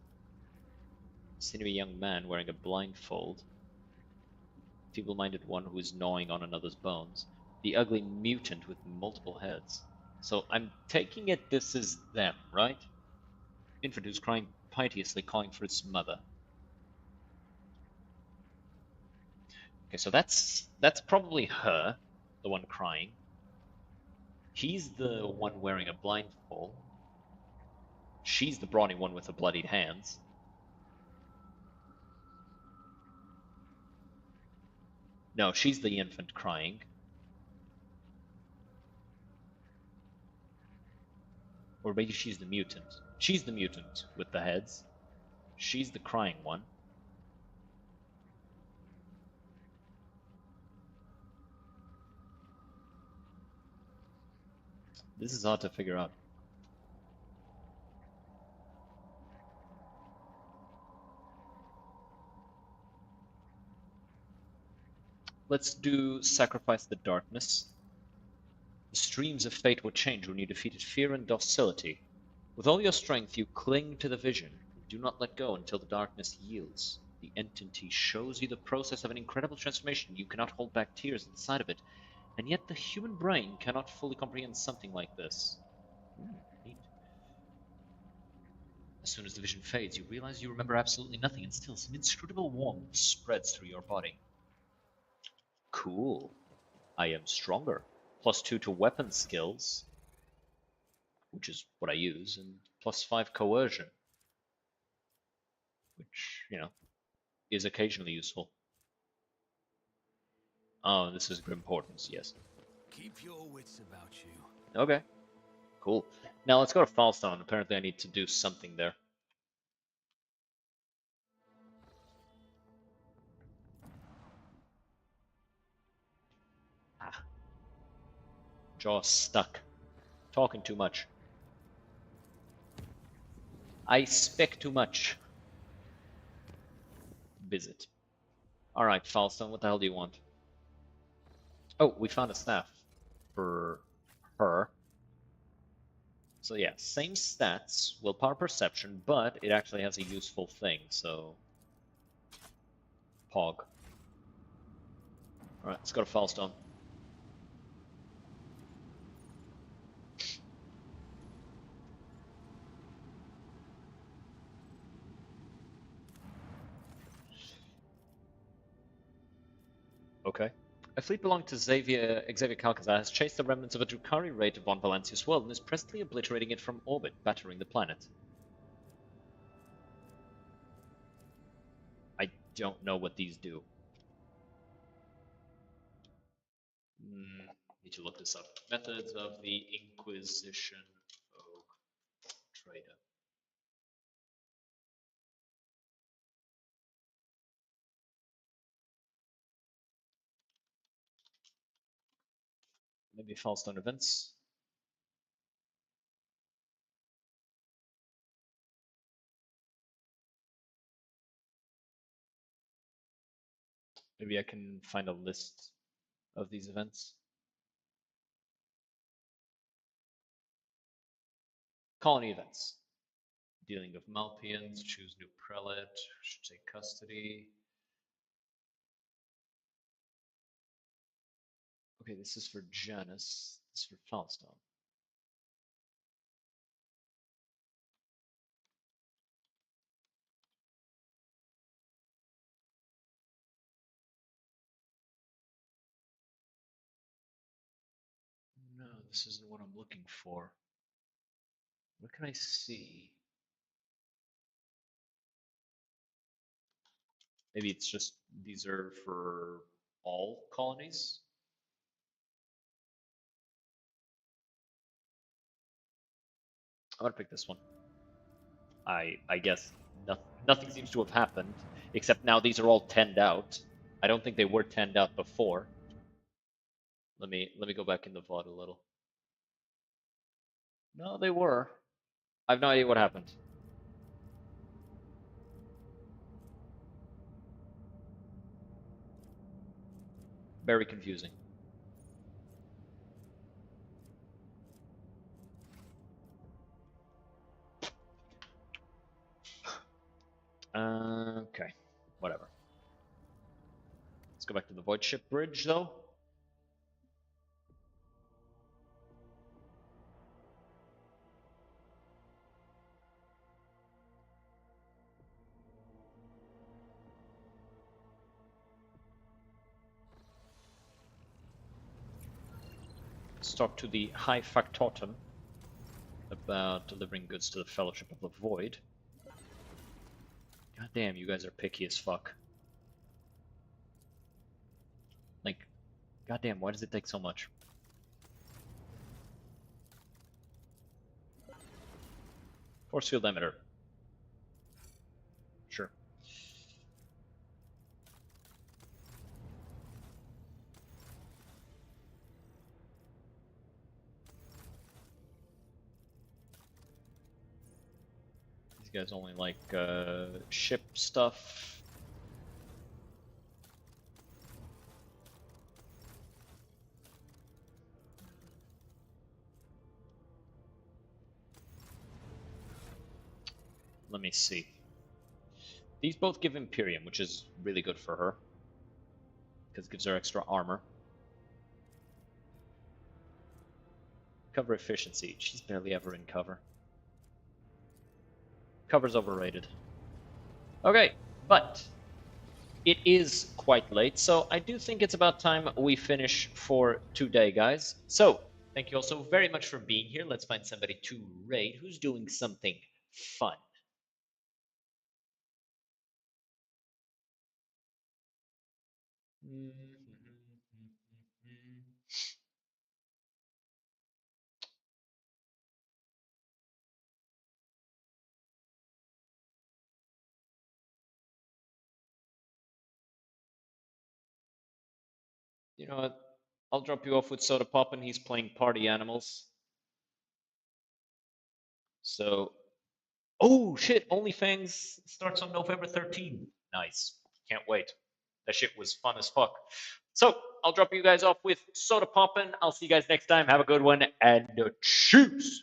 A sinewy young man wearing a blindfold. Feeble-minded one who is gnawing on another's bones. The ugly mutant with multiple heads. So I'm taking it this is them, right? Infant who's crying piteously, calling for its mother. Okay, so that's probably her, the one crying. He's the one wearing a blindfold. She's the brawny one with the bloodied hands. No, she's the infant crying. Or maybe she's the mutant. She's the mutant with the heads. She's the crying one. This is hard to figure out. Let's do Sacrifice the Darkness. The streams of fate will change when you defeated fear and docility. With all your strength, you cling to the vision. Do not let go until the darkness yields. The entity shows you the process of an incredible transformation. You cannot hold back tears at the sight of it, and yet the human brain cannot fully comprehend something like this. Neat. As soon as the vision fades, you realize you remember absolutely nothing, and still some inscrutable warmth spreads through your body. Cool. I am stronger. +2 to weapon skills, which is what I use, and +5 coercion, which, is occasionally useful. Oh, this is Grimportance, yes. Keep your wits about you. Okay, cool. Now let's go to Falstone. Apparently I need to do something there. Ah. Jaw stuck. Talking too much. I speak too much. Visit. Alright, Falstone, what the hell do you want? Oh, we found a staff for her. So yeah, same stats, willpower perception, but it actually has a useful thing, so... Pog. Alright, let's go to Falstone. Okay. A fleet belonging to Xavier Calcazar has chased the remnants of a Drukhari raid upon Valancia's world and is presently obliterating it from orbit, battering the planet. I don't know what these do. Need to look this up. Methods of the Inquisition Trader. Maybe Fallstone events. Maybe I can find a list of these events. Colony events. Dealing of Malpians, choose new prelate, should take custody. Okay, this is for Janus, this is for Fallstone. No, this isn't what I'm looking for. What can I see? Maybe it's just these are for all colonies? I'm gonna pick this one. I guess nothing seems to have happened, except now these are all 10'd out. I don't think they were 10'd out before. Let me go back in the VOD a little. No, they were. I have no idea what happened. Very confusing. Okay, whatever. Let's go back to the Void Ship Bridge, though. Let's talk to the High Factotum about delivering goods to the Fellowship of the Void. God damn, you guys are picky as fuck. Like, goddamn, why does it take so much? Force field emitter. Sure. These guys only like ship stuff. Let me see. These both give Imperium, which is really good for her, because it gives her extra armor. Cover efficiency. She's barely ever in cover. Cover's overrated. Okay, but it is quite late, so I do think it's about time we finish for today, guys. So, thank you all so very much for being here. Let's find somebody to raid who's doing something fun. You know what? I'll drop you off with Soda Pop, and he's playing Party Animals. So, oh shit! OnlyFans starts on November 13th. Nice. Can't wait. That shit was fun as fuck. So, I'll drop you guys off with Soda Poppin'. I'll see you guys next time. Have a good one, and cheers!